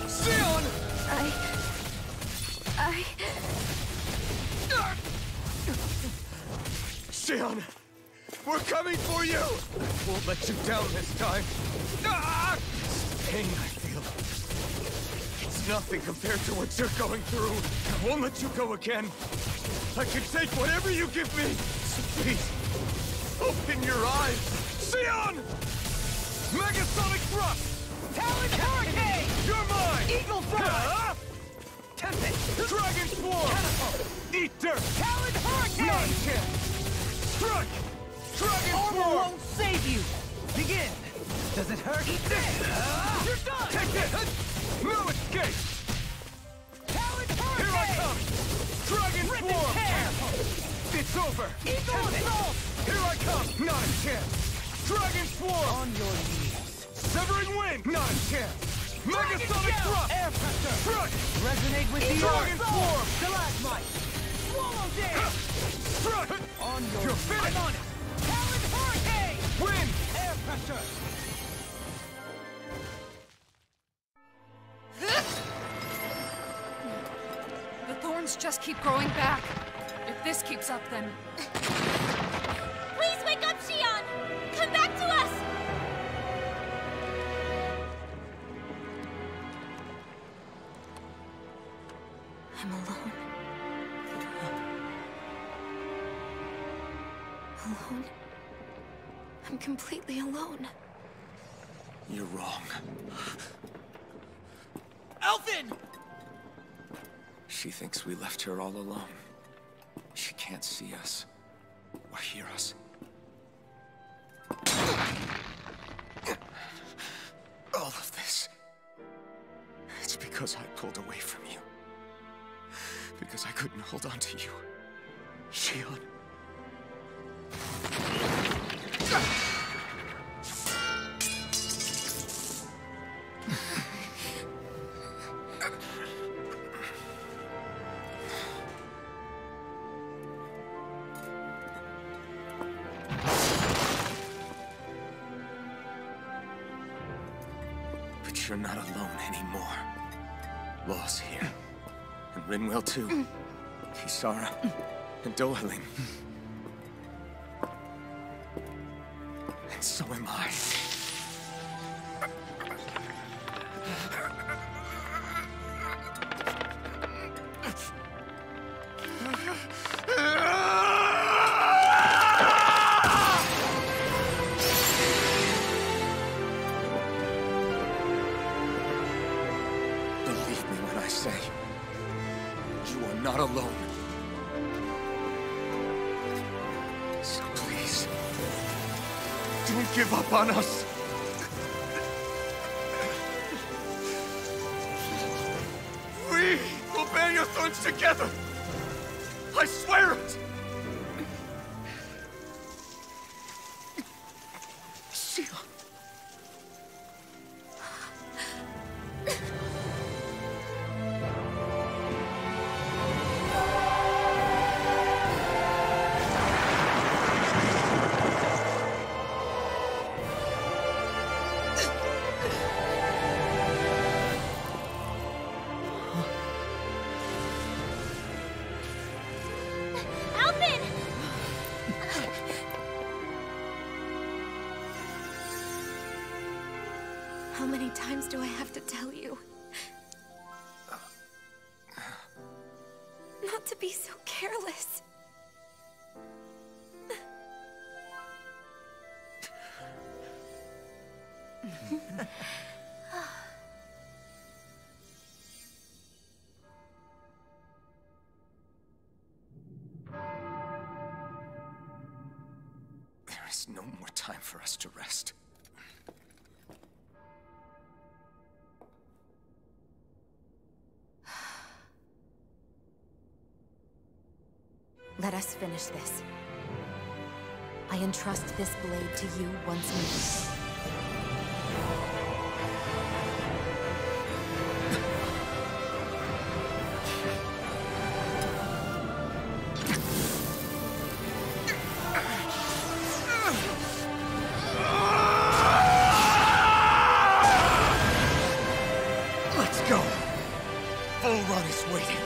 E: Shionne! Shionne! We're coming for you! Won't let you down this time. Ah! This pain I feel. It's nothing compared to what you're going through. I won't let you go again. I can take whatever you give me. So please, open your eyes. Shionne! Megasonic Thrust!
H: Talon Hurricane!
E: You're mine!
H: Eagle Fly!
E: Tempest! Dragon Swarm! Eat dirt!
H: Talon Hurricane!
E: Not a chance! Strike! Dragon
H: Armor
E: Swarm!
H: won't save you! Begin!
G: Does it hurt?
H: Eat this! You're done!
E: Take this! No escape!
H: Talon Hurricane!
E: Here I come! Dragon
H: Rip and
E: Swarm!
H: tear!
E: It's over!
H: Eagle Assault!
E: Here I come! Not a chance! Dragon Swarm!
H: On your knees!
E: Severing Wind! Not a chance! Megasonic
H: Gale!
E: Thrust!
H: Air pressure!
E: Strike!
H: Resonate with the
E: Dragon
H: earth!
E: Swarm!
H: Stalagmite! Swallow Dance!
E: Strike!
H: On your
E: You're finished!
H: I'm on it! Talon Hurricane!
E: Wind!
H: Air pressure!
C: The thorns just keep growing back. If this keeps up, then...
A: Please wake up, Shionne! Come back to us! I'm alone. Alone? I'm completely alone.
E: You're wrong.
H: Elfin!
B: She thinks we left her all alone. She can't see us or hear us. All of this. It's because I pulled away from you. Because I couldn't hold on to you. Shionne. But you're not alone anymore. Law's here. And Rinwell too. Kisara. And Dohalim. And so am I. Believe me when I say, you are not alone. So please, don't give up on us. We will bear your thorns together. I swear it. Shion.
A: Alvin! How many times do I have to tell you? Not to be so careless.
B: There is no more time for us to rest.
I: Let us finish this. I entrust this blade to you once more.
B: Let's go. Volron is waiting.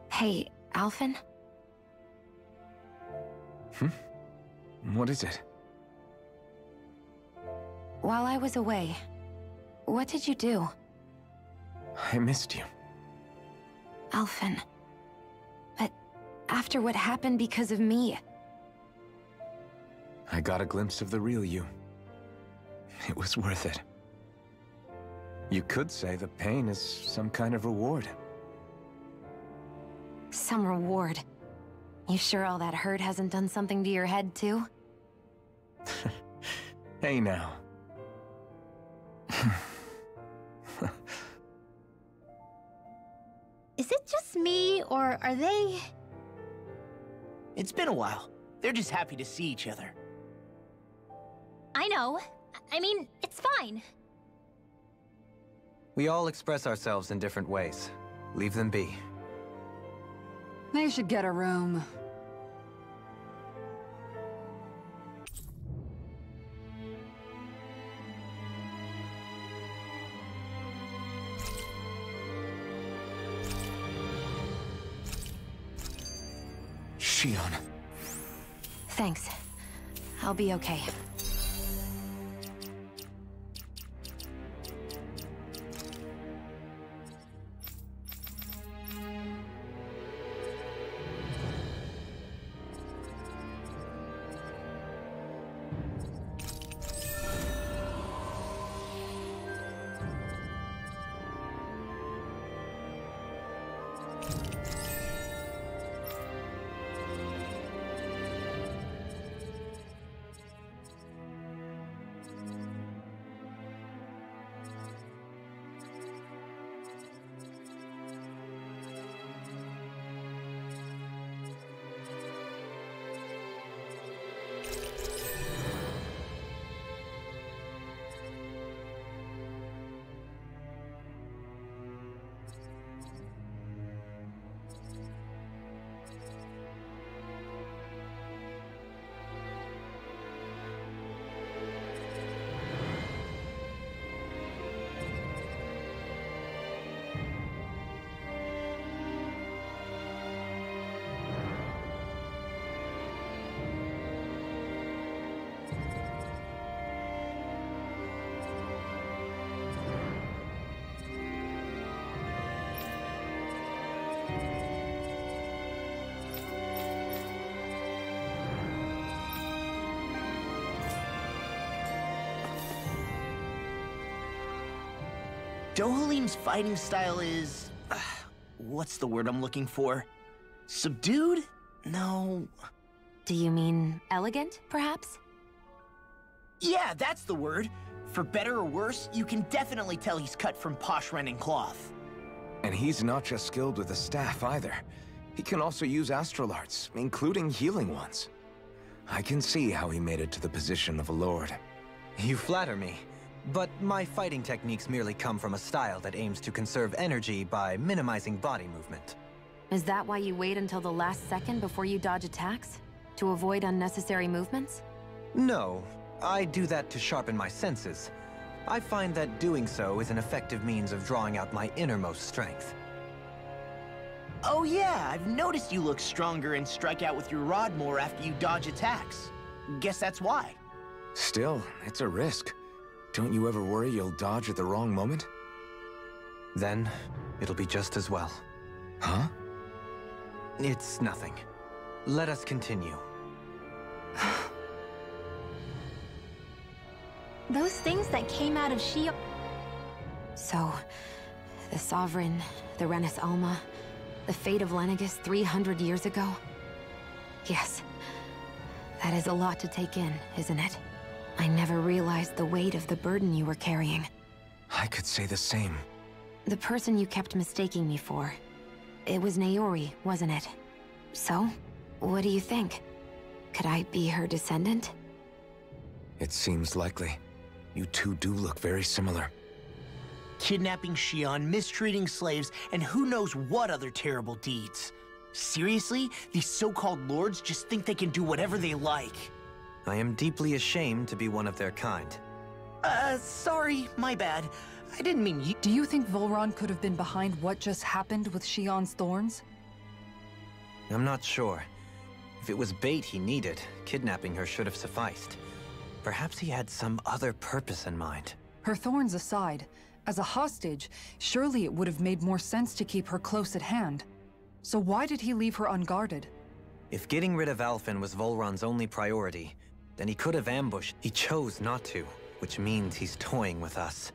I: Hey, Alphen?
B: What is it?
I: While I was away, what did you do?
B: I missed you.
I: Alphen. But after what happened because of me,
B: I got a glimpse of the real you. It was worth it. You could say the pain is some kind of reward.
I: some reward. You sure all that hurt hasn't done something to your head, too?
B: Hey now.
A: Is it just me, or are they...
D: It's been a while. They're just happy to see each other.
A: I know. I mean, it's fine.
G: We all express ourselves in different ways. Leave them be.
C: They should get a room.
B: Shion.
I: Thanks. I'll be okay.
D: Dohalim's fighting style is... what's the word I'm looking for? Subdued? No...
I: Do you mean elegant, perhaps?
D: Yeah, that's the word. For better or worse, you can definitely tell he's cut from posh Renan cloth.
B: And he's not just skilled with the staff either. He can also use astral arts, including healing ones. I can see how he made it to the position of a lord.
G: You flatter me. But my fighting techniques merely come from a style that aims to conserve energy by minimizing body movement.
I: Is that why you wait until the last second before you dodge attacks? To avoid unnecessary movements?
G: No, I do that to sharpen my senses. I find that doing so is an effective means of drawing out my innermost strength.
D: Oh yeah, I've noticed you look stronger and strike out with your rod more after you dodge attacks. Guess that's why.
B: Still, it's a risk. Don't you ever worry you'll dodge at the wrong moment?
G: Then, it'll be just as well.
B: Huh?
G: It's nothing. Let us continue.
A: Those things that came out of Shion...
I: So, the Sovereign, the Renis Alma, the fate of Lenegis 300 years ago? Yes. That is a lot to take in, isn't it? I never realized the weight of the burden you were carrying.
B: I could say the same.
I: The person you kept mistaking me for. It was Naori, wasn't it? So, what do you think? Could I be her descendant?
B: It seems likely. You two do look very similar.
D: Kidnapping Shion, mistreating slaves, and who knows what other terrible deeds. Seriously? These so-called lords just think they can do whatever they like.
G: I am deeply ashamed to be one of their kind.
D: Sorry, my bad. I didn't mean you.
C: Do you think Volron could have been behind what just happened with Shion's thorns?
G: I'm not sure. If it was bait he needed, kidnapping her should have sufficed. Perhaps he had some other purpose in mind.
C: Her thorns aside, as a hostage, surely it would have made more sense to keep her close at hand. So why did he leave her unguarded?
G: If getting rid of Alphen was Volron's only priority, then he could have ambushed. He chose not to, which means he's toying with us.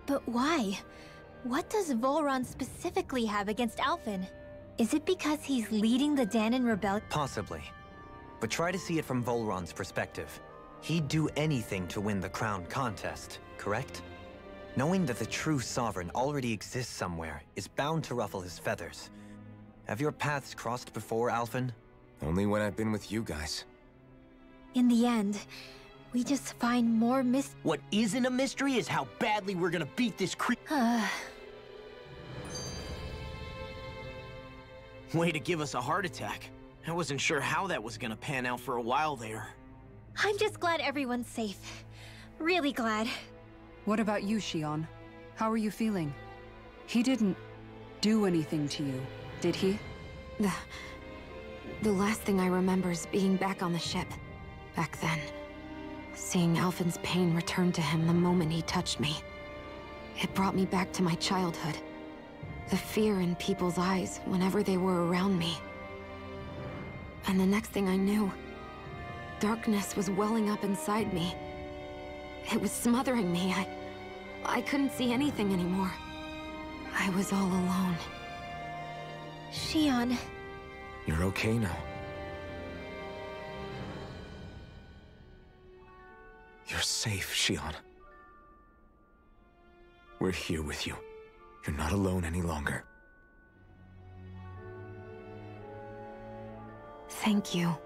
A: But why? What does Volron specifically have against Alphen? Is it because he's leading the Dahnan rebellion?
G: Possibly. But try to see it from Volron's perspective. He'd do anything to win the crown contest, correct? Knowing that the true Sovereign already exists somewhere is bound to ruffle his feathers. Have your paths crossed before, Alphen?
B: Only when I've been with you guys.
A: In the end, we just find more
D: What isn't a mystery is how badly we're gonna beat this Way to give us a heart attack. I wasn't sure how that was gonna pan out for a while there.
A: I'm just glad everyone's safe. Really glad.
C: What about you, Shion? How are you feeling? He didn't do anything to you, did he?
I: The last thing I remember is being back on the ship. Back then. Seeing Alphen's pain return to him the moment he touched me. It brought me back to my childhood. The fear in people's eyes whenever they were around me. And the next thing I knew, darkness was welling up inside me. It was smothering me. I couldn't see anything anymore. I was all alone.
A: Shion.
B: You're okay now. You're safe, Shion. We're here with you. You're not alone any longer.
I: Thank you.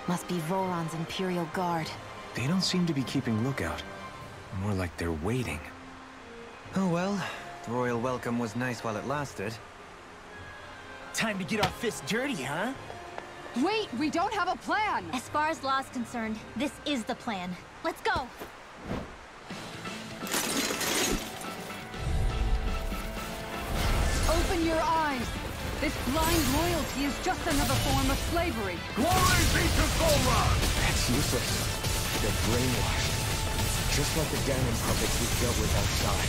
I: Must be Volron's Imperial Guard.
B: They don't seem to be keeping lookout. More like they're waiting.
G: Oh well, the royal welcome was nice while it lasted.
D: Time to get our fists dirty, huh?
C: Wait, we don't have a plan!
A: As far as law's concerned, this is the plan. Let's go!
C: Open your eyes! This blind loyalty is just another form of slavery.
E: Glory be to Volron!
B: That's useless. They're brainwashed. Just like the Ganon puppets we dealt with outside.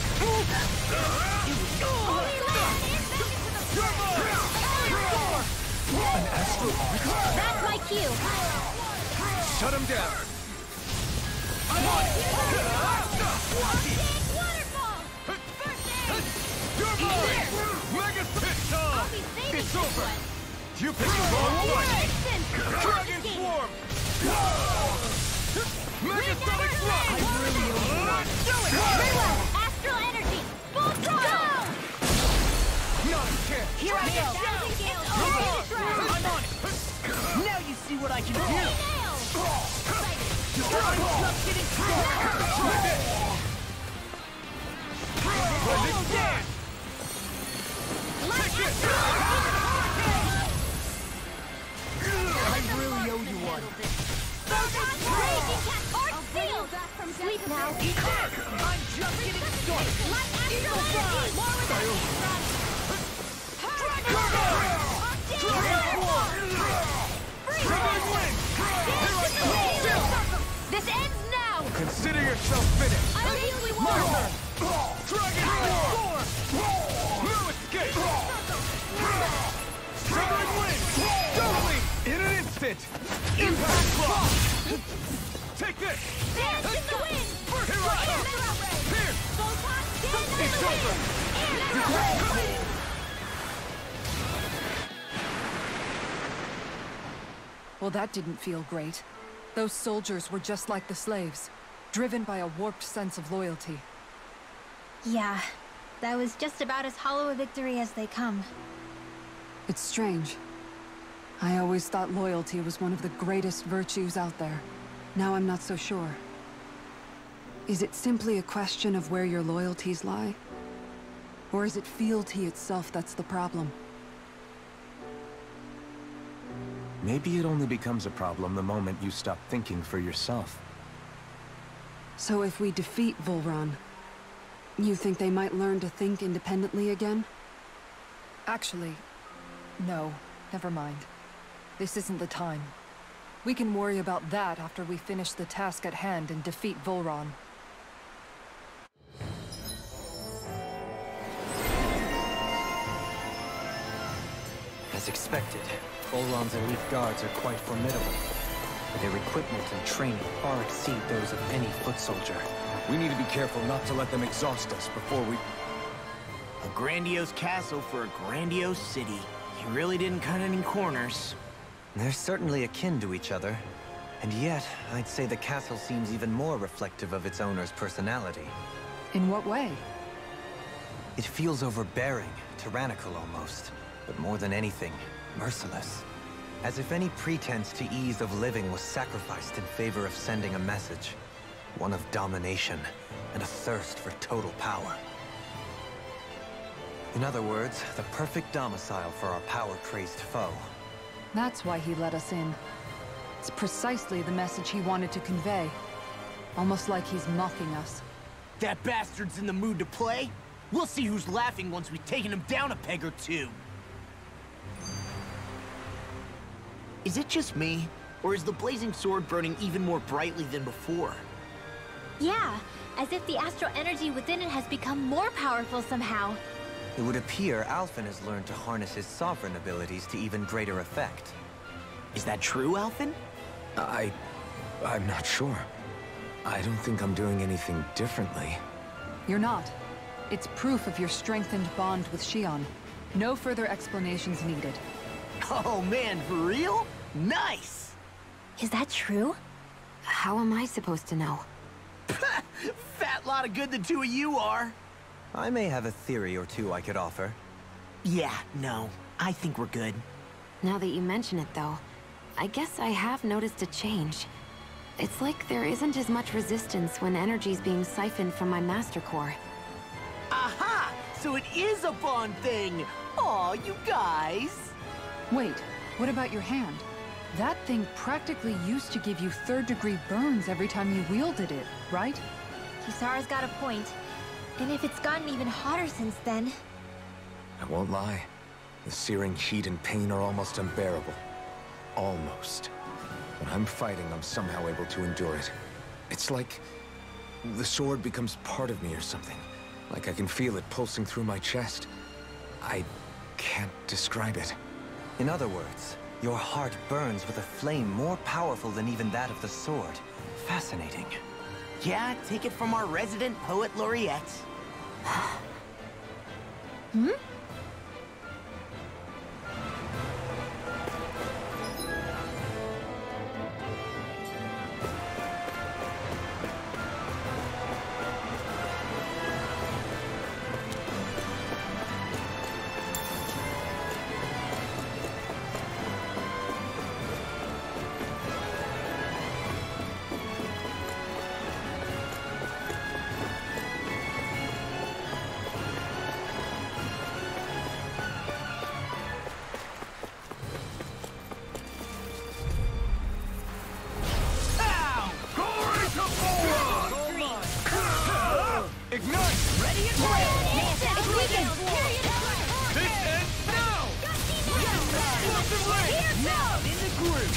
B: An astral arc?
A: That's my cue!
B: Shut him down!
E: I'm on it!
A: Waterfall!
E: You're mine! Mega Pistol! It's over! You picked the wrong one! Dragon Swarm! Mega Sonic Thrust! Do it!
A: Very well! Astral energy! Full throttle!
E: Not a chance!
D: Here I go! I'm on it! Now you see what I can do! Just getting started! I really owe you one.
A: Sleep now.
D: I'm just getting started. Eagle Fly!
A: This ends now!
E: Consider yourself finished!
A: I think we won!
E: Dragon Roar! No escape! Severing Wing! Doubling! In an instant! Impact Block! Take this!
A: Dance in the wind!
E: Here I come! Here! It's over!
C: Well, that didn't feel great. Those soldiers were just like the slaves, driven by a warped sense of loyalty.
A: Yeah, that was just about as hollow a victory as they come.
C: It's strange. I always thought loyalty was one of the greatest virtues out there. Now I'm not so sure. Is it simply a question of where your loyalties lie? Or is it fealty itself that's the problem?
B: Maybe it only becomes a problem the moment you stop thinking for yourself.
C: So if we defeat Volron, you think they might learn to think independently again? Actually, no. Never mind. This isn't the time. We can worry about that after we finish the task at hand and defeat Volron.
F: As expected, Volron's elite guards are quite formidable. Their equipment and training far exceed those of any foot soldier.
B: We need to be careful not to let them exhaust us before we...
D: A grandiose castle for a grandiose city. You really didn't cut any corners.
G: They're certainly akin to each other. And yet, I'd say the castle seems even more reflective of its owner's personality.
C: In what way?
G: It feels overbearing, tyrannical almost. But more than anything, merciless. As if any pretense to ease of living was sacrificed in favor of sending a message. One of domination, and a thirst for total power. In other words, the perfect domicile for our power-crazed foe.
C: That's why he let us in. It's precisely the message he wanted to convey. Almost like he's mocking us.
D: That bastard's in the mood to play? We'll see who's laughing once we've taken him down a peg or two. Is it just me? Or is the blazing sword burning even more brightly than before?
A: Yeah, as if the astral energy within it has become more powerful somehow.
G: It would appear Alphen has learned to harness his sovereign abilities to even greater effect.
D: Is that true, Alphen?
B: I'm not sure. I don't think I'm doing anything differently.
C: You're not. It's proof of your strengthened bond with Xion. No further explanations needed.
D: Oh man, for real? Nice!
A: Is that true?
I: How am I supposed to know?
D: Fat lot of good the two of you are.
G: I may have a theory or two I could offer.
D: Yeah, no. I think we're good.
I: Now that you mention it, though, I guess I have noticed a change. It's like there isn't as much resistance when energy's being siphoned from my Master Core.
D: Aha! So it is a Bond thing! Aw, you guys!
C: Wait, what about your hand? That thing practically used to give you third-degree burns every time you wielded it, right?
A: Kisara's got a point. And if it's gotten even hotter since then...
B: I won't lie. The searing heat and pain are almost unbearable. Almost. When I'm fighting, I'm somehow able to endure it. It's like the sword becomes part of me or something. Like I can feel it pulsing through my chest. I can't describe it.
G: In other words, your heart burns with a flame more powerful than even that of the sword. Fascinating.
D: Yeah, take it from our resident poet laureate.
A: Hmm?
E: Ignite! Ready and this ends now! Explosive ray! Now in the groove!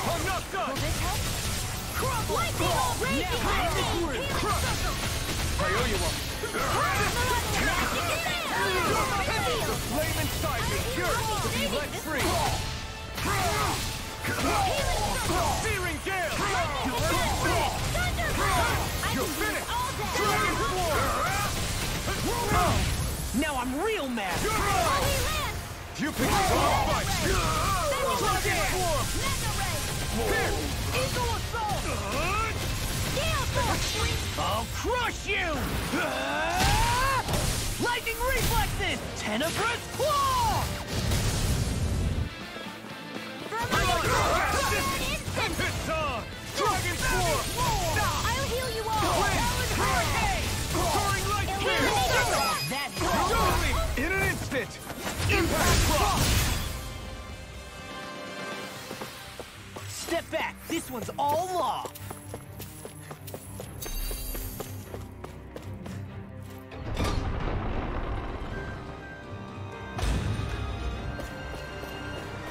E: I'm not done! Will this help? Lightning all raging! Now in the groove! I owe you one! The flame inside me yearns to be let free! Searing gale! You're finished! Dragon Form!
D: Now I'm real mad!
E: You picked the wrong fight! Dragon Form! Here! Eagle Assault!
D: I'll crush you! Lightning reflexes! Tenebrous Claw!
E: It's on! Dragon Form!
A: I'll heal you all!
E: Hurricane! Soaring Light Spear! Totally! In an instant! Impact Block!
D: Step back! This one's all law!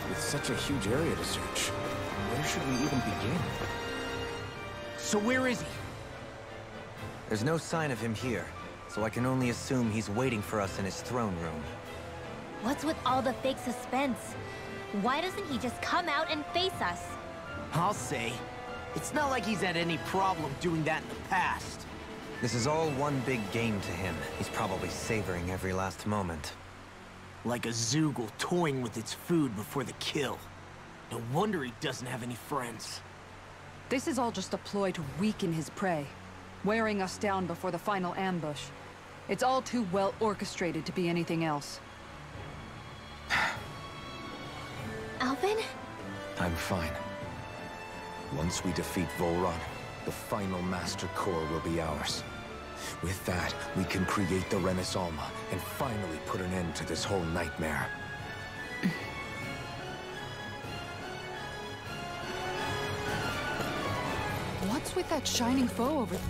B: With such a huge area to search, where should we even begin?
D: So where is he?
G: There's no sign of him here, so I can only assume he's waiting for us in his throne room.
A: What's with all the fake suspense? Why doesn't he just come out and face us?
D: I'll say. It's not like he's had any problem doing that in the past.
G: This is all one big game to him. He's probably savoring every last moment.
D: Like a Zoogle toying with its food before the kill. No wonder he doesn't have any friends.
C: This is all just a ploy to weaken his prey, wearing us down before the final ambush. It's all too well orchestrated to be anything else.
A: Alvin?
B: I'm fine. Once we defeat Volron, the final Master Core will be ours. With that, we can create the Renaissance and finally put an end to this whole nightmare.
C: What's with that shining foe over there?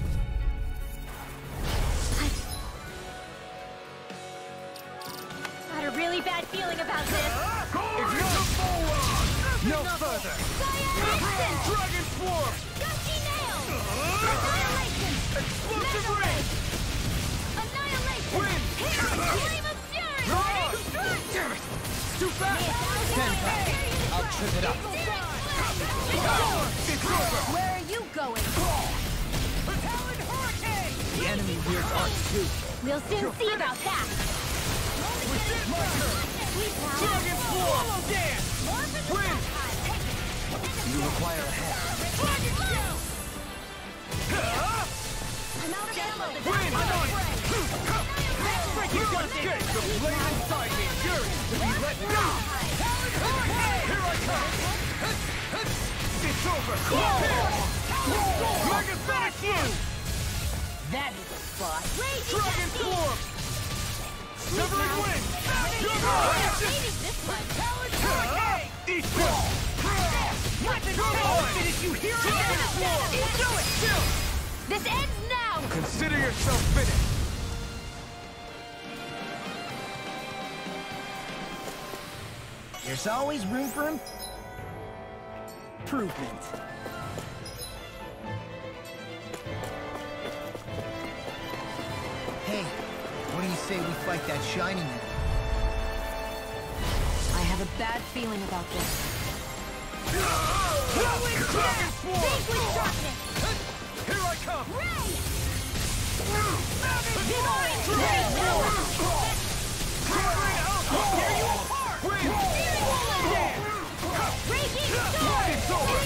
A: Got a really bad feeling about this.
E: No further! Dragon Form!
A: Gushy Nail! Annihilation!
E: Explosive Ray!
A: Annihilation!
E: Wind!
A: Flame of Fury!
E: Damn it! Too fast! Stand back! I'll trip it up! It's over!
A: Where are you going?
E: Talon Hurricane! The enemy wears arts too.
A: We'll soon see about that.
E: Dragon Form! Dance! Wind!
G: You require a hand.
E: Wind! You can't escape the flame inside me! Fury to be let go! Talon Hurricane! It's over! Megasonic Fuse!
H: That is a spot.
E: Dragon Form! Severing Wind! You're right! Eat this!
H: Weapon power! Finish you here again! Do it!
E: Still!
A: This ends now!
E: Consider yourself finished!
D: There's always room for improvement. Hey, what do you say we fight that shiny man?
I: I have a bad feeling about this.
E: Dragon Swarm! Here I come! Tear you apart! It's over!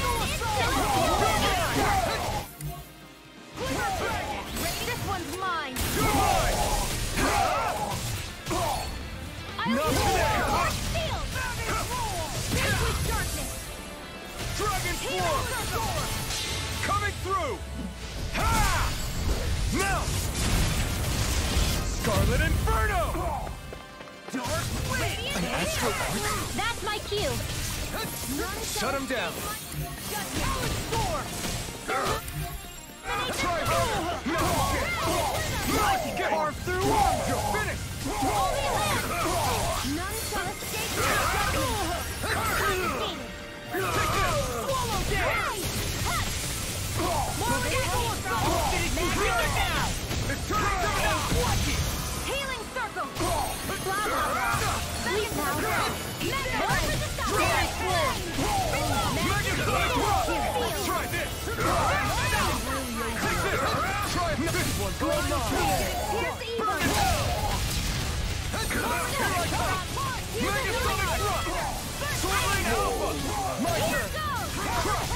A: This one's mine!
E: You're mine! Not today! Dragon Swarm! Coming through! Ha! Now! Scarlet Inferno! Dark Wind!
A: That's my cue!
E: Shut him down! Try harder! No! Get carved through! You're finished!
A: None shall escape
E: Swallow down! It's time to go!
A: Healing circle! Leave now!
E: Try this! Take this! Try this one! Go on! Burn it! Here I come! Megasonic Thrust! Swirling Alpha! My turn! Crush!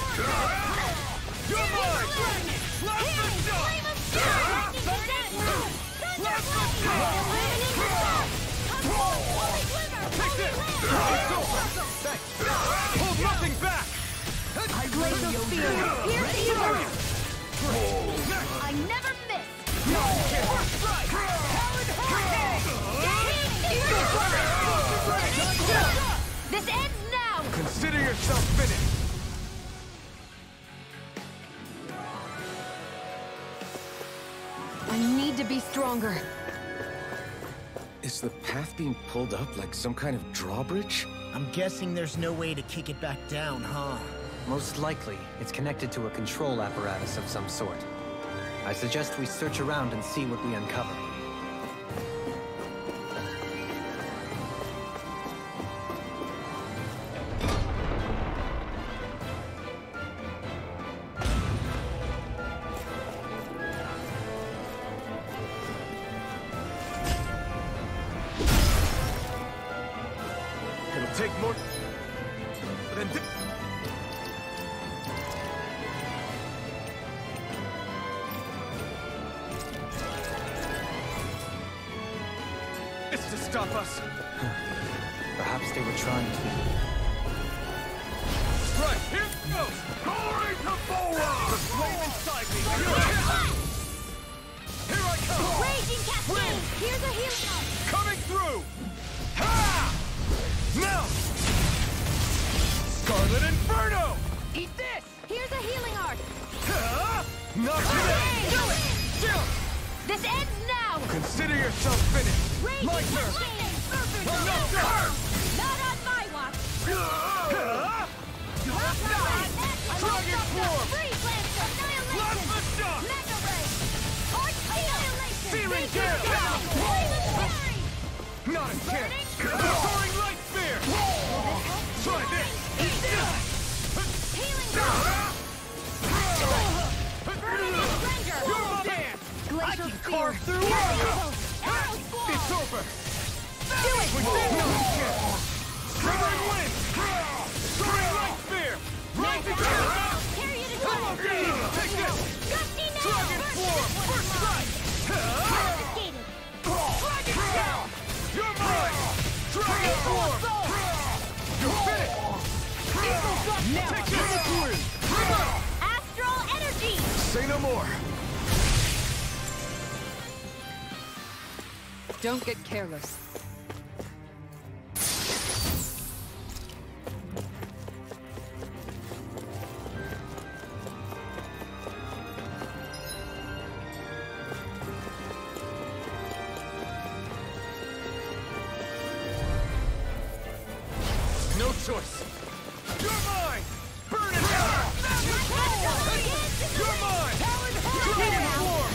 E: You're mine! Blast the shot! Blast the shot! Take this! It's over! Thanks! Hold nothing back!
A: Glacial Spear! Here's Evo! I never miss!
E: First strike!
A: This ends now!
E: Consider yourself finished!
I: I need to be stronger.
B: Is the path being pulled up like some kind of drawbridge?
D: I'm guessing there's no way to kick it back down, huh?
G: Most likely, it's connected to a control apparatus of some sort. I suggest we search around and see what we uncover.
E: It'll take more than this to stop us.
G: Perhaps they were trying to...
E: Right, here goes! Glory to Bora! The flame inside me! Here I come!
A: Raging Cascade! Here's a healing!
E: Coming through! Ha! Now! Scarlet Inferno!
A: Eat this! Here's a healing art!
E: Ha! Not today!
A: Do it!
E: Still!
A: This ends now!
E: Consider yourself finished!
A: Raging
E: My turn!
A: Cascade!
E: Enough time!
A: Not on my watch!
E: Ha! Dragon Form!
A: Freeze Lancer!
E: Blast
A: Annihilation!
E: the shot!
A: Mega Ray! Arch Annihilation!
E: Searing Gale! Not a chance! Soaring Light Spear! Try this!
A: Healing
E: You're my man!
A: Glacial Spear!
E: Through it's over!
A: Do it!
E: We stand no chance! Severing Wind! Soaring Light Spear! Rising Gale!
A: Carry it
E: Take this! Dragon Form! First strike! Dragon Gale! You're mine! Dragon Form! You're finished!
H: Now I'm in the groove!
E: Astral energy!
B: Say no more!
C: Don't get careless.
E: No choice! You're mine! Burn it down! You're mine! Dragon Form!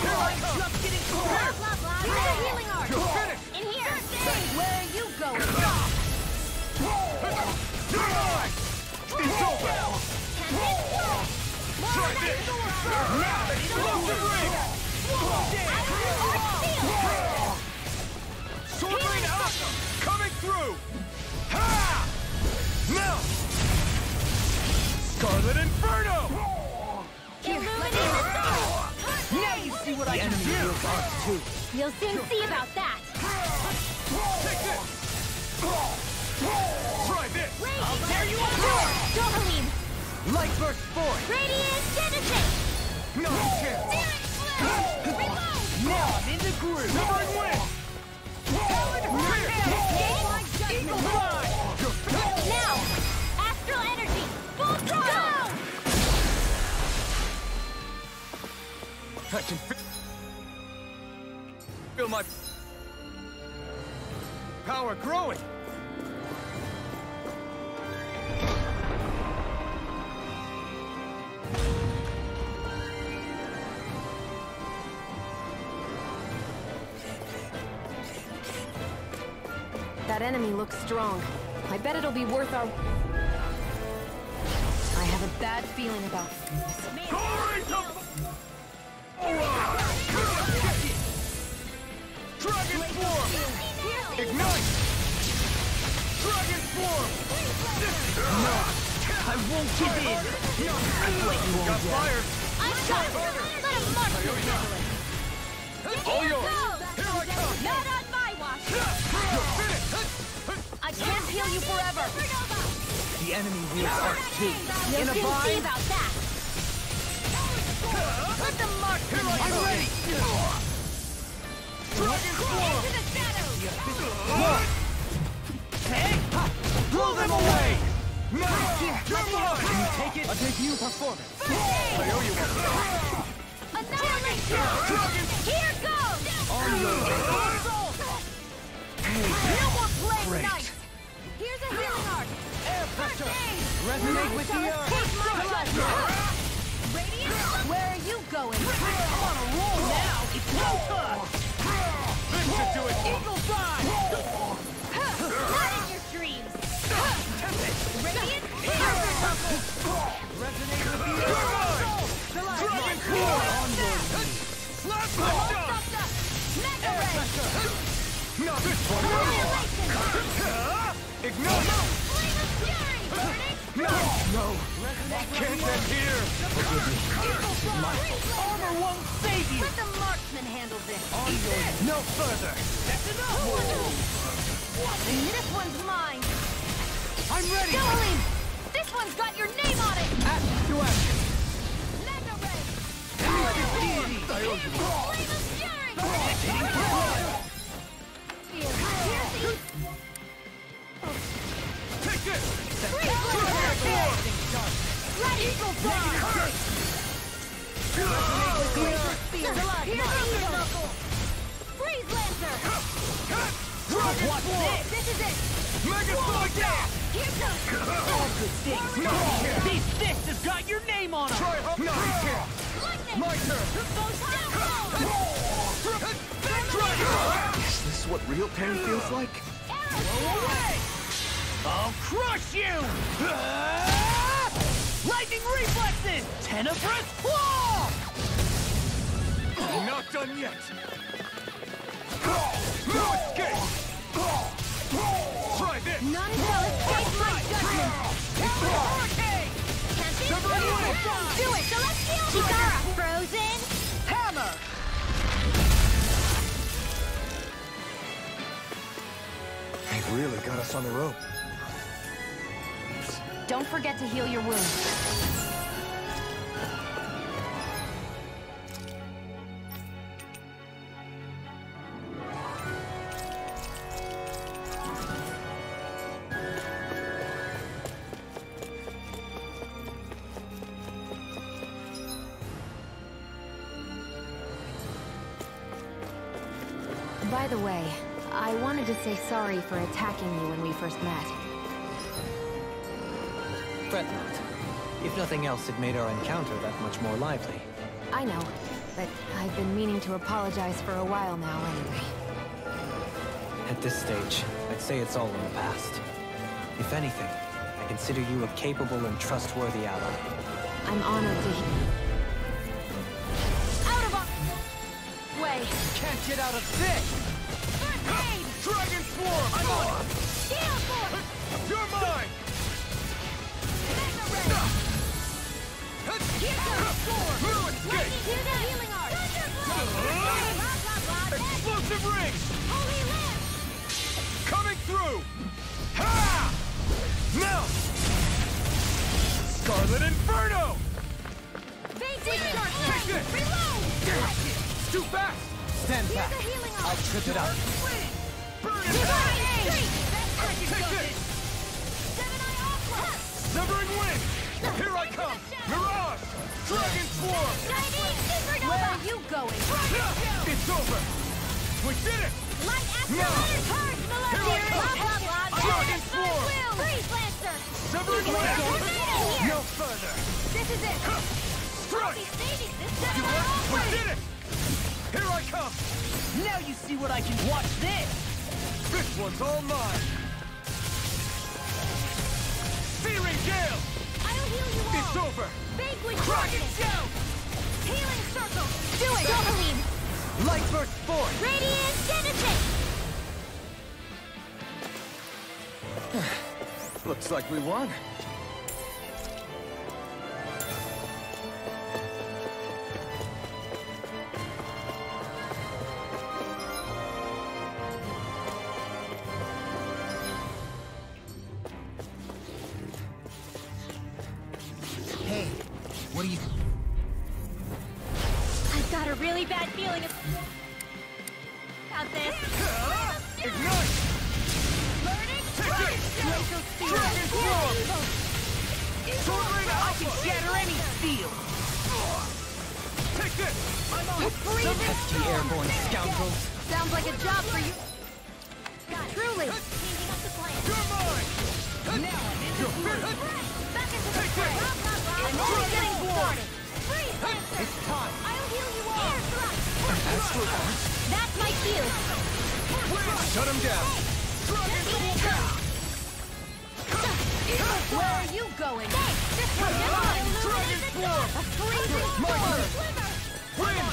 E: Here I come!
H: Just getting close!
E: Here's a healing art! You're finished!
H: In here! Where are you going?
E: You're mine! It's over! Try this! Now! Explosive ring! Sword Rain Alpha! Coming through! Ha! Now! Scarlet Inferno!
H: Illuminate the soul! Now you see what I can do!
E: You'll soon see about that! Take this! Try this!
H: I'll tear you apart!
E: Dohalim!
H: Light burst forth!
E: Radiant Genesis! No chance!
H: Now I'm in the groove!
E: Divine Wind!
H: Eagle Fly!
E: Now! Astral Energy! Full throttle! I can feel my power growing!
I: That enemy looks strong. I bet it'll be worth our... I have a bad feeling about this.
E: Dragon Form! Ignite! Dragon Form!
H: No! I won't give in!
E: Got fire!
H: I'm shot! Let him march the
E: All yours! Here I come!
H: Not on my watch!
E: You're finished!
H: I can't heal you forever!
F: The enemy wields Arc too.
H: In a
E: see
H: bind?
E: about
H: that! Put the mark!
E: Here I
H: I'm
E: come!
H: ready!
E: Dragon Form!
H: Into the shadows!
E: Hey! Blow them away! Now! You're mine!
F: Take it. A debut performance.
E: I owe you one.
H: Annihilation! Here goes!
F: On your way.
H: No more playing
F: Great.
H: nice! Here's a healing art!
F: Air pressure. Resonate with the earth.
H: Take my blood! Radiant? Where are you going? I'm on a roll now! It's no good!
E: This should do it!
H: Eagle Fly! Not in your dreams! Radiant?
F: Resonate with the
E: You're
F: earth.
E: mine! Dragon Form! Slap shot!
H: Mega Ray!
E: Not this one! Ignite!
H: Flame of Fury! Burning!
E: No! Can't end here!
H: Eagle Fly! Armor won't save you! Let the marksman handle this!
F: No further.
H: That's enough! And this one's mine!
F: I'm ready.
H: Dohalim! This one's got your name on it!
F: Action to action.
H: Mega Ray!
F: Deity.
H: Flame of Fury!
E: Take this!
H: Let Eagle Fly! Freeze Lancer!
E: Dragon
H: What's
E: Form!
H: this? This is it!
E: Mega Sonic Dash!
H: Here comes! All good things! These fists have got your name on them!
E: Try hop! No, you can't!
H: Lightning!
E: My turn!
B: Is this what real pain feels like?
H: Arrow away!
E: I'll crush you!
H: Lightning reflexes! Tenebrous claw!
E: Not done yet! No escape! Try this!
H: None shall escape my judgment! Hurricane! Can't be do it! Celestial Chikara! Frozen! Hammer!
B: They've really got us on the rope.
I: Don't forget to heal your wounds. By the way, I wanted to say sorry for attacking you when we first met.
F: Fret not. If nothing else, it made our encounter that much more lively.
I: I know, but I've been meaning to apologize for a while now anyway.
F: At this stage, I'd say it's all in the past. If anything, I consider you a capable and trustworthy ally.
I: I'm honored to hear. Out of our way!
H: Can't get out of this!
E: Dragon Swarm!
H: I'm on it!
E: Shield Force! You're mine!
H: Mega Ray!
E: Here's the Storm! Ruin Gate!
H: Here's the healing art!
E: Explosive Rings!
H: Holy Land!
E: Coming through! Ha! Now! Scarlet Inferno!
H: Take
E: this!
H: Reload!
E: It's too fast!
F: Stand back.
H: Here's the healing art!
F: I'll trip it up.
E: Burn it!
H: Divine Aid!
E: Take this!
H: Seven-Eye Aqua!
E: Severing Wind! Here I come! Mirage! Dragon Swarm!
H: Chinese Supernova! Where are you going?
E: It's over! We did it!
H: Light
E: No!
H: Astrolator! Charge, Malone!
E: Here I come!
H: Blah, blah, blah!
E: Dragon Swarm!
H: Freeze Lancer!
E: Severing
H: Tornado
E: Wind!
H: here!
E: No further!
H: This is it!
E: Strike!
H: Saving this
E: We
H: Seven-Eye
E: did it! Here I come!
H: Now you see what I can watch this!
E: This one's all mine! Searing Gale!
H: I'll heal you all!
E: It's over!
H: Vanquish
E: Dragon
H: darkness!
E: Shout!
H: Healing Circle! Do it! Doubling!
E: Light Burst Force!
H: Radiant Genesis!
B: Looks like we won.
H: Hey, what do you...
A: I've got a really bad feeling about this.
E: Ignite!
H: Burning
E: Take it!
H: Glacial Spear!
E: Dragon Swarm! Sword Rain
H: I can
E: Alpha!
H: shatter any steel!
E: Take this!
H: I'm on!
F: Pesky airborne scoundrels.
I: Sounds like a job for you. Truly.
H: Changing up the plan.
E: You're mine!
H: Now I'm in the groove. Back into the
E: Take
H: fray.
E: this!
H: I'm only getting started. Freeze Lancer!
F: It's time.
H: I'll heal you all! Air thrust!
A: That's my cue.
B: Shut him down.
H: Where are you going? This one is mine!
E: Dragon Swarm!
H: A freezing
E: My
H: storm!
E: turn! Wind!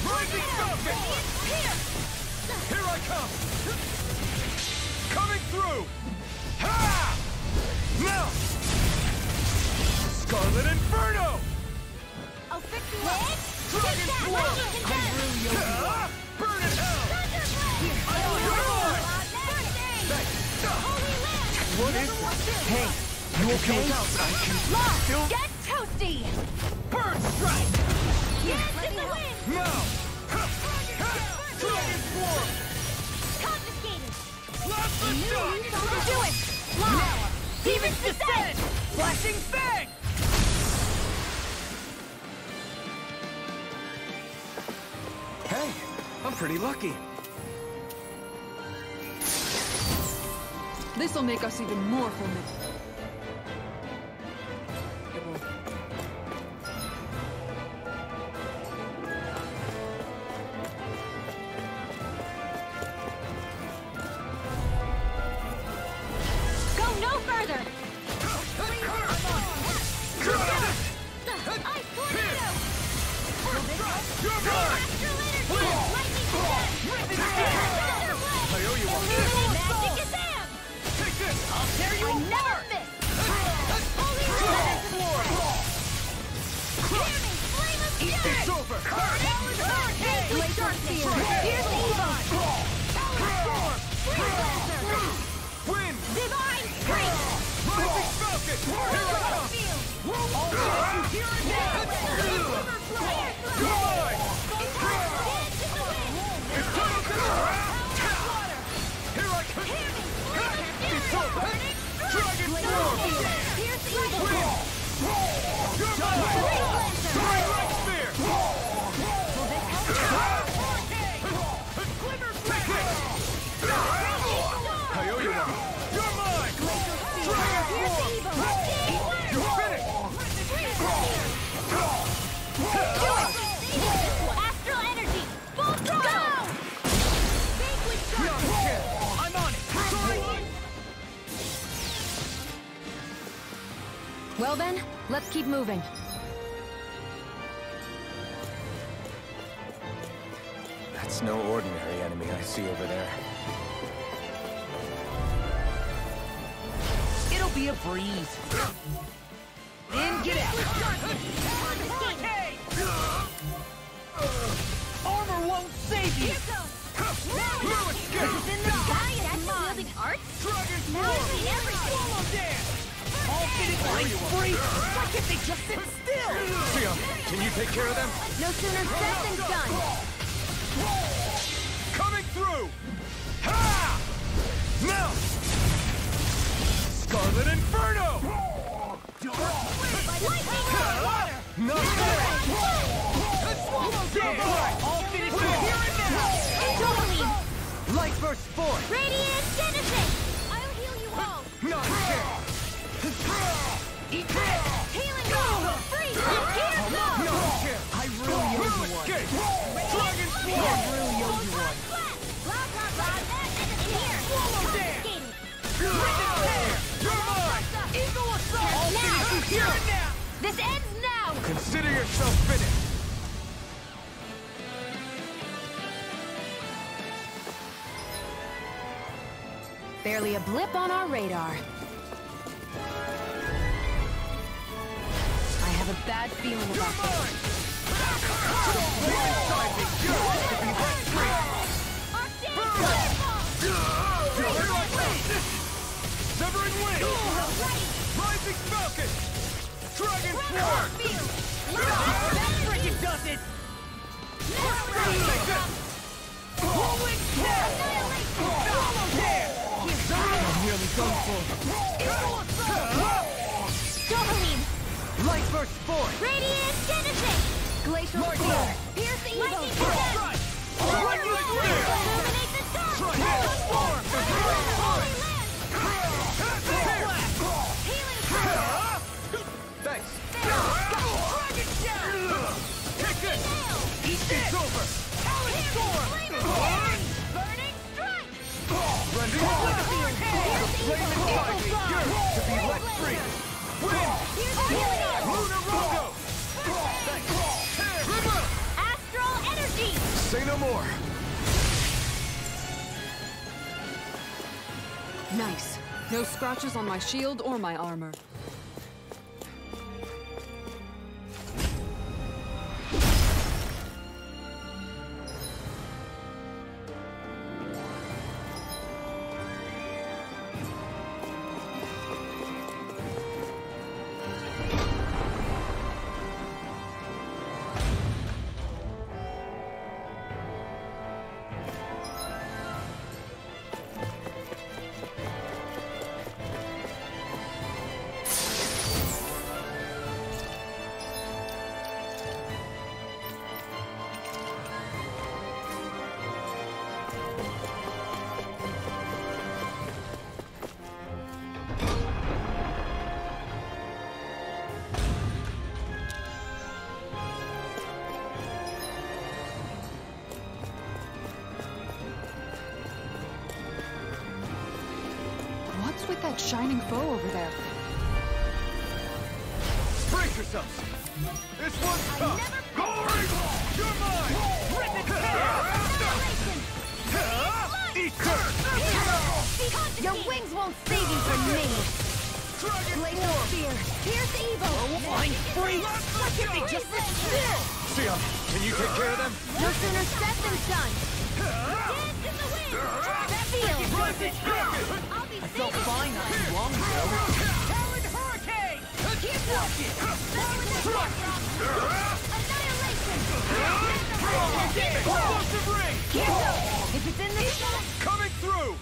E: Rising Falcon! Here I come! Coming through! Ha! Now! Scarlet Inferno!
H: I'll fix you up!
E: Dragon Swarm! Burn in hell! What is this?
F: Hey, you okay?
H: Get toasty!
E: Bird Strike!
H: Yes, in the wind!
E: Now! Dragon Swarm!
H: Confiscated!
E: Blast the shot!
H: Do it! Now! Demon's Descent! Flashing Fang!
B: Hey, I'm pretty lucky.
C: This'll make us even more formidable.
A: Go no further.
H: Ice Tornado!
E: You're mine! I owe you one.
H: Magic Kazam!
E: Take this!
H: I'll tear you apart! Holy
E: Dragon
H: Sword! Flame of Fury!
E: It's over!
H: Glacial Spear! Here's Evo! Power Storm! Freeze Lancer!
E: Wind!
H: Divine Strength!
E: focus! Here I come! All this, here and now! You're mine! It's time to go! Here I come! It's over! Dragon form! You're mine! Starlight Spear! Take it! I owe you one! You're mine! Dragon form! You're finished!
A: Astral energy! Full throttle!
E: I'm on it! Sorry!
I: Well then, let's keep moving.
B: That's no ordinary enemy I see over there.
H: It'll be a breeze. In, get out. Armor won't save you. All fitted lines free. Why can't they just sit still?
E: Sia, can you take care of them?
A: No sooner said than done.
E: Coming through! Ha! Now! Scarlet Inferno! Not bad!
H: All fitted here and now. Light burst forth.
A: Radiant Genesis! I'll heal you all!
E: Not bad!
H: Eat this.
A: Healing go! Freeze! Here
E: No!
H: I really owe you one.
E: Escape! Dragon Form!
H: I really owe you one.
A: Blah, blah, blah! Here!
H: Swallow dance.
E: You're mine!
H: Eagle assault. All fitted here and now.
A: This ends now!
E: Consider yourself finished!
I: Barely a blip on our radar. I have a bad feeling about this.
E: Severing Wing! Rising Falcon! Dragon Form!
H: Freaking does it.
E: Take this!
H: Rolling snap. Swallow dance. I'm nearly done for. Eagle assault.
A: Dopaline!
H: Light burst forth.
A: Radiant Genesis! Glacial Spear! Pierce the evil!
E: Run you through!
A: Illuminate the dark!
E: Try this!
A: Transform! Holy Land! Healing Power!
E: Thanks!
H: Dragon down.
E: Take this!
H: Eat this.
E: It's over!
H: Talon storm.
A: Burning Strike!
E: Run forward! Flame and fire! Yours to be let free! Win! Lunar Rondo! Thanks! River!
A: Astral Energy!
B: Say no more.
C: Nice. No scratches on my shield or my armor. What's with that shining foe over there?
E: Brace yourselves! This one's tough! Glory! You're mine! Rip it Eat curse!
A: Your wings won't save you from me!
E: Dragon
A: Glacial
E: Form!
A: Spear! Pierce evil!
H: Flying free. Why can't they just sit still?
E: Sia, can you take care of them?
A: No sooner said than done! Dance in the wind! That feels!
E: Rising Kraken!
A: I'll be
H: I felt
A: saving
H: fine
A: you.
H: not too long ago.
E: Talon Hurricane!
H: Watch it! Explosive ring!
A: If it's in the
E: Coming through!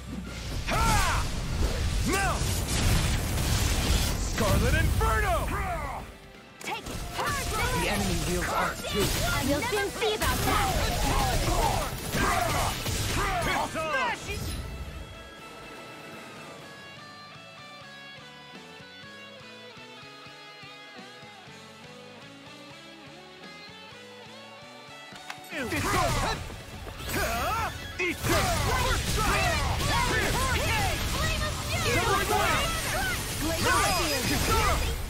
E: Ha! Now! Scarlet Inferno!
A: take it.
F: The enemy wields art too.
A: You'll soon see about that.
E: It's on! It's over! Eat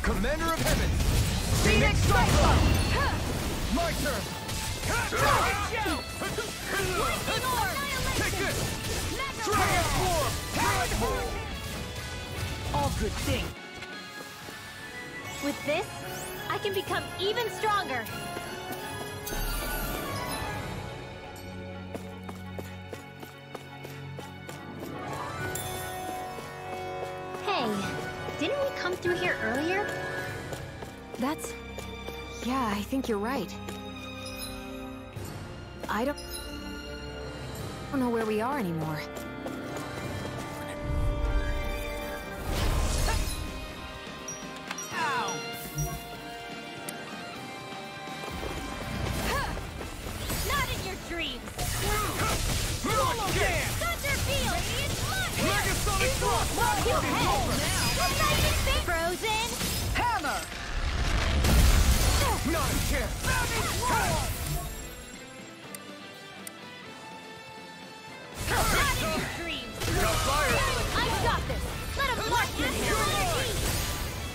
E: Commander of Heaven!
H: Phoenix Strike!
E: My turn! Take this! Transform!
H: All good thing.
A: With this, I can become even stronger. Hey, didn't we come through here earlier?
I: Yeah, I think you're right. I don't know where we are anymore.
H: Ow!
A: Not in your dreams.
H: Solo Jam!
A: Thunderfield!
E: Megasonic Thrust!
A: Frozen!
H: Hammer!
E: Not a chance!
A: Not in your dreams!
E: Got fire!
A: I got this! Let him mark your hair!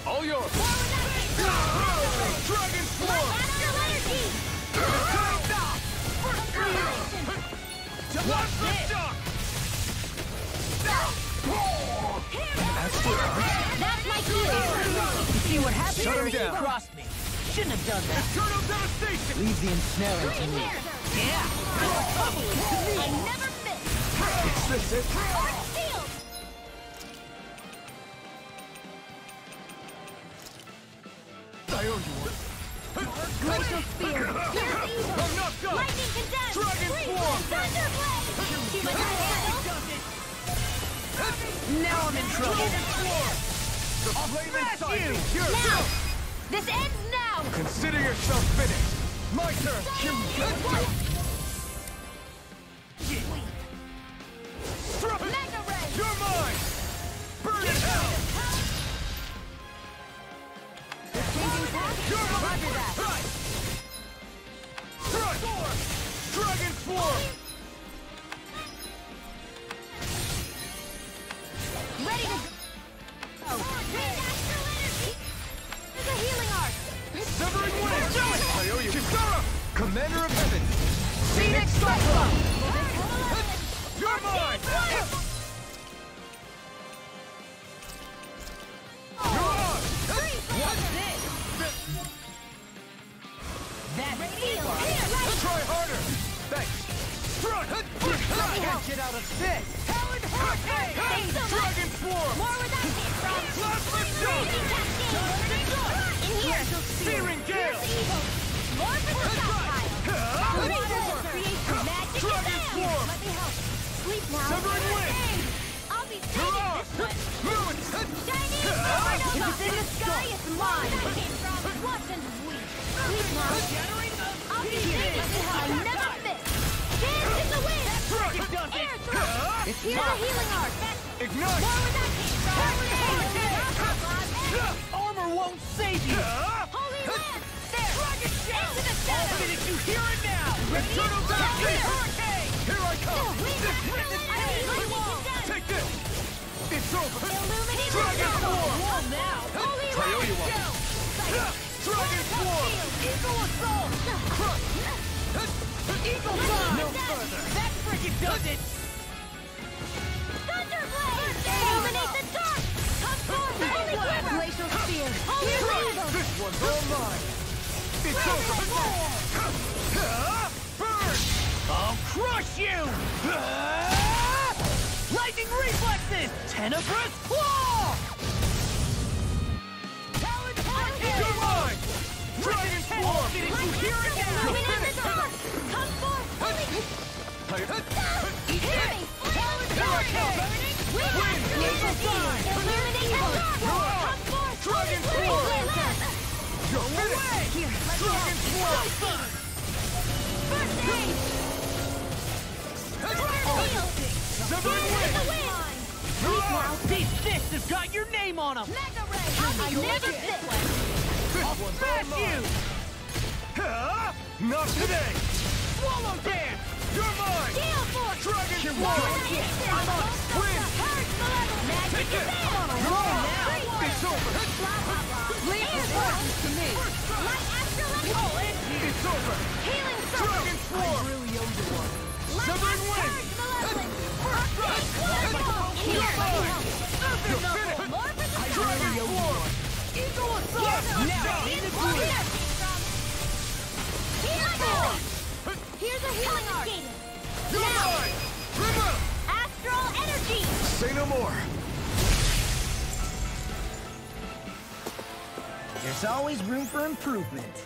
E: All yours! Dragon Swarm!
A: Astral energy!
E: Watch the shock!
A: That's my cue!
H: See what happened?
E: Shut him down.
H: Crossed me. Shouldn't have done that.
E: Eternal Devastation!
F: Leave the ensnaring to me.
H: Yeah!
A: I never miss!
E: Is this it?
A: Arc Shield!
E: I owe you one.
A: Glacial Spear! Here's Evil!
E: I'm not done!
A: Lightning Condensed!
E: Dragon Swarm!
A: Thunderblade! Too much to handle?
H: Now I'm in trouble.
E: The flame inside
H: you!
E: me! Here!
A: Now! This ends now!
E: Consider yourself finished! My turn! Struck!
A: Mega Ray!
E: You're mine! Burn in hell! You're mine! Right! Strike! Dragon Swarm!
A: Ready to go! Astral energy! There's a healing arc!
E: Severing Wings! I owe you! Kisara! Commander of Heaven!
H: Phoenix Strike!
E: You're mine! You're on!
H: What's this? That's evil.
E: Try harder! Thanks! Strut!
H: Can't get out of this. Talon Hurricane!
E: Dragon Swarm!
A: More where that came from!
E: Plasma Shock!
A: In here!
E: Searing Gale!
A: Here's Evil! More for the stockpile! Razors of creation! Magic
E: Dragon
A: is
E: Swarm!
A: Let me help! Sleep now!
E: Severing Wing!
A: I'll be
E: You're
A: saving
E: on!
A: this one!
E: Moon!
A: Chinese supernova! If it's in the sky, it's mine! Where that came from? Watch and weep! Sleep now! I'll be saving this one! I never miss! Dance in the wind! Air thrust! Here's a healing arc!
E: Ignite!
A: More where that came from!
H: Armor won't save you.
A: Holy Land! There! Into the center!
H: Did you hear it now?
E: Eternal Devastation! Here I come!
A: Take
E: Take this! It's over!
A: Illuminate
E: Dragon Swarm!
H: Wall now.
A: Holy
E: I owe you one. Dragon Swarm!
H: Eagle Assault.
E: Crush!
H: Eagle Bomb. No further. That frickin' does it.
A: Thunderblade! Illuminate the dark! Come forth! Holy Quiver! Glacial Spear! Holy Rainbow!
E: This one's all mine! It's over! Burn!
H: I'll crush you. Lightning reflexes. Tenebrous Claw. Talon Hurricane.
E: Here it is!
A: Illuminate the dark! Come forth fully! Hear me!
E: Here I come! Wind! Laser sign!
A: Illuminate the dark! Come forth
E: Dragon
A: fully!
E: Force! You're away! Dragon Force!
A: First aid!
E: Severing Wind!
H: Now, these fists have got your name on them!
A: Mega Ray! I'll never fit!
H: I'll smash you!
E: Not today!
H: Swallow dance!
E: You're mine!
A: Gale Force!
E: Dragon
H: You're
E: Force!
H: I'm on!
E: Wind!
A: Purge the level! Magic
E: Take it!
A: now!
E: It's over!
A: Leave belongs to me! Light Astral Energy!
E: It's over!
A: Healing Circle!
E: Dragon Swarm!
A: Light
E: Severing Wind!
A: Purge Malevolence!
E: You're mine!
A: Super Knuckle! More for the
E: Dragon Swarm!
H: Eagle Assault! Now, in the clear!
A: Healing Force! Here's a healing art!
E: You're mine! River!
A: Astral Energy!
B: Say no more.
D: There's always room for improvement.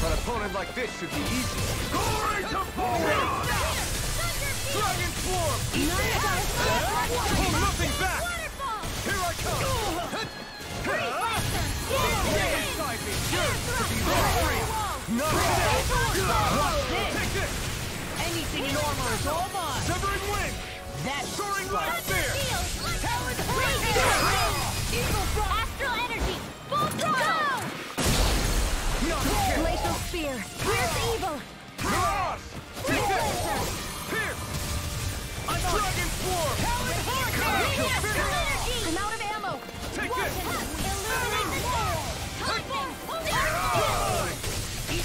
B: An opponent like this should be easy.
E: Glory to Volron! Dragon Swarm! Hold nothing back! Here I come! Stay inside me! Yours to be free! Not today! Take this!
H: Anything in armor is all mine!
E: Severing Wind!
H: That's
E: Soaring Light Spear!
H: Eagle Frost!
A: Astral Energy! Full throttle!
E: Not again!
A: Glacial Spear! Where's evil?
E: Mirage! Take this! Pierce! Dragon Swarm!
A: Astral Energy! I'm out of ammo!
E: Take this!
A: Illuminate the dark! Lightning!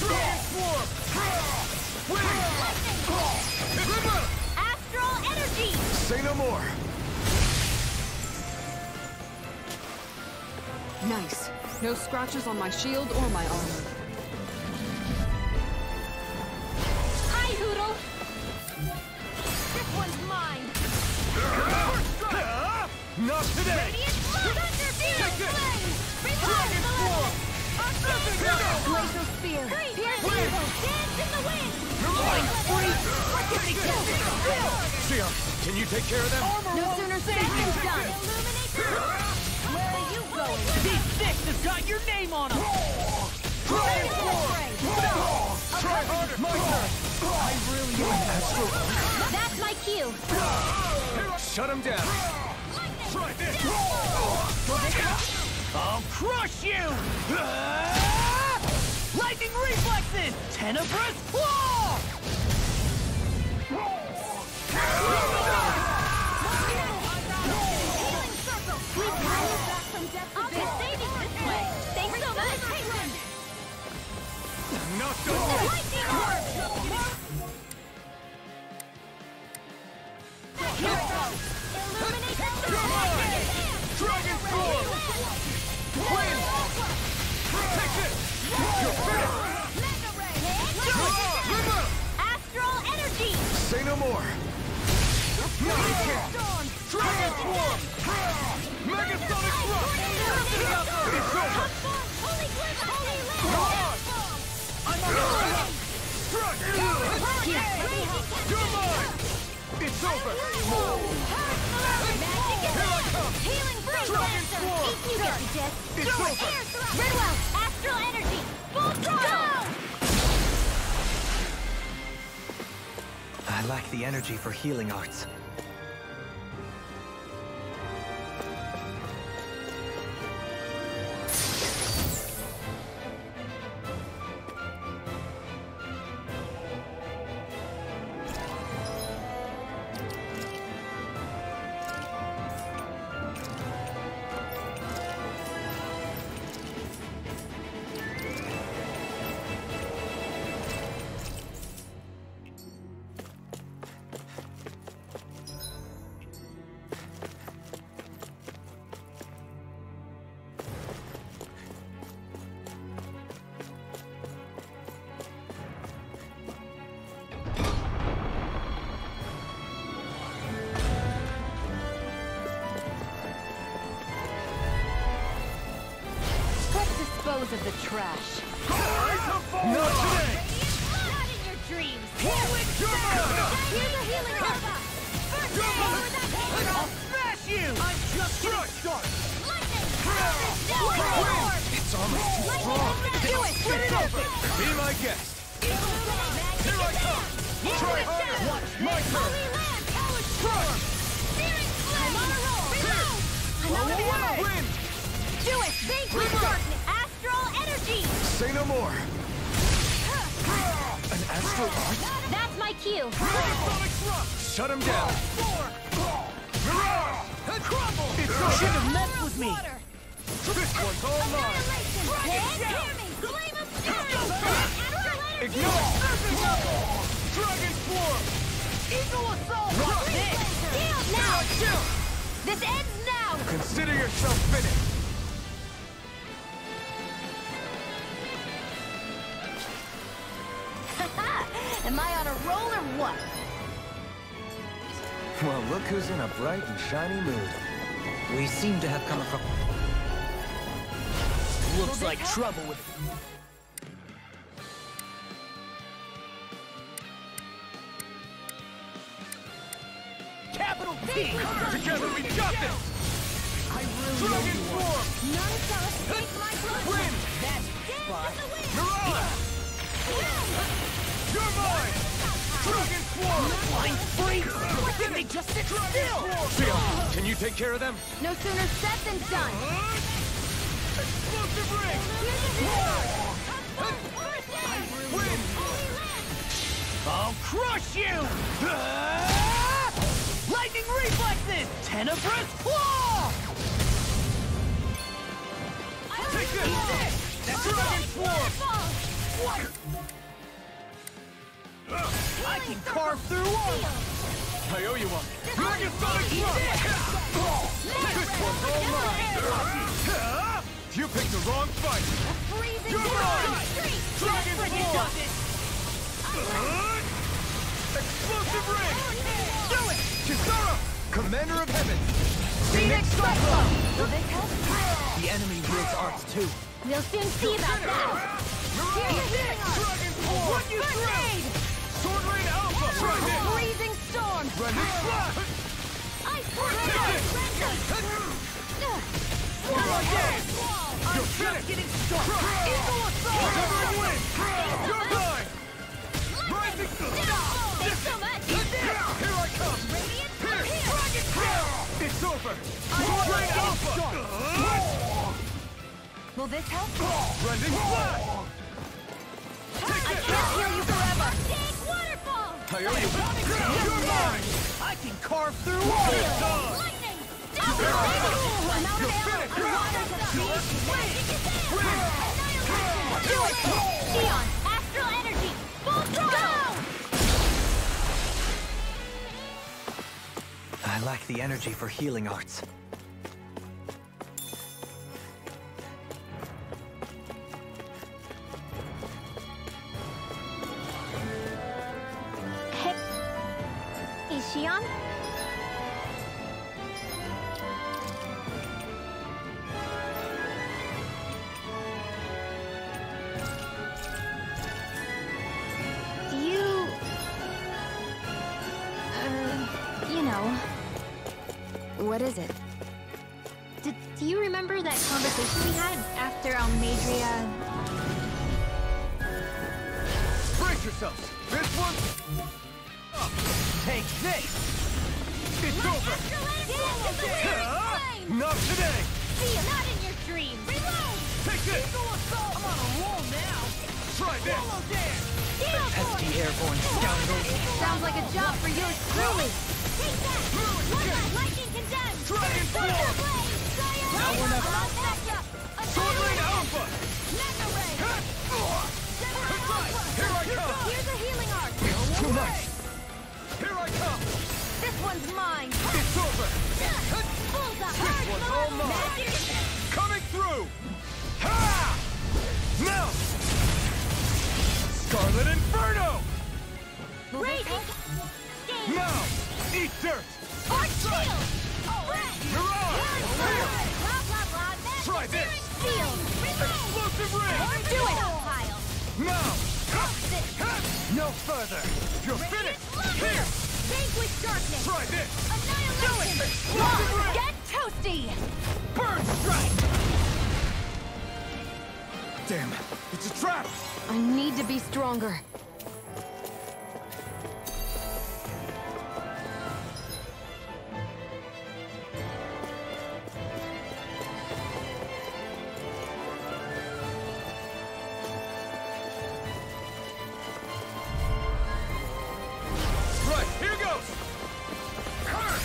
E: Dragon Swarm! Wind! River!
A: Astral Energy!
B: Say no more.
C: Nice. No scratches on my shield or my armor.
A: Hi, Hoodle! This one's mine!
E: Not today!
A: Radiant Thunder Field Flame! Dragon Swarm! Glacial Spear! Pierce evil! Dance in the wind!
B: Xion, can you take care of them?
A: No sooner said than done! Illuminate the dark! Where are you going?
H: These fists have got your name on them!
E: Dragon Swarm! Try harder! My turn!
B: I really am Astro.
A: That's my cue!
B: Shut him down.
E: Try this!
H: I'll crush you! Lightning reflexes! Tenebrous claw!
E: more! Not again! Dragon Swarm! Megasonic Thrust! It's over! You're mine! It's over! Here I come!
A: Healing Breeze
E: Dragon
A: Lancer!
E: Swarm!
A: Eat you get the gist!
E: It's
A: Throw it!
E: over!
A: Air thrust! Redwell! Astral Energy! Full throttle!
G: I lack the energy for healing arts.
A: Dispose of the trash.
E: Not today!
A: Not in your dreams!
E: Here's
A: a healing alpha! First aid!
H: I'll smash you! I'm just getting started!
A: Lightning!
E: It's almost too strong!
A: Do it! Put it over!
E: Be my guest! Here I come! Try harder! My turn!
A: I'm on a roll! Reload! I'm on a roll!
E: Wind!
A: Do it! Vaguely darkness! Astral energy!
E: Say no more! An astral art?
A: That's my cue!
E: Megasonic Thrust! Shut him down! Mirage! Crumble!
H: You shouldn't have messed with me!
E: This one's all mine!
A: Flame of fury!
E: Ignore! Dragon Swarm!
H: Eagle Assault! Rock this!
A: Now! This ends now!
E: Consider yourself finished!
A: Am I on a roll or what?
B: Well, look who's in a bright and shiny mood.
F: We seem to have come across...
H: Looks like trouble with... Capital T!
E: Together we got this!
H: I really
E: Dragon
H: know you are.
E: Swarm!
A: None shall escape my clutch!
E: Wind!
H: That's spot.
E: Mirage! You're mine! Dragon Swarm!
H: Flying free! Why didn't they just sit still?
E: Sion, can you take care of them?
A: No sooner said than done!
E: Explosive ring! Wind!
H: I'll crush you! Lightning reflexes! Tenebrous claw!
E: Take this! Dragon Swarm!
H: What? I can carve through armor!
E: I owe you one! Megasonic Thrust! This one's all mine! You picked the wrong fight!
A: Freezing
E: You're mine! Dragon Swarm! Explosive ring!
H: Do it!
E: Kisara! Commander of Heaven!
H: Phoenix Cyclone!
A: Will this help?
F: The enemy wields arts too.
A: We'll soon see about that!
E: Dragon Swarm!
H: What you trade?
E: Sword Rain Alpha! Try this!
A: Freezing storm!
E: Rending Slash!
A: Ice
E: You're finished!
H: Getting started! Eagle Assault!
E: Severing Wind! You're mine! Rising
A: Thanks so much!
E: Here I come! Dragon Tail! It's over! Sword Rain Alpha!
A: Will this help?
E: Rending Slash!
A: I can't heal you forever! Big waterfall!
E: I owe you! You're mine!
H: I can carve through armor!
E: Done!
A: Lightning!
E: I'm
A: out of ammo!
E: finished!
A: I'm water to Do it! Sion! Astral energy! Full throttle!
G: I lack the energy for healing arts.
A: Shion? Do you... you know...
I: What is it?
A: Do you remember that conversation we had after Almadria...
E: Brace yourselves! This one... Take this! It's over! Not today!
A: See, not in your dreams! Reload!
E: Take this!
H: I'm on a roll now!
E: Try this!
F: Pesky airborne scoundrels.
A: Sounds like a job for yours truly! Take that! Lightning condemned!
E: Dragon Form!
F: Now or never.
E: Sword Rain Alpha!
A: Mega Ray!
E: Here I come!
A: Here's a healing arc!
E: Too much! Here I come!
A: This one's mine!
E: It's over!
A: Bullseye!
E: This one's all mine! Coming through! Ha! Now! Scarlet Inferno!
A: Raging!
E: Now! Eat dirt!
A: Arch Shield!
E: Mirage! Here!
A: Blah, blah, blah.
E: Try this!
A: Shield!
E: Explosive Ring!
A: Do it! Pile!
E: Now! No further! You're finished! Here!
A: Vanquish darkness!
E: Try this!
A: Annihilation!
E: Explosive Ring!
A: Get toasty!
E: Burn Strike! Damn! It's a trap!
I: I need to be stronger.
E: Right, here goes!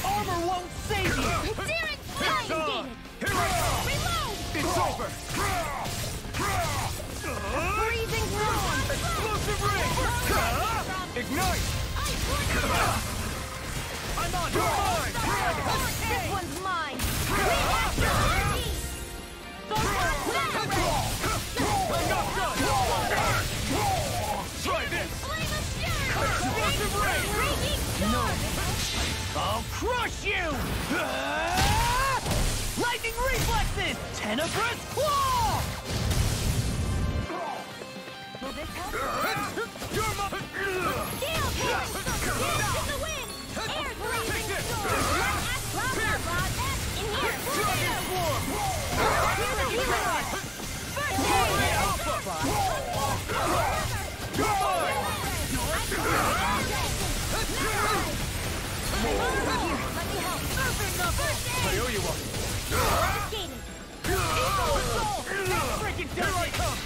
H: Armor won't save you!
A: Daring
E: It's on! Here I come!
A: Reload!
E: It's over!
A: Freezing storm!
E: Explosive Ring! Ignite! I'm on! You're mine!
A: This one's mine!
E: I'm not done! Try this! Explosive Ring!
H: No! I'll crush you! Lightning reflexes! Tenebrous claw!
A: Will this help?
E: You're my...
A: Steel! Here's the wind! Air blazing storm! Blah, blah, blah. In here!
E: Dragon Form!
A: Here's a healing arc!
E: Sword Rain Alpha! You're mine!
A: Let me help! Surfing knuckles!
E: I owe you one.
A: Skating!
E: Freaking here I come!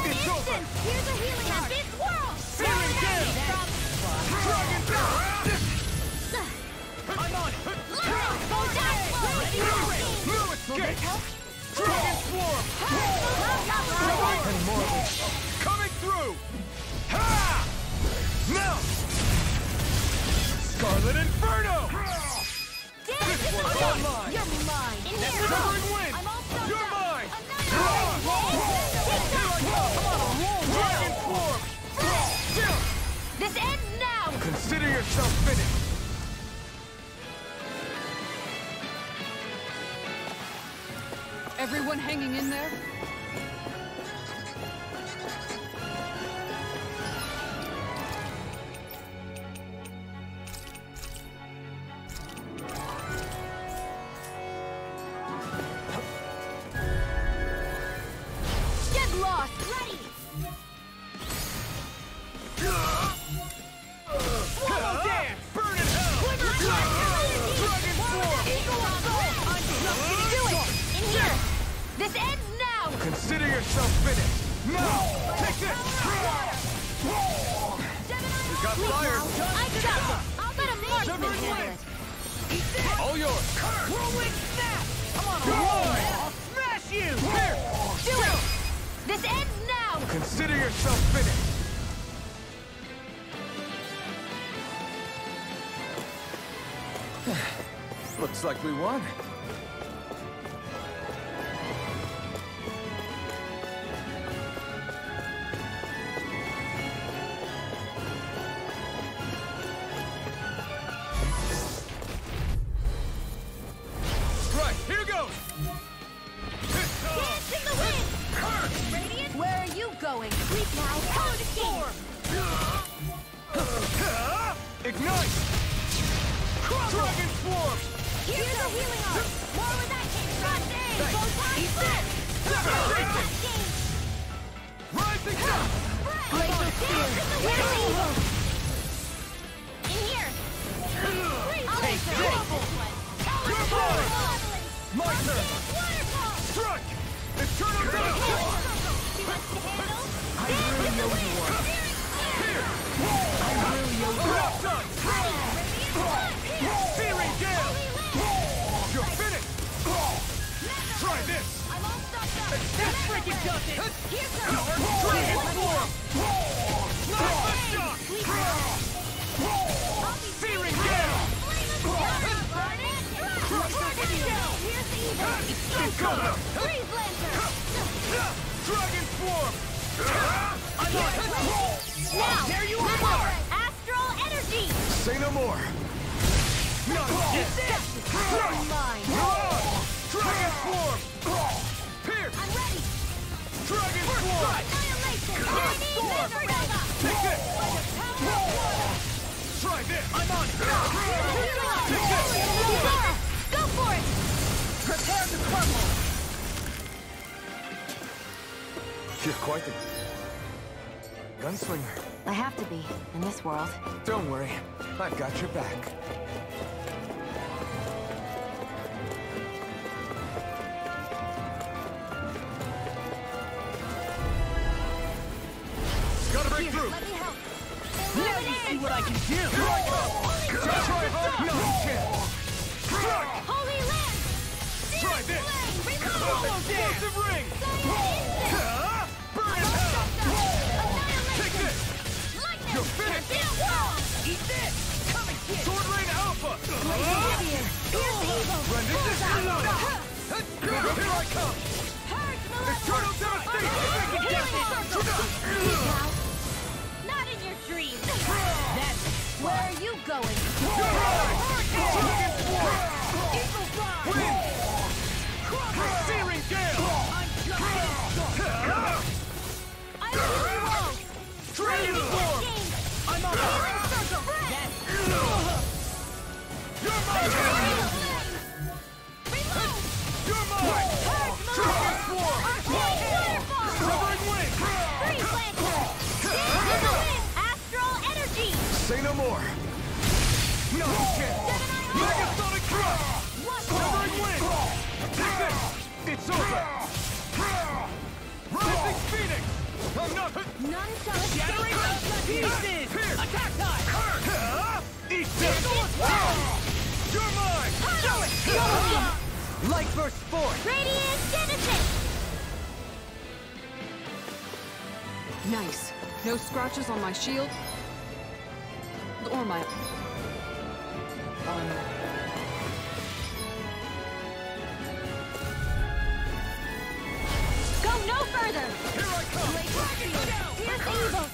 E: It's over!
A: Here's a healing arc! This world!
E: Searing down! Dragon Form! I'm on it!
A: Go down!
E: No escape! Dragon Swarm! Coming through! Ha! Now! Scarlet Inferno! This one's all mine!
A: You're mine! In here!
E: Severing Wind!
A: I'm all stuck
E: You're
A: up.
E: mine!
A: Take that!
E: Dragon Form!
A: This ends now!
E: Consider yourself finished!
C: Everyone hanging in there?
A: Get lost! Ready!
E: Swallow Dance! Burn in hell! Dragon Form!
A: Do it! In here! This ends now!
E: Consider yourself finished! Now! Take this! We got fire!
A: I got it! I'll let a marksman handle it!
E: All yours!
H: Whirlwind snap! I'm on a
E: You're
H: roll!
E: mine!
H: I'll smash you!
E: Here!
A: Do it! This ends now!
E: Consider yourself finished! Looks like we won. Dragon Swarm!
A: Here's the healing arm! More with that came from!
E: Eat this! Rising up!
A: Blazer Spear! Where's the evil? In here!
E: Take this! You're mine! My turn! Strike! Eternal Down!
H: I really know you are.
E: Here!
H: I really know you are.
E: Done! Searing Gale! You're finished! Try this!
H: That freaking does it!
E: Dragon Swarm! Plasma Shock! Searing Gale! Dakota! Dragon Swarm!
A: I'm on! Now!
H: There you
A: are! Astral Energy!
B: Say no more.
E: Not yet!
A: Mine!
E: Dragon Swarm! Pierce!
A: I'm ready!
E: Dragon Swarm!
A: Annihilation!
E: Take this! Try this! I'm on it! Take this!
A: Go for it!
H: Prepare to crumble!
B: You're quite the gunslinger.
I: I have to be, in this world.
B: Don't worry, I've got your back.
E: Gotta break through!
A: Let me help!
H: Now you see what I can do!
E: Try hard! No chance! Strike!
A: Holy Land!
E: Try this! Explosive ring! Burn in hell! Take this! You're finished!
H: Eat this! Come and get it!
E: Sword Rain Alpha! Rendition! Here I come! Eternal Devastation!
A: Not in your dreams!
H: That's
A: Where are you going?
E: You're right! Dragon Swarm!
H: Eagle Fly!
E: Wind! Searing Gale!
A: I will roll!
E: Dragon Swarm!
H: I'm on it!
E: You're mine! You're mine! Dragon Swarm! Severing Wing!
A: Astral Energy!
B: Say no more.
E: No chance! Megasonic Thrust! Severing Wing! Take this! It's over! Rising Phoenix! I'm not...
A: None shall
H: Shattering pieces!
E: Here!
H: Attack time!
E: Eat this! You're mine!
H: Light burst forth!
A: Radiant Genesis!
C: Nice. No scratches on my shield. Or my...
A: Go no further!
E: Here I come!
A: Here's evil!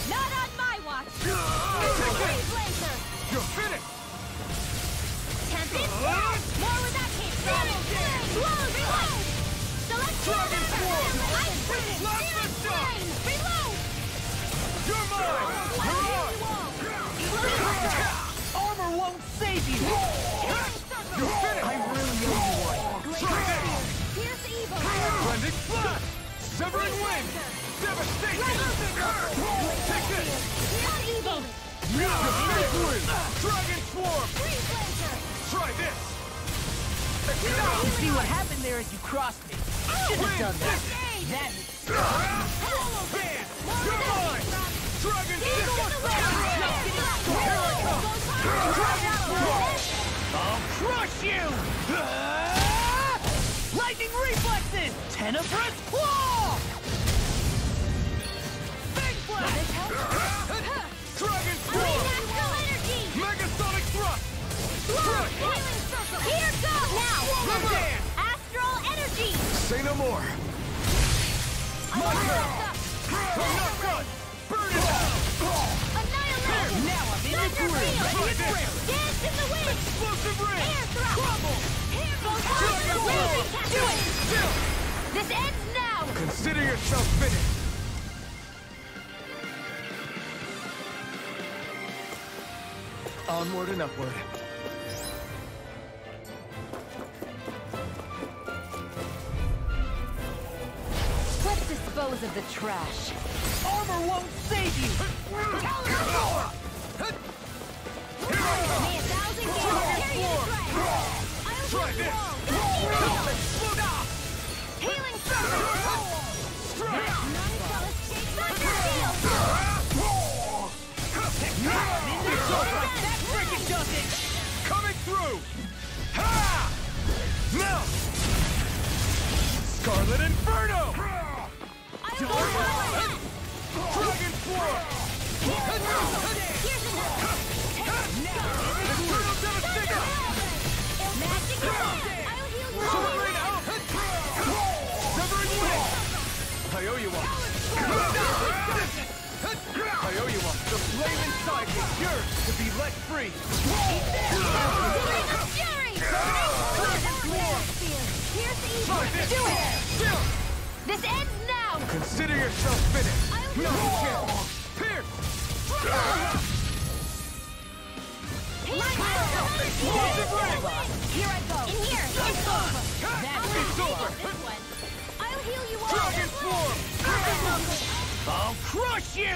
A: Not on my watch! Freeze Lancer!
E: You're finished!
A: Tempest! More where that came from! Reload! Reload! Select
E: Dragon Swarm!
A: Ice Prison!
E: Plasma Shock!
A: Reload!
E: You're mine!
H: Armor won't save you!
E: You're finished!
H: I really owe you one.
E: Try this!
A: Here's evil!
E: Blending Flash! Severing Wing! Devastation! Take this!
A: Here's evil!
E: Dragon Swarm!
A: Freeze Lancer!
E: Try this!
H: You see what happened there as you crossed me? Shouldn't have done that. That
E: Band! You're mine! Dragon Swarm! Dragon Swarm!
H: I'll crush you! Lightning reflexes! Tenebrous claw! Big blast!
E: Dragon Swarm!
A: Astral Energy!
E: Megasonic Thrust!
A: Healing Circle! Here goes! Now!
E: Band!
A: Astral Energy!
B: Say no more.
E: My turn! I'm not done! Burn it out!
A: Annihilate!
H: Now I'm in the
A: Thunder
H: groove!
A: Field!
E: Try this!
A: Dance in the wind!
E: Explosive ring!
A: Air thrust!
E: Crumble! Dragon
A: Blazing
E: Swarm!
A: Castle!
E: Do it! Still!
A: This ends now!
B: Consider yourself finished.
E: Onward and upward.
J: Let's dispose of the trash.
H: Armor won't save you! Calibur!
E: Here I come!
J: May 1,000 games carry you to threat. I'll
E: Try
J: heal you
E: this!
J: all. Healing surface! None shall escape Thunder Field!
H: That freaking does it!
E: Coming through! Ha! Now! Scarlet Inferno! Dragon Form!
J: Here's another!
E: Inferno Devastator!
J: Magic Ball! I'll heal you all!
E: Severing out! Severing Wing! I owe you one. I owe you one. The flame inside me, yours to be let free.
J: Fury! Here's the
E: Try
J: evil!
E: this!
J: Do it!
E: Still!
J: This ends now!
E: Consider yourself finished.
J: I'll
E: No
J: heal you.
E: chance. Pierce!
J: Explosive ring! Here I go! In here! It's over!
E: It's over!
J: This one! I'll heal you all!
E: Dragon Form!
H: I'll crush you!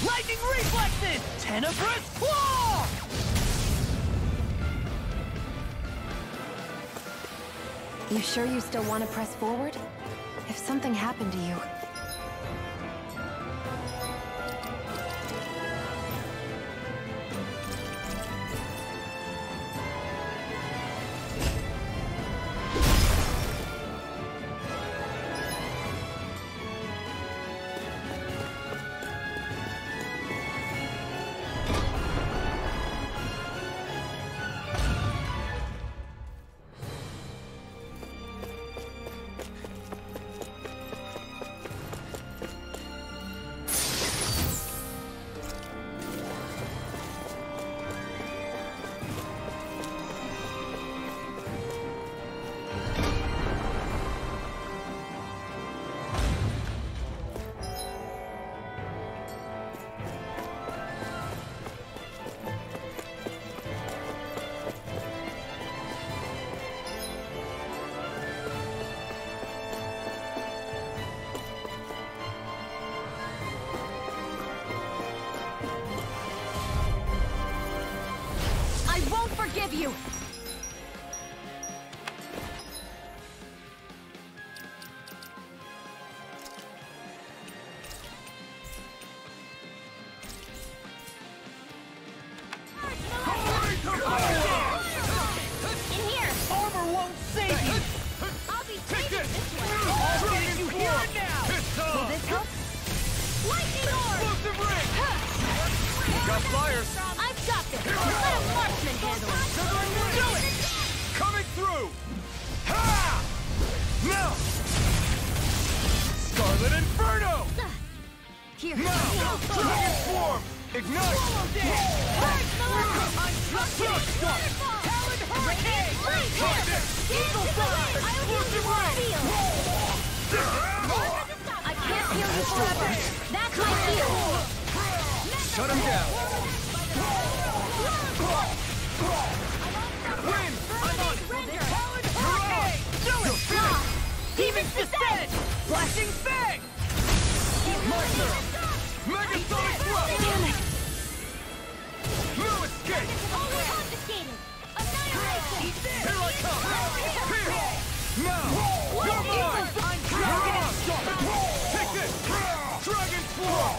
H: Lightning reflexes! Tenebrous claw!
I: You sure you still want to press forward? If something happened to you...
J: Forgive you! In here!
H: Armor won't save you!
J: I'll be taking this one!
H: I'll get you here and now!
J: Will this help? Lightning Orb!
E: Explosive ring! Got flyers!
J: I've got this! Let a marksman handle it!
E: Do it! Coming through! Ha! Now! Scarlet Inferno!
J: Here!
E: Now! Dragon Form! Ignite!
J: Talon Hurricane!
E: Try this!
J: Eagle Fly! I'll heal you all! I can't heal you forever! That's my shield!
E: Shut him down! Win!
J: I'm on it!
H: Talon Hurricane! Do it! Demon's Descent! Flashing Fang!
E: Megasonic Thrust!
J: Damn it!
E: No escape!
J: Only confiscated! Annihilation!
E: Here I come! Here! Now! You're mine!
H: Dragon
E: Take this! Dragon Form!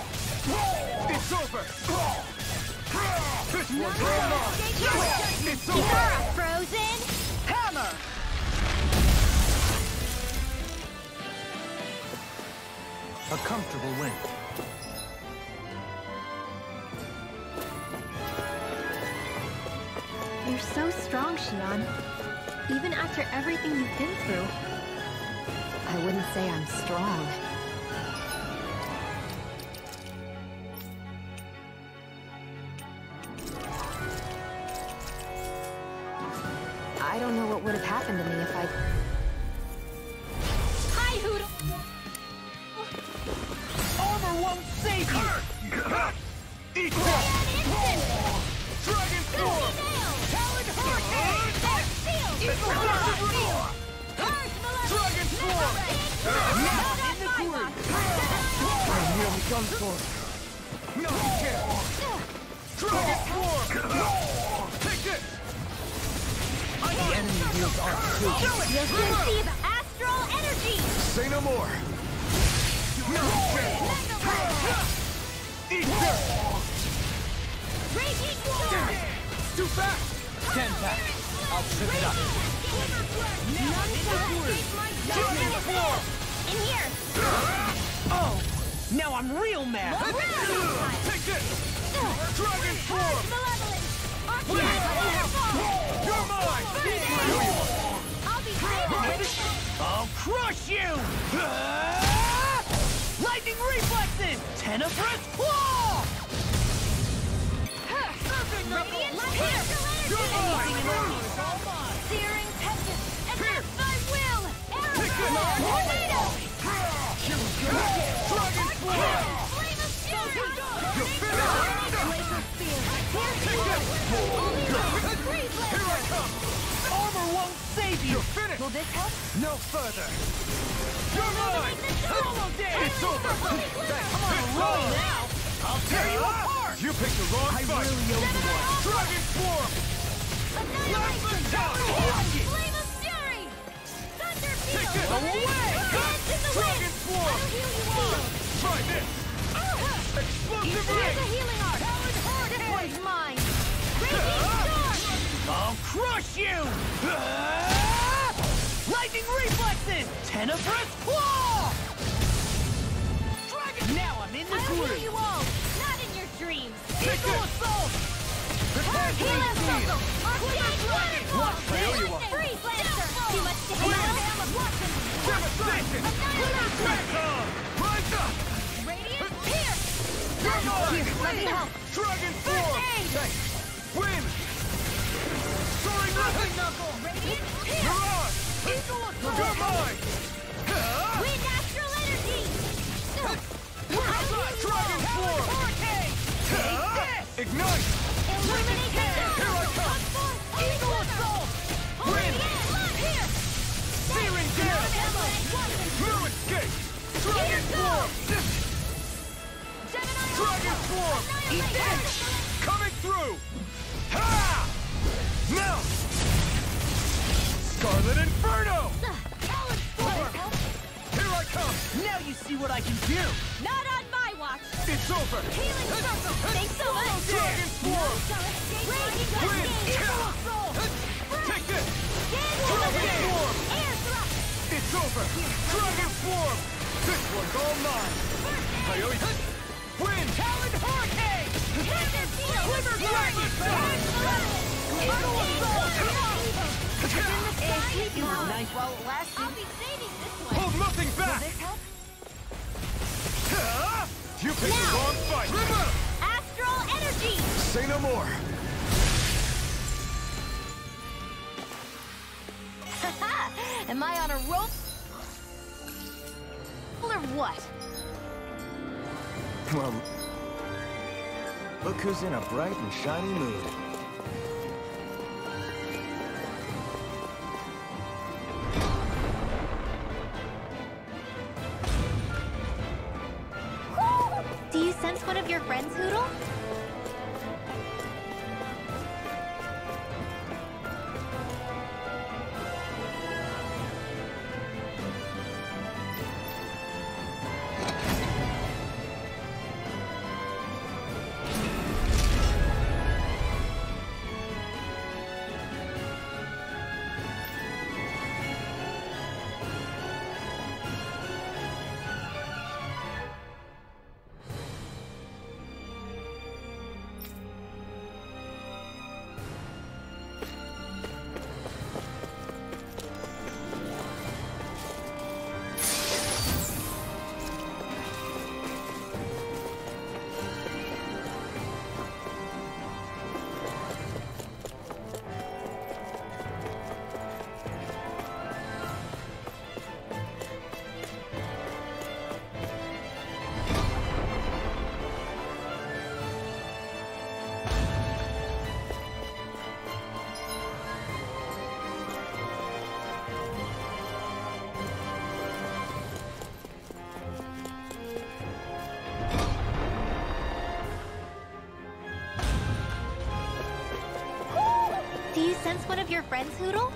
E: It's over! This one's all mine! It's over!
J: You're frozen!
H: Hammer!
G: A comfortable win.
A: You're so strong, Xion. Even after everything you've been through.
I: I wouldn't say I'm strong. I don't know what would have happened to me if I...
J: Hi, Hoodle!
H: Armor won't save you!
E: Eat that! Dragon Form!
J: Talon Hurricane! Eagle Roar!
E: Dragon Form!
J: Not in the group!
E: Here we come for it. No, you can't! Dragon Form! Take this!
F: The enemy wields our too.
J: You'll soon see the astral energy!
B: Say no more!
E: No, you can't! Eat this!
J: Raging Storm!
E: It's too fast!
F: Stand back. I'll trip it up.
E: Dragon Form!
J: In here!
D: Oh, now I'm real mad.
E: Take this! Dragon Form! You're mine!
J: I'll be saving!
D: I'll crush you! Lightning reflexes! Tenebrous claw!
J: Serpent Knuckle! Here!
E: You're mine!
J: Searing Tempest! Against thy will!
E: Take
J: Arrow!
E: this!
J: Tornado!
E: Dragon Form!
J: Flame of Fury!
E: You're finished!
J: Laser Spear!
E: Take this! Here I come!
D: Armor won't save you!
E: You're finished!
J: Will this help?
D: No further!
E: You're mine!
D: Solo dance!
E: It's over!
D: I'm on a roll now! I'll tear you apart!
E: You picked the wrong fight! Dragon Form!
J: Annihilation!
E: Watch it!
J: Flame of Fury! Thunder
E: Take
J: Field!
E: this!
J: Away! Dance in the
E: Dragon
J: wind!
E: Form!
J: I'll heal you all!
E: Try this! Explosive
J: Here's
E: ring!
J: a healing art! This one's mine! Raging Storm!
D: I'll crush you! Lightning reflexes! Tenebrous claw! Dragon! Now I'm in the
J: I'll heal
D: groove!
J: you all! Not in your dreams!
D: Eagle assault!
J: Heal us, Uncle! Arcade Waterfall!
E: Watch, I owe you one.
J: Freeze Lancer! Too much to handle! Watson!
E: Devastation!
J: Annihilation!
E: Rise up!
J: Radiant Pierce!
E: You're mine!
J: Let me help!
E: Dragon
J: First
E: Form!
J: aid!
E: Thanks! Win! Soaring Lightning
J: Knuckle! Radiant Pierce!
E: You're on!
J: Eagle Assault!
E: You're mine!
J: Wind Astral Energy!
E: Dragon Form! Ignite!
J: Illuminate the
E: Here I come!
J: Eagle Assault!
E: Wind!
J: Here!
E: Searing Gale! No escape! Dragon Form! Dragon Form!
J: Eat this!
E: Coming through! Ha! Now! Scarlet Inferno!
J: Talon Storm!
E: Here I come!
D: Now you see what I can do!
J: Not on my watch!
E: It's over!
J: Healing Circle! Thanks so much!
E: Dragon Form!
J: Raging
E: Wind!
J: Cascade!
E: Take this!
J: Dance in the
E: Dragon
J: wind!
E: Form!
J: Air thrust!
E: It's over! Dragon Form! This one's all mine! I owe you... Wind!
D: Talon Hurricane!
J: Thunder Field!
D: Quiver Dragon!
J: Eagle Assault!
D: You were nice while it lasted.
J: I'll be saving this one!
E: Hold nothing back!
J: Will this help?
E: Ha! You picked the
J: Now.
E: wrong fight!
J: Astral Energy!
B: Say no more!
J: Am I on a rope? Or what?
B: Well, look who's in a bright and shiny mood.
A: Do you sense one of your friends, Hootle? this one of your friends, Hootle?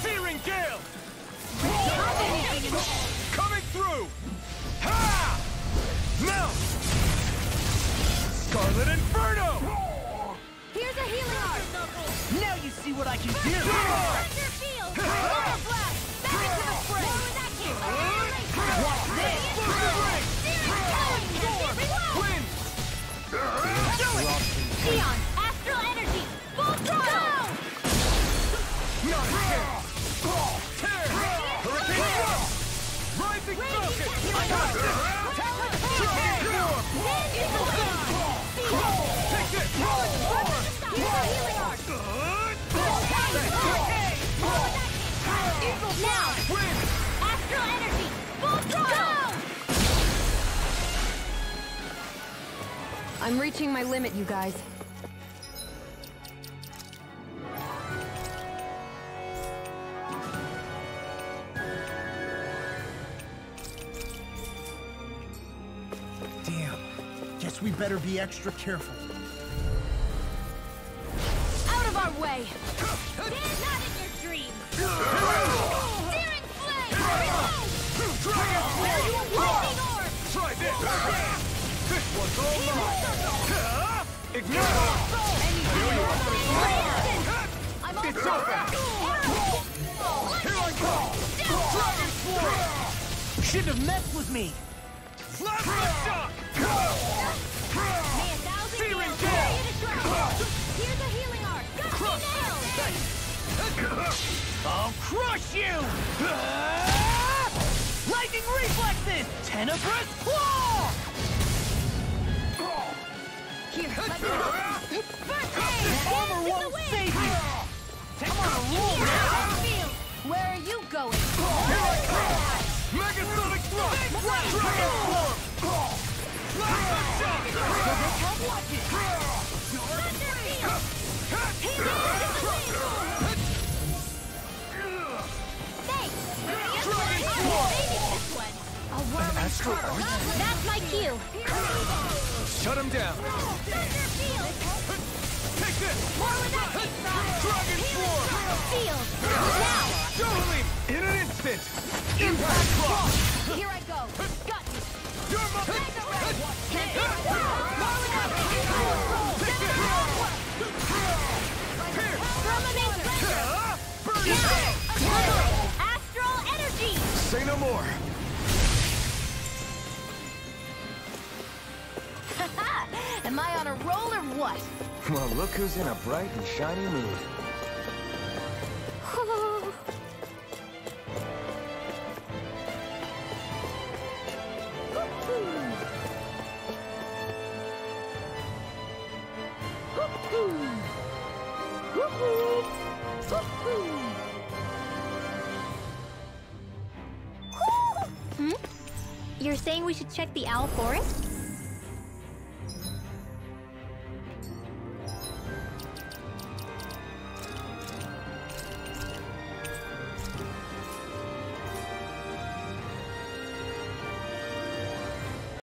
E: Searing Gale! Coming through! Ha! Now! Scarlet Inferno!
J: Here's a healing art!
H: Now you see what I can do!
J: Thunder Field! Water Blast! Back into the fray! More with that kick!
H: Watch this!
J: Sion! Astral Energy! Full throttle!
E: Not again! Tear! Hurricane Thrust! Rising Falcon! I got this! Dragon Form! Take this!
J: Here's a healing art! Now!
E: Win!
J: Astral Energy! Full throttle!
I: I'm reaching my limit, you guys.
D: Damn. Guess we better be extra careful.
J: Out of our way! Not in your dreams! Searing Flame!
E: Dragon Form!
J: Lightning Orb!
E: Try this! This one's all mine! Ignore!
J: I'm all
E: It's
J: set
E: over!
J: up!
E: Here I come! Dragon Form!
D: Shouldn't have messed with me.
E: Plasma Shock! Searing
J: Here's
E: Gale!
J: a healing art! Got me now!
H: I'll crush you! Lightning reflexes! Tenebrous claw!
J: Here, let me go! First aid!
H: Armor won't save you! Come on, roll now!
J: Where are you going?
E: Megasonic Thrust! Dragon Form! Plasma Shock!
H: Watch it!
J: A whirling turtle. That's my cue.
E: Shut him down! Take this!
J: More with that kick,
E: Dragon Form!
J: Field. Now.
E: Journaling in an instant! Impact Cross!
J: Here I go. Got you.
E: You're my...
J: Mega Ray. More with that kick.
E: Burn it!
J: Now. Astral Energy.
B: Say no more.
J: Am I on a roll or what?
B: Well, look who's in a bright and shiny mood.
A: You're saying we should check the Owl Forest?